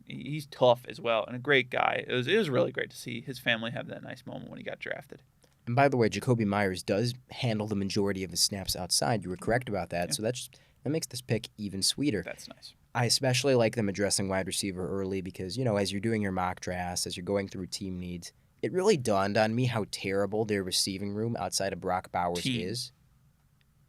He's tough as well and a great guy. It was really great to see his family have that nice moment when he got drafted. And by the way, Jacoby Myers does handle the majority of his snaps outside. You were correct about that. Yeah. So that makes this pick even sweeter. That's nice. I especially like them addressing wide receiver early because, as you're doing your mock drafts, as you're going through team needs, it really dawned on me how terrible their receiving room outside of Brock Bowers is.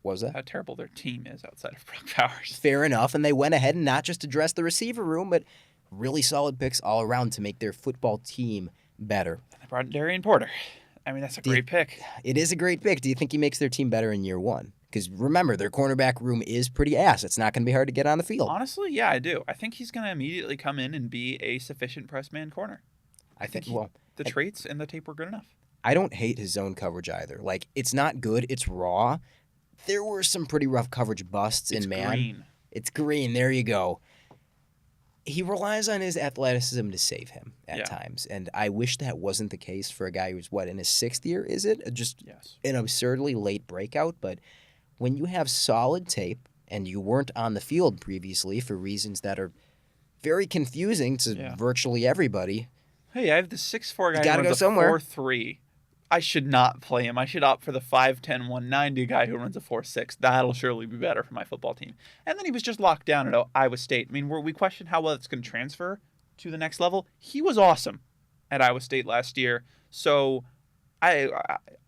What was that? How terrible their team is outside of Brock Bowers. Fair enough, and they went ahead and not just addressed the receiver room, but really solid picks all around to make their football team better. And they brought in Darian Porter. I mean, that's a great pick. It is a great pick. Do you think he makes their team better in year one? Because remember, their cornerback room is pretty ass. It's not going to be hard to get on the field. Honestly, yeah, I do. I think he's going to immediately come in and be a sufficient press man corner. I think the traits and the tape were good enough. I don't hate his zone coverage either. Like, it's not good. It's raw. There were some pretty rough coverage busts in man. Green. It's green. There you go. He relies on his athleticism to save him at times, and I wish that wasn't the case for a guy who's, in his 6th year, is it? Just an absurdly late breakout, but when you have solid tape and you weren't on the field previously for reasons that are very confusing to virtually everybody. Hey, I have the 6'4" guy who runs a 4.3. I should not play him. I should opt for the 5'10", 190 guy who runs a 4.6. That'll surely be better for my football team. And then he was just locked down at Iowa State. I mean, we questioned how well it's going to transfer to the next level. He was awesome at Iowa State last year. So I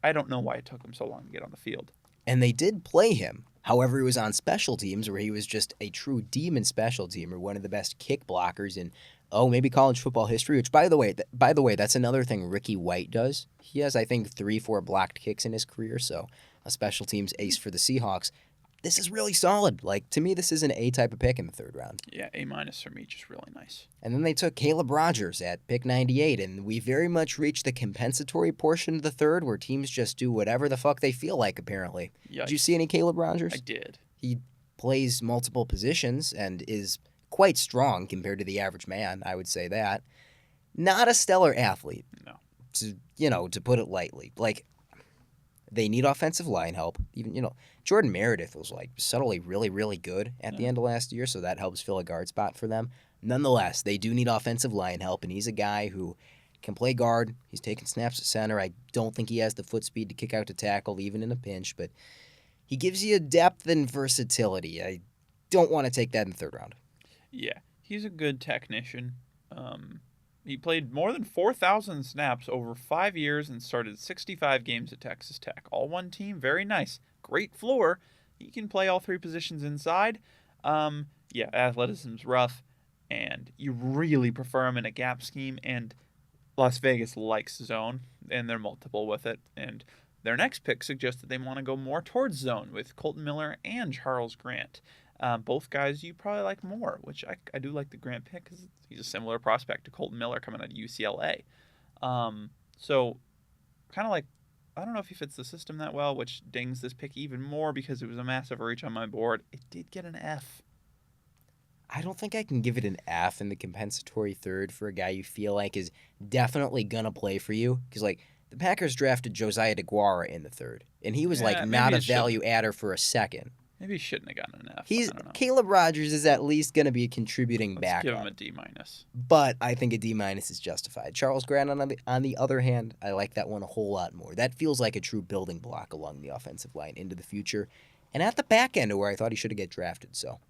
don't know why it took him so long to get on the field. And they did play him. However, he was on special teams where he was just a true demon special teamer, one of the best kick blockers in maybe college football history, which, by the way, that's another thing Ricky White does. He has, I think, 3-4 blocked kicks in his career, so a special teams ace for the Seahawks. This is really solid. Like, to me, this is an A type of pick in the 3rd round. Yeah, A- for me, just really nice. And then they took Caleb Rogers at pick 98, and we very much reached the compensatory portion of the 3rd where teams just do whatever the fuck they feel like, apparently. Yikes. Did you see any Caleb Rogers? I did. He plays multiple positions and is quite strong compared to the average man, I would say that. Not a stellar athlete. No. To put it lightly. Like, they need offensive line help. Even, Jordan Meredith was, subtly really, really good at the end of last year, so that helps fill a guard spot for them. Nonetheless, they do need offensive line help, and he's a guy who can play guard. He's taking snaps at center. I don't think he has the foot speed to kick out to tackle, even in a pinch, but he gives you depth and versatility. I don't want to take that in the 3rd round. Yeah, he's a good technician. He played more than 4,000 snaps over 5 years and started 65 games at Texas Tech. All one team, very nice. Great floor. He can play all 3 positions inside. Athleticism's rough, and you really prefer him in a gap scheme, and Las Vegas likes zone, and they're multiple with it, and their next pick suggests that they want to go more towards zone with Colton Miller and Charles Grant. Both guys you probably like more, which I do like the Grant pick because he's a similar prospect to Colton Miller coming out of UCLA. So kind of like, I don't know if he fits the system that well, which dings this pick even more because it was a massive reach on my board. It did get an F. I don't think I can give it an F in the compensatory 3rd for a guy you feel like is definitely going to play for you. Because, the Packers drafted Josiah DeGuara in the 3rd, and he was, not a value adder for a 2nd. Maybe he shouldn't have gotten an F. Caleb Rogers is at least going to be a contributing backup. Give him a D-. But I think a D- is justified. Charles Grant, on the other hand, I like that one a whole lot more. That feels like a true building block along the offensive line into the future. And at the back end of where I thought he should have get drafted. So,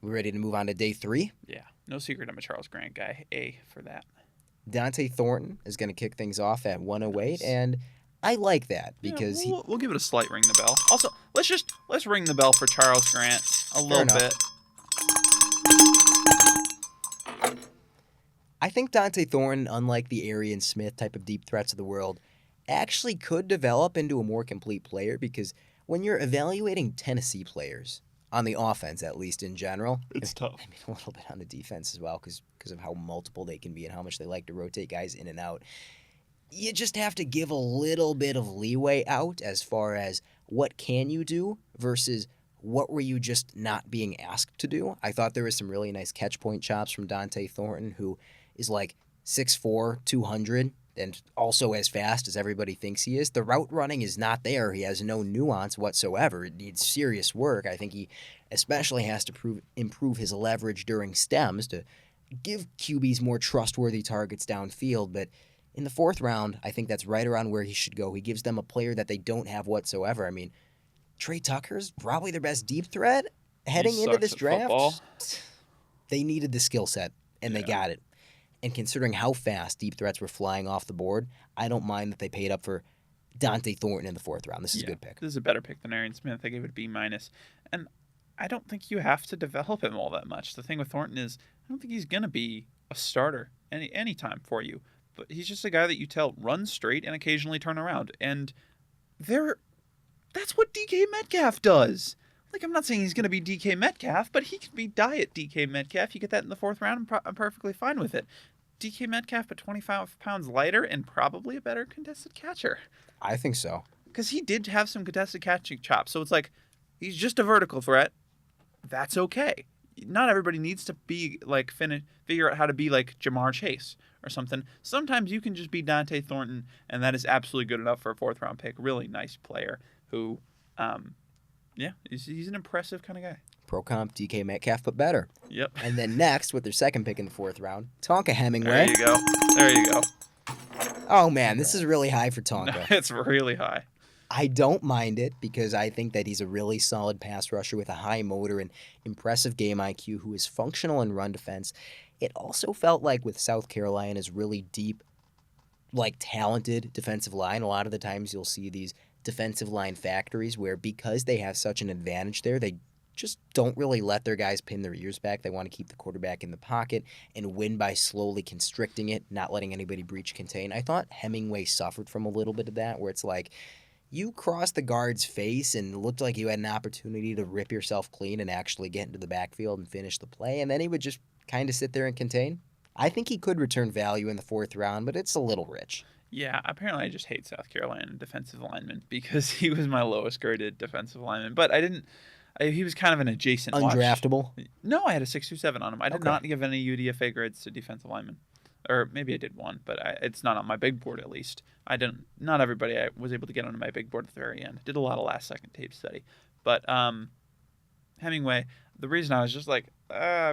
we ready to move on to day 3? Yeah. No secret I'm a Charles Grant guy. A for that. Dante Thornton is going to kick things off at 108, and I like that because we'll give it a slight ring the bell. Also, let's ring the bell for Charles Grant a little bit. I think Dante Thornton, unlike the Arian Smith type of deep threats of the world, actually could develop into a more complete player because when you're evaluating Tennessee players, on the offense at least in general, It's tough. I mean, a little bit on the defense as well because of how multiple they can be and how much they like to rotate guys in and out. You just have to give a little bit of leeway out as far as what can you do versus what were you just not being asked to do. I thought there was some really nice catch point chops from Dante Thornton, who is like 6'4", 200, and also as fast as everybody thinks he is. The route running is not there. He has no nuance whatsoever. It needs serious work. I think he especially has to improve his leverage during stems to give QBs more trustworthy targets downfield, but in the 4th round, I think that's right around where he should go. He gives them a player that they don't have whatsoever. I mean, Trey Tucker's probably their best deep threat heading into this draft. Football. They needed the skill set, and they got it. And considering how fast deep threats were flying off the board, I don't mind that they paid up for Dante Thornton in the 4th round. This is a good pick. This is a better pick than Arian Smith. I gave it a B-. And I don't think you have to develop him all that much. The thing with Thornton is I don't think he's going to be a starter any time for you. But he's just a guy that you tell run straight and occasionally turn around. And that's what DK Metcalf does. Like, I'm not saying he's going to be DK Metcalf, but he could be diet DK Metcalf. You get that in the 4th round, I'm perfectly fine with it. DK Metcalf, but 25 pounds lighter and probably a better contested catcher. I think so. Because he did have some contested catching chops. So it's like, he's just a vertical threat. That's okay. Not everybody needs to be like figure out how to be like Jamar Chase or something. Sometimes you can just be Dante Thornton, and that is absolutely good enough for a 4th round pick. Really nice player who, he's an impressive kind of guy. Pro comp DK Metcalf, but better. Yep. And then next, with their 2nd pick in the 4th round, Tonka Hemingway. There you go. Oh man, this is really high for Tonka. It's really high. I don't mind it because I think that he's a really solid pass rusher with a high motor and impressive game IQ who is functional in run defense. It also felt like with South Carolina's really deep, like talented defensive line, a lot of the times you'll see these defensive line factories where because they have such an advantage there, they just don't really let their guys pin their ears back. They want to keep the quarterback in the pocket and win by slowly constricting it, not letting anybody breach contain. I thought Hemingway suffered from a little bit of that where it's like, you crossed the guard's face and looked like you had an opportunity to rip yourself clean and actually get into the backfield and finish the play, and then he would just kind of sit there and contain. I think he could return value in the 4th round, but it's a little rich. Yeah, apparently I just hate South Carolina defensive lineman because he was my lowest graded defensive lineman. But he was kind of an adjacent Undraftable? Watch. No, I had a 6.27 on him. I did not give any UDFA grades to defensive linemen. Or maybe I did one, but it's not on my big board at least. Not everybody I was able to get onto my big board at the very end. Did a lot of last second tape study. But Hemingway, the reason I was just like,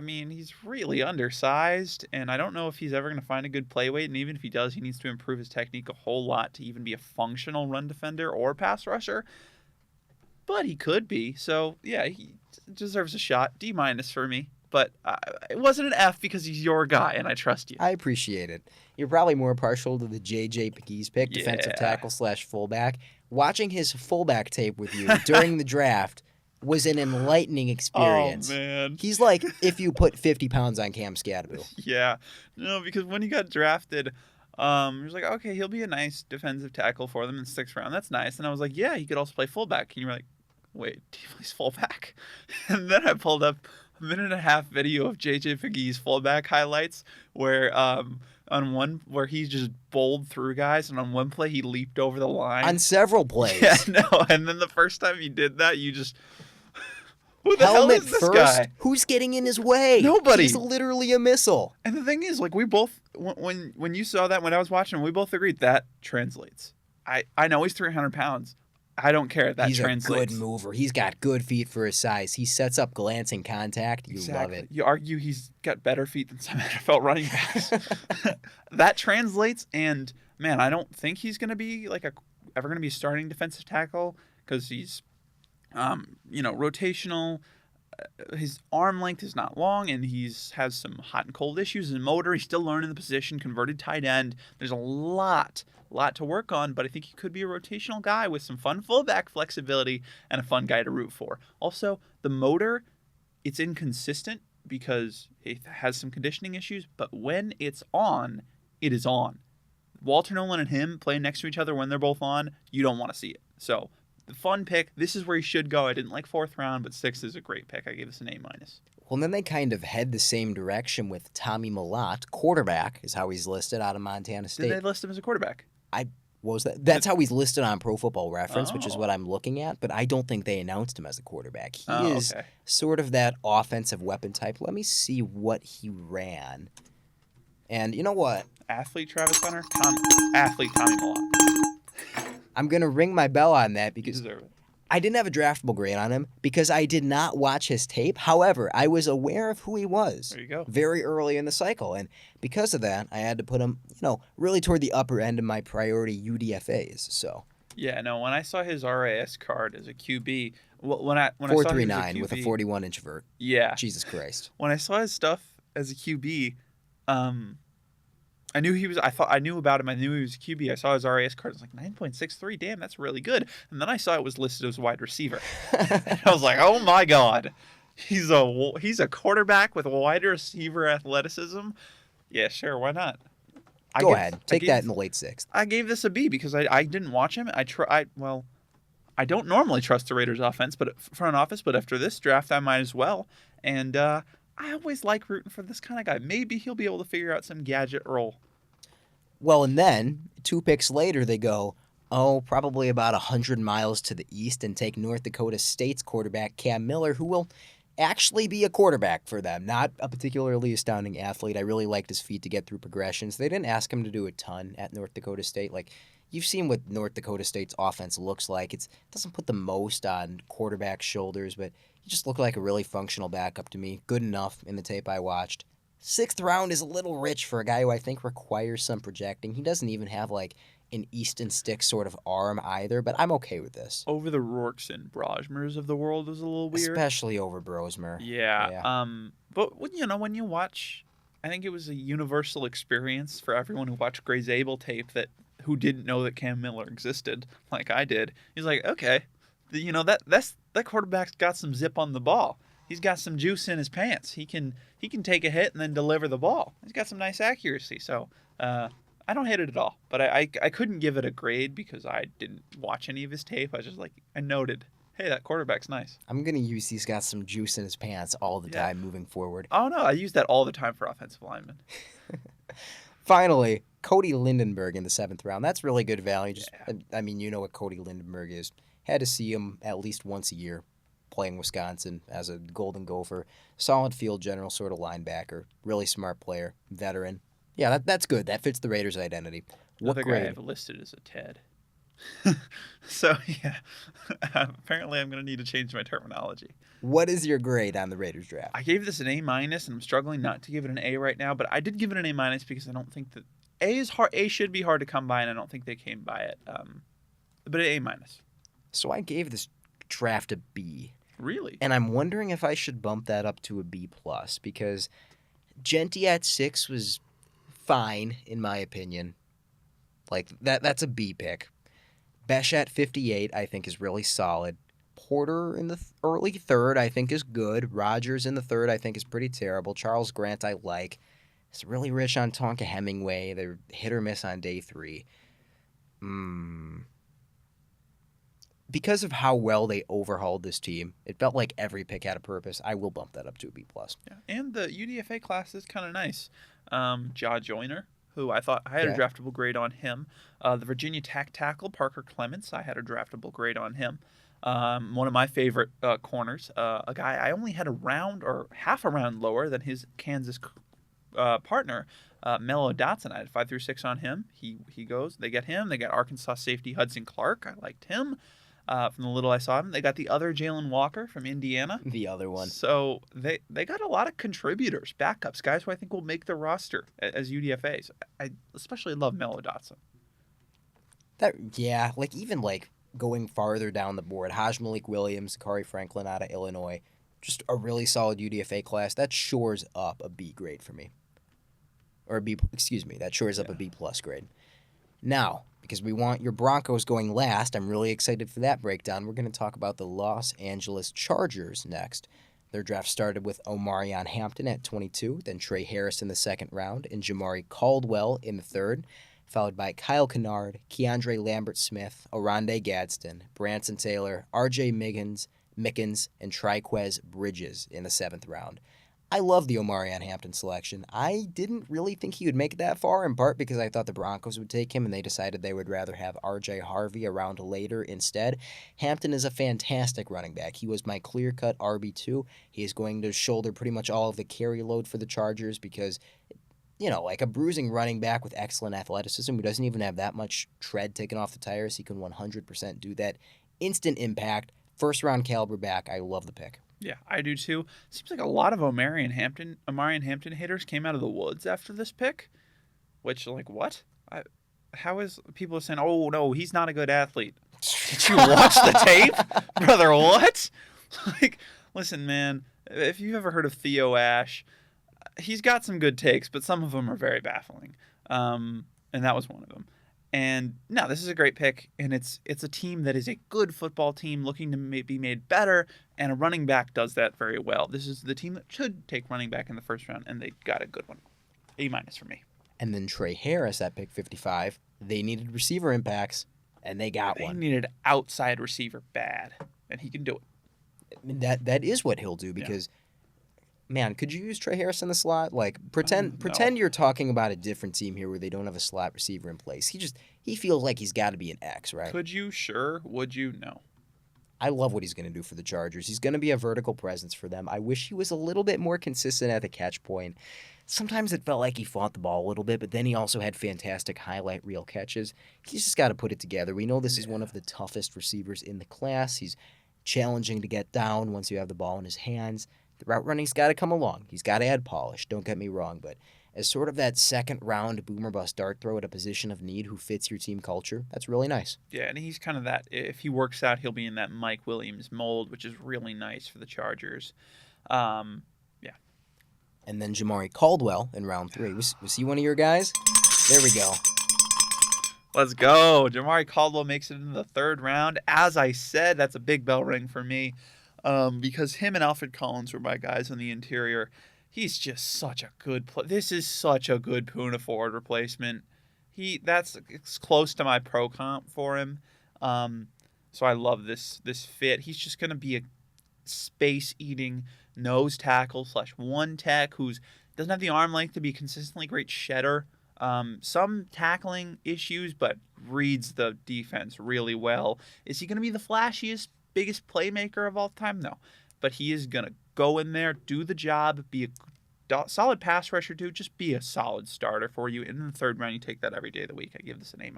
he's really undersized, and I don't know if he's ever going to find a good play weight, and even if he does, he needs to improve his technique a whole lot to even be a functional run defender or pass rusher. But he could be, so yeah, he deserves a shot. D- for me. But it wasn't an F because he's your guy, and I trust you. I appreciate it. You're probably more partial to the J.J. Pegues pick, defensive tackle / fullback. Watching his fullback tape with you during the draft was an enlightening experience. Oh, man. He's like if you put 50 pounds on Cam Scadaboo. Yeah. No, because when he got drafted, he was like, okay, he'll be a nice defensive tackle for them in the 6th round. That's nice. And I was like, yeah, he could also play fullback. And you were like, wait, he plays fullback? And then I pulled up a 1.5-minute video of J.J. Pegues fullback highlights where where he just bowled through guys, and on one play he leaped over the line. On several plays. Yeah, no, and then the first time he did that, you just... Who the Helmet hell is this first? guy? Who's getting in his way? Nobody. He's literally a missile. And the thing is, like, we both, when you saw that, when I was watching, we both agreed that translates. I know he's 300 pounds. I don't care. That translates. He's a good mover. He's got good feet for his size. He sets up glancing contact. You love it. You argue he's got better feet than some NFL running backs. That translates, and man, I don't think he's going to be ever going to be a starting defensive tackle because he's, rotational. His arm length is not long, and has some hot and cold issues. His motor, he's still learning the position. Converted tight end. There's a lot to work on, but I think he could be a rotational guy with some fun fullback flexibility and a fun guy to root for. Also, the motor, it's inconsistent because it has some conditioning issues, but when it's on, it is on. Walter Nolan and him playing next to each other when they're both on, you don't want to see it. So, the fun pick. This is where he should go. I didn't like 4th round, but 6th is a great pick. I gave this an A-. Well, then they kind of head the same direction with Tommy Millott, quarterback, is how he's listed out of Montana State. Did they list him as a quarterback? What was that? That's how he's listed on Pro Football Reference, which is Oh. what I'm looking at, but I don't think they announced him as a quarterback. He Oh, is okay. sort of that offensive weapon type. Let me see what he ran. And you know what? Athlete Travis Hunter? Athlete Tommy Millott. I'm going to ring my bell on that You because deserve it. I didn't have a draftable grade on him because I did not watch his tape. However, I was aware of who he was There you go. very early in the cycle. And because of that, I had to put him, really toward the upper end of my priority UDFAs. So Yeah, no, when I saw his RAS card as a QB, when I saw him as a 4.39 with a QB 41-inch vert. Yeah. Jesus Christ. When I saw his stuff as a QB, I knew he was. I knew about him. I knew he was a QB. I saw his RAS card. I was like 9.63. Damn, that's really good. And then I saw it was listed as wide receiver. And I was like, oh my god, he's a quarterback with wide receiver athleticism. Yeah, sure, why not? Go ahead. Take that in the late 6th. I gave this a B because I didn't watch him. I don't normally trust the Raiders offense, but front office. But after this draft, I might as well. And I always like rooting for this kind of guy. Maybe he'll be able to figure out some gadget role. Well, and then 2 picks later, they go, probably about 100 miles to the east and take North Dakota State's quarterback, Cam Miller, who will actually be a quarterback for them. Not a particularly astounding athlete. I really liked his feet to get through progressions. They didn't ask him to do a ton at North Dakota State. Like, you've seen what North Dakota State's offense looks like. It doesn't put the most on quarterback shoulders, but he just looked like a really functional backup to me. Good enough in the tape I watched. 6th round is a little rich for a guy who I think requires some projecting. He doesn't even have like an Easton Stick sort of arm either, but I'm okay with this. Over the Rourkes and Brosmers of the world was a little weird. Especially over Brosmer. Yeah. But when you watch, I think it was a universal experience for everyone who watched Grey Zabel tape who didn't know that Cam Miller existed, like I did. He's like, okay, that quarterback's got some zip on the ball. He's got some juice in his pants. He can take a hit and then deliver the ball. He's got some nice accuracy. So I don't hate it at all. But I couldn't give it a grade because I didn't watch any of his tape. I was just like, I noted, hey, that quarterback's nice. I'm going to use he's got some juice in his pants all the time moving forward. Oh, no, I use that all the time for offensive linemen. Finally, Cody Lindenberg in the 7th round. That's really good value. You know what Cody Lindenberg is. Had to see him at least once a year playing Wisconsin as a Golden Gopher. Solid field general sort of linebacker. Really smart player. Veteran. Yeah, that's good. That fits the Raiders' identity. What Another grade? guy I have listed as a Ted. So, yeah. Apparently, I'm going to need to change my terminology. What is your grade on the Raiders draft? I gave this an A-, and I'm struggling not to give it an A right now, but I did give it an A- because I don't think that A is hard. A should be hard to come by, and I don't think they came by it. But an A-. So I gave this draft a B. Really? And I'm wondering if I should bump that up to a B+, because Genty at 6 was fine, in my opinion. Like, that's a B pick. Besh at 58, I think, is really solid. Porter in the early 3rd, I think, is good. Rogers in the 3rd, I think, is pretty terrible. Charles Grant, I like. It's really rich on Tonka Hemingway. They're hit or miss on day 3. Because of how well they overhauled this team, it felt like every pick had a purpose. I will bump that up to a B+. Yeah. And the UDFA class is kind of nice. Jaw Joyner, who I thought I had a draftable grade on him. The Virginia Tech tackle, Parker Clements, I had a draftable grade on him. One of my favorite corners, a guy I only had a round or half a round lower than his Kansas partner, Mello Dotson. I had 5 through 6 on him. He goes. They get him. They got Arkansas safety Hudson Clark. I liked him. From the little I saw him. They got the other Jalen Walker from Indiana. The other one. So they got a lot of contributors, backups, guys who I think will make the roster as UDFAs. I especially love Mello Dotson. Even going farther down the board, Haj Malik Williams, Kari Franklin out of Illinois, just a really solid UDFA class. That shores up a B grade for me. Or that shores up a B+ grade. Now, because we want your Broncos going last, I'm really excited for that breakdown. We're going to talk about the Los Angeles Chargers next. Their draft started with Omarion Hampton at 22, then Trey Harris in the 2nd round, and Jamari Caldwell in the 3rd. followed by Kyle Kennard, Keandre Lambert-Smith, Oronde Gadsden, Branson Taylor, R.J. Mickens, and Triquez Bridges in the 7th round. I love the Omarion Hampton selection. I didn't really think he would make it that far, in part because I thought the Broncos would take him and they decided they would rather have R.J. Harvey around later instead. Hampton is a fantastic running back. He was my clear-cut RB2. He is going to shoulder pretty much all of the carry load for the Chargers because, like a bruising running back with excellent athleticism who doesn't even have that much tread taken off the tires, he can 100% do that. Instant impact, first-round caliber back. I love the pick. Yeah, I do too. Seems like a lot of Omarion Hampton haters came out of the woods after this pick, which, what? How is people saying, oh, no, he's not a good athlete? Did you watch the tape? Brother, what? Listen, man, if you've ever heard of Theo Ash, he's got some good takes, but some of them are very baffling, and that was one of them. And no, this is a great pick, and it's a team that is a good football team looking to be made better, and a running back does that very well. This is the team that should take running back in the first round, and they got a good one. A- for me. And then Trey Harris at pick 55. They needed receiver impacts, and they got one. They needed outside receiver bad, and he can do it. I mean, that is what he'll do because, man, could you use Trey Harris in the slot? Pretend you're talking about a different team here where they don't have a slot receiver in place. He feels like he's got to be an X, right? Could you? Sure. Would you? No. I love what he's going to do for the Chargers. He's going to be a vertical presence for them. I wish he was a little bit more consistent at the catch point. Sometimes it felt like he fought the ball a little bit, but then he also had fantastic highlight reel catches. He's just got to put it together. We know this is one of the toughest receivers in the class. He's challenging to get down once you have the ball in his hands. The route running's got to come along. He's got to add polish, don't get me wrong, but as sort of that second-round boomer-bust dart throw at a position of need who fits your team culture, that's really nice. Yeah, and he's kind of that. If he works out, he'll be in that Mike Williams mold, which is really nice for the Chargers. And then Jamari Caldwell in round 3. Was he one of your guys? There we go. Let's go. Jamari Caldwell makes it into the 3rd round. As I said, that's a big bell ring for me because him and Alfred Collins were my guys on the interior. He's just such a good play. This is such a good Puna Ford replacement. It's close to my pro comp for him. So I love this fit. He's just going to be a space-eating nose tackle / one tech who doesn't have the arm length to be a consistently great shedder. Some tackling issues, but reads the defense really well. Is he going to be the flashiest, biggest playmaker of all time? No. But he is going to go in there, do the job, be a solid pass rusher, too. Just be a solid starter for you. In the 3rd round, you take that every day of the week. I give this an A-.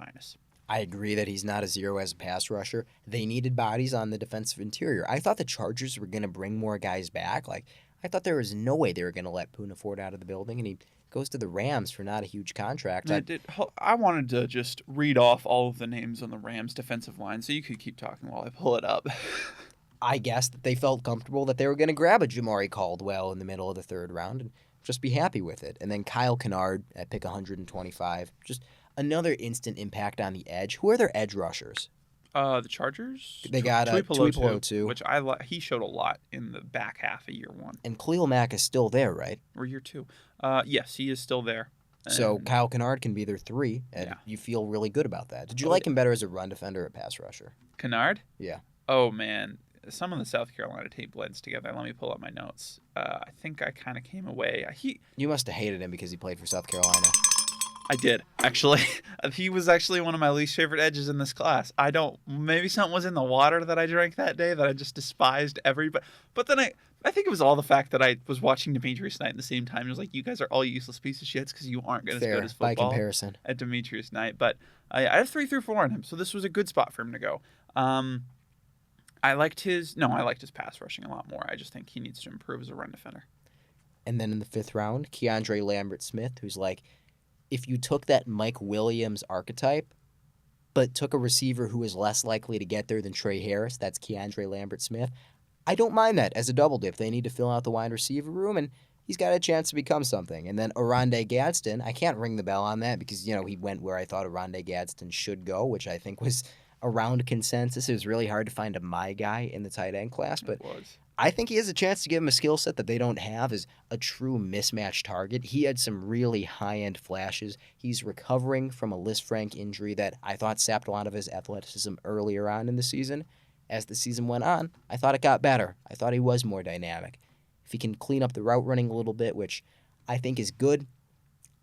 I agree that he's not a 0 as a pass rusher. They needed bodies on the defensive interior. I thought the Chargers were going to bring more guys back. I thought there was no way they were going to let Puna Ford out of the building, and he goes to the Rams for not a huge contract. I wanted to just read off all of the names on the Rams defensive line so you could keep talking while I pull it up. I guess that they felt comfortable that they were going to grab a Jamari Caldwell in the middle of the 3rd round and just be happy with it. And then Kyle Kennard at pick 125. Just another instant impact on the edge. Who are their edge rushers? The Chargers? They got Tuipolo too. Which he showed a lot in the back half of year 1. And Khalil Mack is still there, right? Or year 2. Yes, he is still there. So Kyle Kennard can be their 3, and you feel really good about that. Did you like him better as a run defender or a pass rusher? Kennard? Yeah. Oh, man. Some of the South Carolina tape blends together. Let me pull up my notes. I think I kind of came away. You must have hated him because he played for South Carolina. I did, actually. He was actually one of my least favorite edges in this class. Maybe something was in the water that I drank that day that I just despised everybody. But then I think it was all the fact that I was watching Demetrius Knight at the same time. It was like, you guys are all useless pieces of shits because you aren't good as good as football. By comparison. At Demetrius Knight. But I have 3 through 4 on him, so this was a good spot for him to go. I liked his pass rushing a lot more. I just think he needs to improve as a run defender. And then in the 5th round, Keandre Lambert-Smith, who's if you took that Mike Williams archetype, but took a receiver who is less likely to get there than Trey Harris, that's Keandre Lambert-Smith, I don't mind that as a double dip. They need to fill out the wide receiver room, and he's got a chance to become something. And then Oronde Gadsden, I can't ring the bell on that because, he went where I thought Oronde Gadsden should go, which I think was around consensus. It was really hard to find a my guy in the tight end class, but I think he has a chance to give him a skill set that they don't have as a true mismatch target. He had some really high-end flashes. He's recovering from a Lisfranc injury that I thought sapped a lot of his athleticism earlier on in the season. As the season went on, I thought it got better. I thought he was more dynamic. If he can clean up the route running a little bit, which I think is good,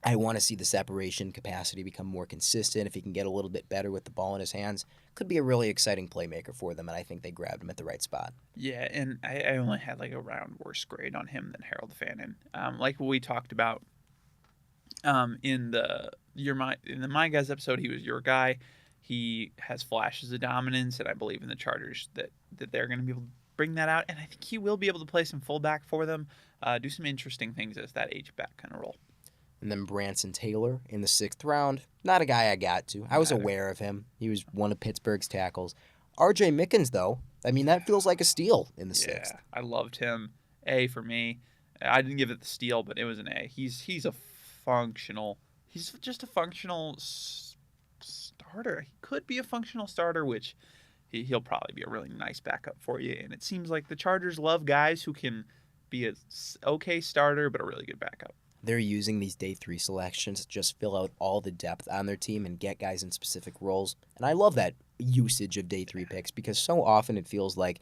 I want to see the separation capacity become more consistent. If he can get a little bit better with the ball in his hands, could be a really exciting playmaker for them, and I think they grabbed him at the right spot. Yeah, and I only had like a round worse grade on him than Harold Fannin. Like we talked about in the My Guys episode, he was your guy. He has flashes of dominance, and I believe in the Chargers that they're going to be able to bring that out, and I think he will be able to play some fullback for them, do some interesting things as that H-back kind of role. And then Branson Taylor in the 6th round. Not a guy I got to. I was aware of him. He was one of Pittsburgh's tackles. R.J. Mickens, though, I mean, that feels like a steal in the 6th. Yeah, I loved him. A for me. I didn't give it the steal, but it was an A. He's just a functional starter. He could be a functional starter, which he'll probably be a really nice backup for you. And it seems like the Chargers love guys who can be a okay starter, but a really good backup. They're using these day 3 selections to just fill out all the depth on their team and get guys in specific roles. And I love that usage of day 3 picks because so often it feels like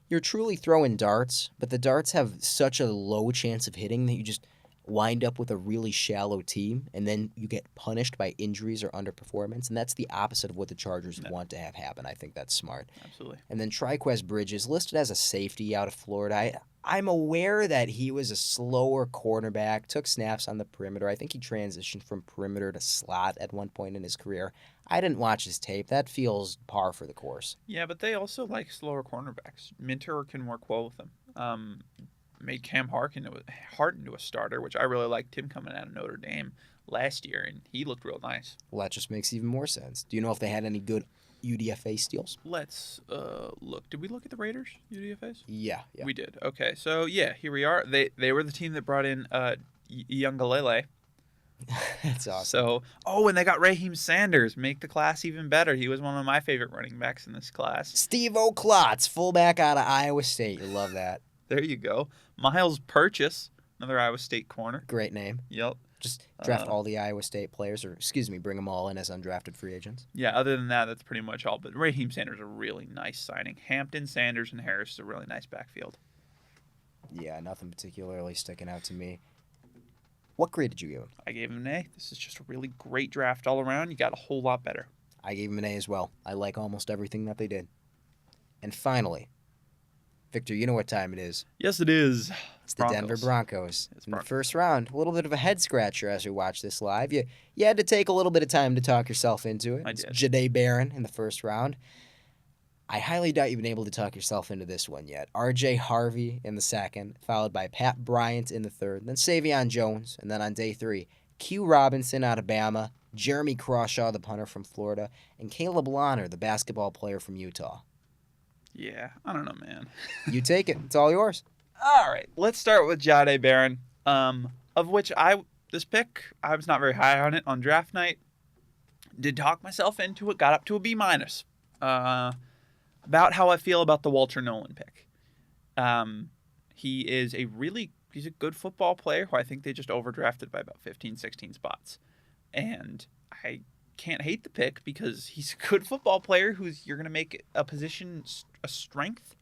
you're truly throwing darts, but the darts have such a low chance of hitting that you just wind up with a really shallow team, and then you get punished by injuries or underperformance, and that's the opposite of what the Chargers want to have happen. I think that's smart. Absolutely. And then Triquez Bridges, listed as a safety out of Florida. I'm aware that he was a slower cornerback, took snaps on the perimeter. I think he transitioned from perimeter to slot at one point in his career. I didn't watch his tape. That feels par for the course. Yeah, but they also like slower cornerbacks. Minter can work well with them. Made Cam Hart into a starter, which I really liked him coming out of Notre Dame last year, and he looked real nice. Well, that just makes even more sense. Do you know if they had any good UDFA steals? Let's look. Did we look at the Raiders UDFAs? Yeah. We did. Okay, so yeah, here we are. They were the team that brought in Youngalele. That's awesome. So, and they got Raheem Sanders. Make the class even better. He was one of my favorite running backs in this class. Steve O'Klotz, fullback out of Iowa State. You love that. There you go. Miles Purchase, another Iowa State corner. Great name. Yep. Just draft all the Iowa State players, bring them all in as undrafted free agents. Yeah, other than that, that's pretty much all. But Raheem Sanders is a really nice signing. Hampton, Sanders, and Harris is a really nice backfield. Yeah, nothing particularly sticking out to me. What grade did you give him? I gave him an A. This is just a really great draft all around. You got a whole lot better. I gave him an A as well. I like almost everything that they did. And finally, Victor, you know what time it is. Yes, it is. It's the Denver Broncos. In the first round, a little bit of a head-scratcher as we watch this live. You had to take a little bit of time to talk yourself into it. I did. Jahdae Barron in the first round. I highly doubt you've been able to talk yourself into this one yet. R.J. Harvey in the second, followed by Pat Bryant in the third, then Savion Jones, and then on day 3, Q Robinson out of Bama, Jeremy Crawshaw, the punter from Florida, and Caleb Lonner, the basketball player from Utah. Yeah, I don't know, man. You take it. It's all yours. All right, let's start with Jahdae Barron, of which this pick, I was not very high on it on draft night. Did talk myself into it, got up to a B-. About how I feel about the Walter Nolan pick. He's a good football player who I think they just overdrafted by about 15, 16 spots. And I can't hate the pick because he's a good football player you're going to make a position, a strength,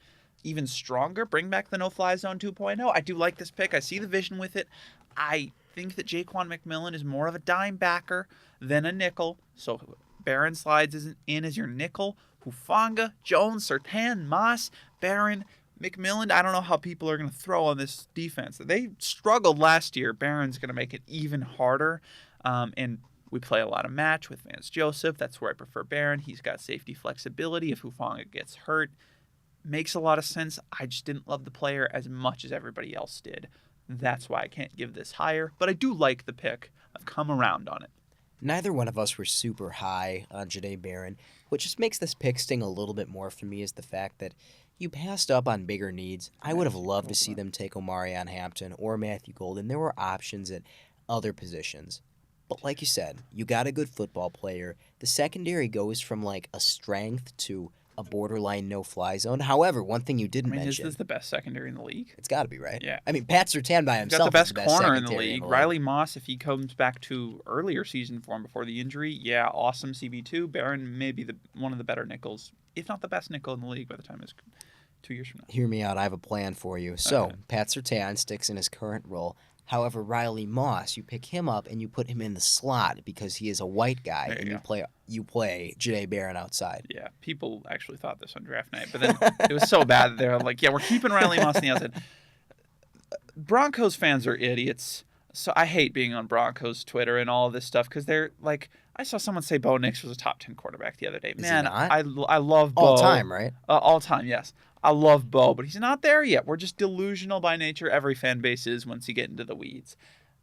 even stronger. Bring back the no-fly zone 2.0. I do like this pick. I see the vision with it. I think that Jaquan McMillan is more of a dime backer than a nickel. So Barron slides in as your nickel. Hufanga, Jones, Surtain, Moss, Barron, McMillan. I don't know how people are going to throw on this defense. They struggled last year. Barron's going to make it even harder. And we play a lot of match with Vance Joseph. That's where I prefer Barron. He's got safety flexibility if Hufanga gets hurt. Makes a lot of sense. I just didn't love the player as much as everybody else did. That's why I can't give this higher. But I do like the pick. I've come around on it. Neither one of us were super high on Jahdae Barron. What just makes this pick sting a little bit more for me is the fact that you passed up on bigger needs. I would have loved to see them take Omarion Hampton or Matthew Golden. There were options at other positions. But like you said, you got a good football player. The secondary goes from like a strength to a borderline no-fly zone. However, one thing you didn't I mean, mention, is this the best secondary in the league? it's got to be, right? Yeah. I mean, Pat Surtain by He's himself got the best is the best corner in the secondary league. Riley Moss, if he comes back to earlier season form before the injury, yeah, awesome CB2. Barron may be one of the better nickels, if not the best nickel in the league by the time it's 2 years from now. Hear me out. I have a plan for you. So, Okay. Pat Surtain sticks in his current role. However, Riley Moss, you pick him up and you put him in the slot because he is a white guy, There you and go. you play Janae Barron outside. Yeah, people actually thought this on draft night, but then it was so bad that they're like, yeah, we're keeping Riley Moss on the outside. Broncos fans are idiots. So I hate being on Broncos Twitter and all of this stuff because they're like, I saw someone say Bo Nix was a top 10 quarterback the other day. Is he Man, not? I love Bo. All time, right? All time, yes. I love Bo, but he's not there yet. We're just delusional by nature. Every fan base is once you get into the weeds.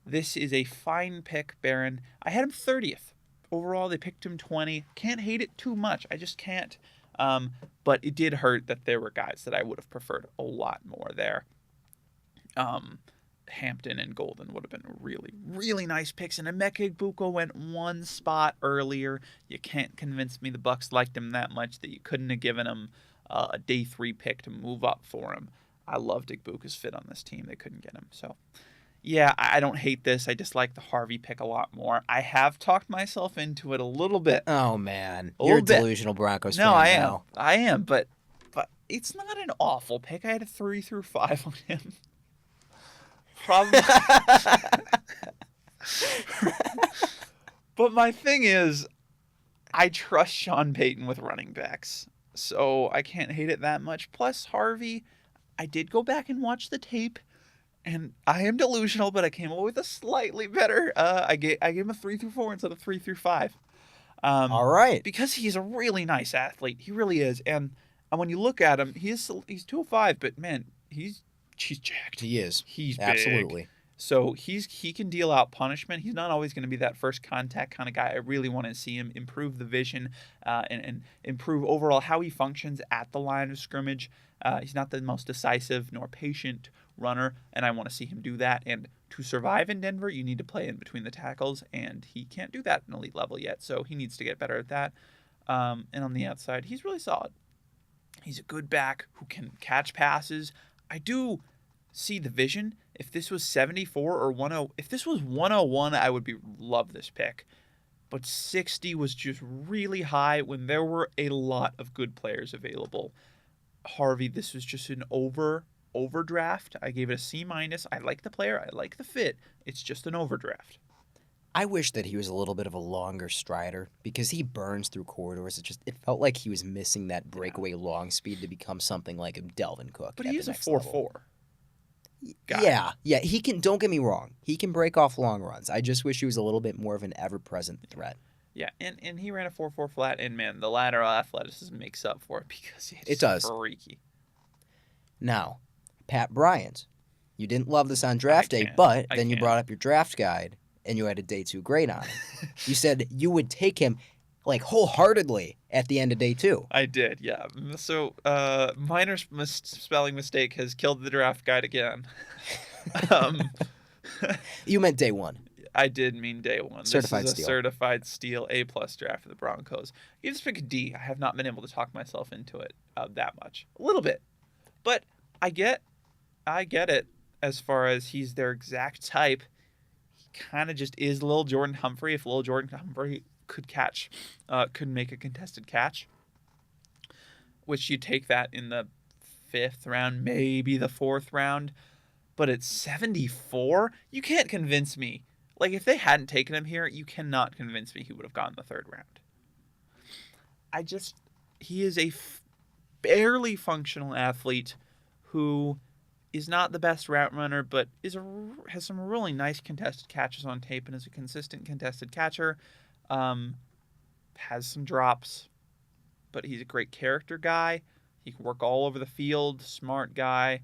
This is a fine pick, Barron. I had him 30th. Overall, they picked him 20. Can't hate it too much. I just can't. But it did hurt that there were guys that I would have preferred a lot more there. Hampton and Golden would have been really, really nice picks. And Emeka Egbuka went one spot earlier. You can't convince me the Bucs liked him that much that you couldn't have given him a day 3 pick to move up for him. I loved Egbuka's fit on this team. They couldn't get him. So, yeah, I don't hate this. I just like the Harvey pick a lot more. I have talked myself into it a little bit. Oh, man. A You're a little bit. delusional Broncos fan No, I am. now. I am, but it's not an awful pick. I had a 3 through 5 on him. Probably. But my thing is, I trust Sean Payton with running backs, so I can't hate it that much. Plus, Harvey, I did go back and watch the tape, and I am delusional, but I came up with a slightly better. I gave him a 3 through 4 instead of 3 through 5. All right. Because he's a really nice athlete. He really is, and when you look at him, he's 205, but man, he's jacked. He is. He's big. Absolutely. So he can deal out punishment. He's not always going to be that first contact kind of guy. I really want to see him improve the vision and improve overall how he functions at the line of scrimmage. He's not the most decisive nor patient runner, and I want to see him do that. And to survive in Denver, you need to play in between the tackles, and he can't do that at an elite level yet. So he needs to get better at that. And on the outside, he's really solid. He's a good back who can catch passes. I do see the vision. If this was 74 or 10, if this was 101, I would love this pick. But 60 was just really high when there were a lot of good players available. Harvey, this was just an overdraft. I gave it a C-. I like the player. I like the fit. It's just an overdraft. I wish that he was a little bit of a longer strider because he burns through corridors. It felt like he was missing that breakaway long speed to become something like a Delvin Cook. But at he the is a next 4-4. level. guy. Yeah, he can. Don't get me wrong. He can break off long runs. I just wish he was a little bit more of an ever-present threat. Yeah, and he ran a 4.4 flat, and man, the lateral athleticism makes up for it because It does. freaky. Now, Pat Bryant. You didn't love this on draft day, can't. but I then you can't. brought up your draft guide and you had a day 2 grade on it. You said you would take him like wholeheartedly at the end of day 2. I did, yeah. So, minor spelling mistake has killed the draft guide again. You meant day 1. I did mean day 1. Certified this is a steal. certified steal A+ draft for the Broncos. You just pick a D. I have not been able to talk myself into it that much. A little bit. But I get it as far as he's their exact type. He kind of just is Lil Jordan Humphrey. If Lil Jordan Humphrey could make a contested catch, which you take that in the 5th round, maybe the 4th round. But at 74, you can't convince me. Like, if they hadn't taken him here, you cannot convince me he would have gone the 3rd round. He is a barely functional athlete who is not the best route runner, but has some really nice contested catches on tape and is a consistent contested catcher. Has some drops, but he's a great character guy. He can work all over the field, smart guy.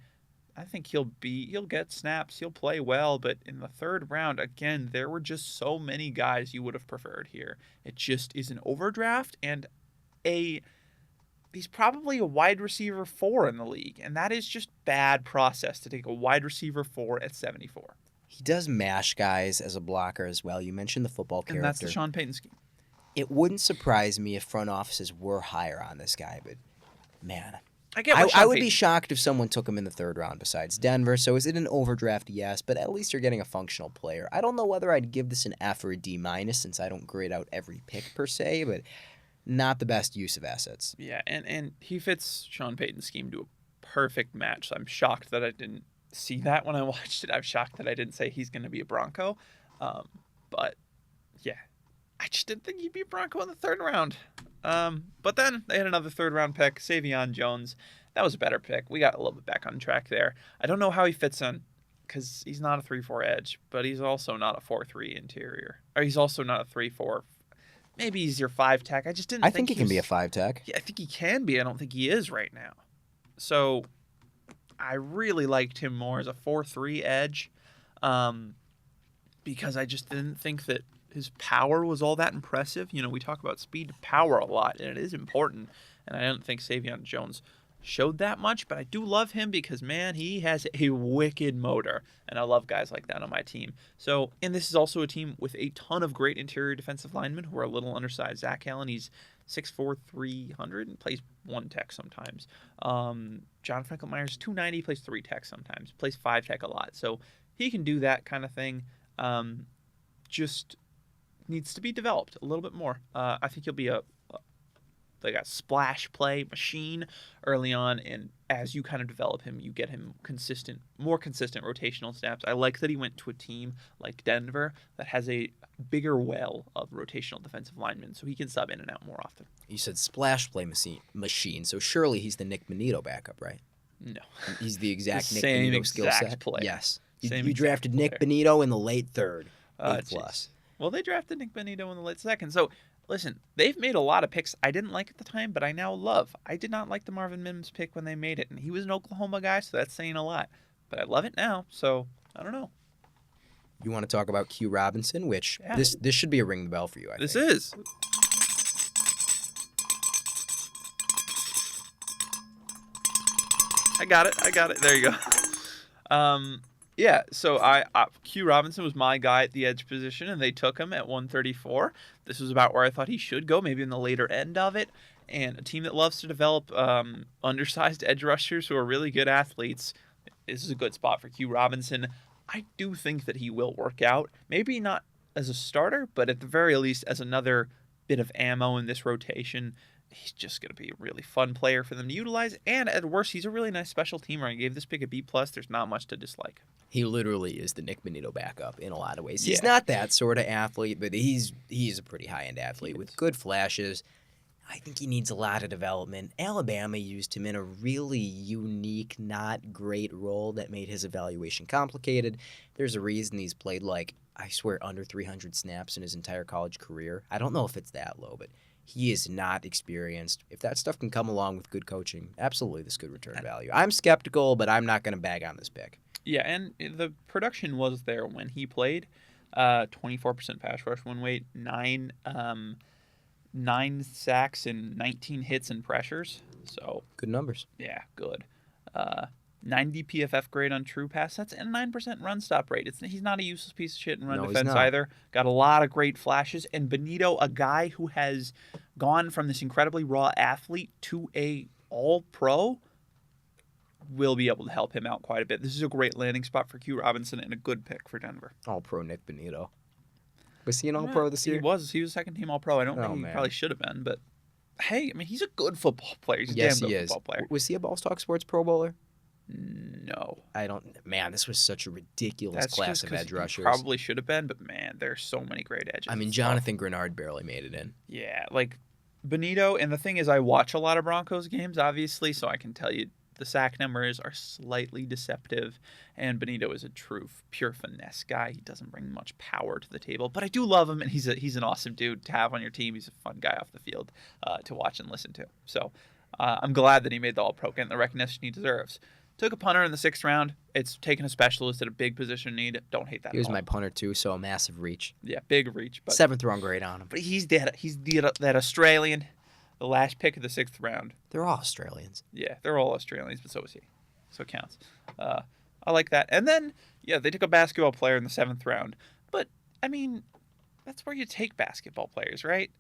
I think he'll get snaps, he'll play well, but in the 3rd round, again, there were just so many guys you would have preferred here. It just is an overdraft, and he's probably a wide receiver 4 in the league, and that is just bad process to take a wide receiver 4 at 74. He does mash guys as a blocker as well. You mentioned the football character. And that's the Sean Payton scheme. It wouldn't surprise me if front offices were higher on this guy, but Man, I get what I Sean would be Payton. shocked if someone took him in the third round besides Denver. So is it an overdraft? Yes, but at least you're getting a functional player. I don't know whether I'd give this an F or a D minus since I don't grade out every pick per se, but not the best use of assets. Yeah, and he fits Sean Payton's scheme to a perfect match. So I'm shocked that I didn't see that when I watched it. I'm shocked that I didn't say he's going to be a Bronco. But yeah, I just didn't think he'd be a Bronco in the third round. But then they had another third round pick, Savion Jones. That was a better pick. We got a little bit back on track there. I don't know how he fits on, because he's not a 3-4 edge, but he's also not a 4-3 interior. Or he's also not a 3-4. Maybe he's your 5 tech. I just didn't I think think he can be a 5 tech. Yeah, I think he can be. I don't think he is right now. So I really liked him more as a 4-3 edge, because I just didn't think that his power was all that impressive. You know, we talk about speed to power a lot, and it is important. And I don't think Savion Jones showed that much, but I do love him because, man, he has a wicked motor, and I love guys like that on my team. So, and this is also a team with a ton of great interior defensive linemen who are a little undersized. Zach Allen, he's 6'4", 300, and plays 1 tech sometimes. John Franklin Myers, 290, plays 3 tech sometimes, plays 5 tech a lot. So he can do that kind of thing. Just needs to be developed a little bit more. I think he'll be a splash play machine early on, and as you kind of develop him, you get him more consistent rotational snaps. I like that he went to a team like Denver that has a bigger well of rotational defensive linemen, so he can sub in and out more often. You said splash play machine, so surely he's the Nick Bonito backup, right? No. He's the exact The Nick same Bonito skill exact set. player. Yes. Same You drafted Nick player. Bonito in the late third, A+. Jeez. Well, they drafted Nick Bonito in the late second. So, listen, they've made a lot of picks I didn't like at the time, but I now love. I did not like the Marvin Mims pick when they made it, and he was an Oklahoma guy, so that's saying a lot. But I love it now, so I don't know. You want to talk about Q Robinson, which Yeah. this should be a ring the bell for you, I This think. is. I got it. There you go. Yeah, so Q Robinson was my guy at the edge position, and they took him at 134. This was about where I thought he should go, maybe in the later end of it. And a team that loves to develop undersized edge rushers who are really good athletes, this is a good spot for Q Robinson. I do think that he will work out. Maybe not as a starter, but at the very least as another bit of ammo in this rotation. He's just going to be a really fun player for them to utilize. And at worst, he's a really nice special teamer. I gave this pick a B+. There's not much to dislike. He literally is the Nick Bonito backup in a lot of ways. He's Yeah. not that sort of athlete, but he's a pretty high-end athlete with good flashes. I think he needs a lot of development. Alabama used him in a really unique, not great role that made his evaluation complicated. There's a reason he's played I swear, under 300 snaps in his entire college career. I don't know if it's that low, but he is not experienced. If that stuff can come along with good coaching, absolutely this could return value. I'm skeptical, but I'm not going to bag on this pick. Yeah, and the production was there when he played. 24% pass rush win weight, 9 sacks and 19 hits and pressures. So Good numbers. yeah, good. 90 PFF grade on true pass sets and 9% run stop rate. He's not a useless piece of shit in run No, he's defense not. either. Got a lot of great flashes. And Benito, a guy who has gone from this incredibly raw athlete to a all-pro, will be able to help him out quite a bit. This is a great landing spot for Q Robinson and a good pick for Denver. All-pro Nick Bonito. Was he an all-pro this year? He was second-team all-pro. I don't Oh, think he man. probably should have been, but hey, I mean, he's a good football player. He's a Yes, damn he good is. football player. Was he a BallsTalkSports Pro Bowler? No. I don't. Man, this was such a ridiculous That's class just of 'cause edge he rushers. probably should have been, but man, there's so many great edges. I mean, It's Jonathan Grenard barely made it in. tough. Yeah, like Benito, and the thing is, I watch a lot of Broncos games, obviously, so I can tell you the sack numbers are slightly deceptive, and Benito is a true, pure finesse guy. He doesn't bring much power to the table, but I do love him, and he's an awesome dude to have on your team. He's a fun guy off the field to watch and listen to. So I'm glad that he made the All-Pro, getting the recognition he deserves. Took a punter in the 6th round. It's taken a specialist at a big position need. Don't hate that He was at all. my punter too, so a massive reach. Yeah, big reach. But 7th round grade on him. But he's that Australian, the last pick of the 6th round. They're all Australians. Yeah, they're all Australians, but so is he. So it counts. I like that. And then, yeah, they took a basketball player in the 7th round. But, I mean, that's where you take basketball players, right?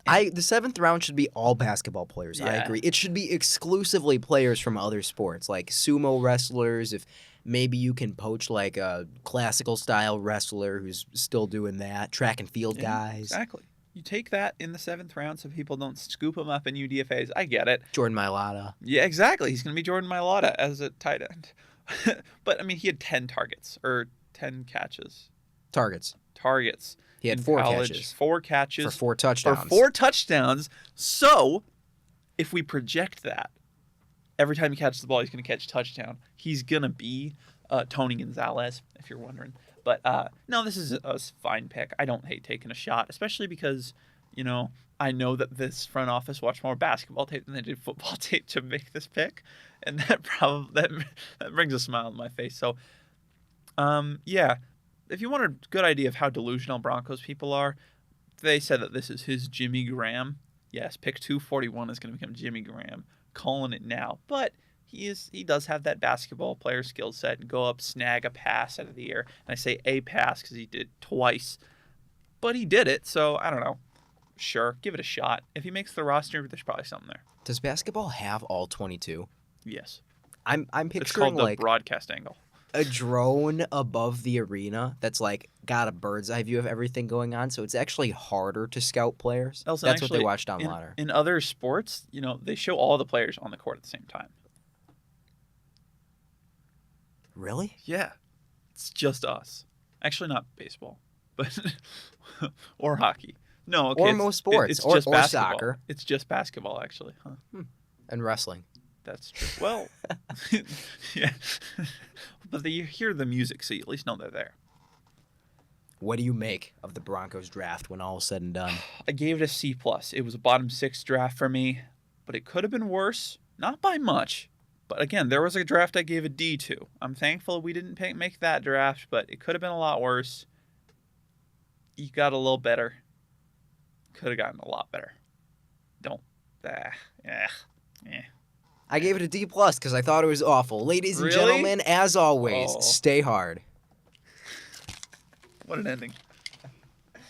The seventh round should be all basketball players. I Yeah. agree. It should be exclusively players from other sports, like sumo wrestlers. If maybe you can poach like a classical style wrestler who's still doing that, track and field Yeah, guys. Exactly. You take that in the 7th round so people don't scoop him up in UDFAs. I get it. Jordan Mailata. Yeah, exactly. He's going to be Jordan Mailata as a tight end. But, I mean, he had 10 targets or 10 catches. Targets. He had in 4 college. catches. 4 catches. For 4 touchdowns. For 4 touchdowns. So, if we project that, every time he catches the ball, he's going to catch a touchdown. He's going to be Tony Gonzalez, if you're wondering. But, no, this is a fine pick. I don't hate taking a shot, especially because, I know that this front office watched more basketball tape than they did football tape to make this pick. And that brings a smile on my face. So, yeah. If you want a good idea of how delusional Broncos people are, they said that this is his Jimmy Graham. Yes, pick 241 is going to become Jimmy Graham. Calling it now. But he does have that basketball player skill set and go up, snag a pass out of the air. And I say a pass because he did it twice. But he did it, so I don't know. Sure, give it a shot. If he makes the roster, there's probably something there. Does basketball have all 22? Yes. I'm It's picturing called the like broadcast angle. a drone above the arena that's like got a bird's eye view of everything going on, so it's actually harder to scout players. Elson, That's what they actually, watched on Ladder. In other sports, they show all the players on the court at the same time. Really? Yeah. It's just us. Actually, not baseball, but or hockey. No, okay. Or most sports, it's or just basketball. soccer. It's just basketball, actually. Huh. And wrestling. That's true. Well, yeah. But you hear the music, so you at least know they're there. What do you make of the Broncos draft when all is said and done? I gave it a C+. It was a bottom 6 draft for me, but it could have been worse. Not by much. But again, there was a draft I gave a D to. I'm thankful we didn't make that draft, but it could have been a lot worse. You got a little better. Could have gotten a lot better. Don't. I gave it a D+ because I thought it was awful. Ladies and Really? gentlemen, as always, Oh. stay hard. What an ending.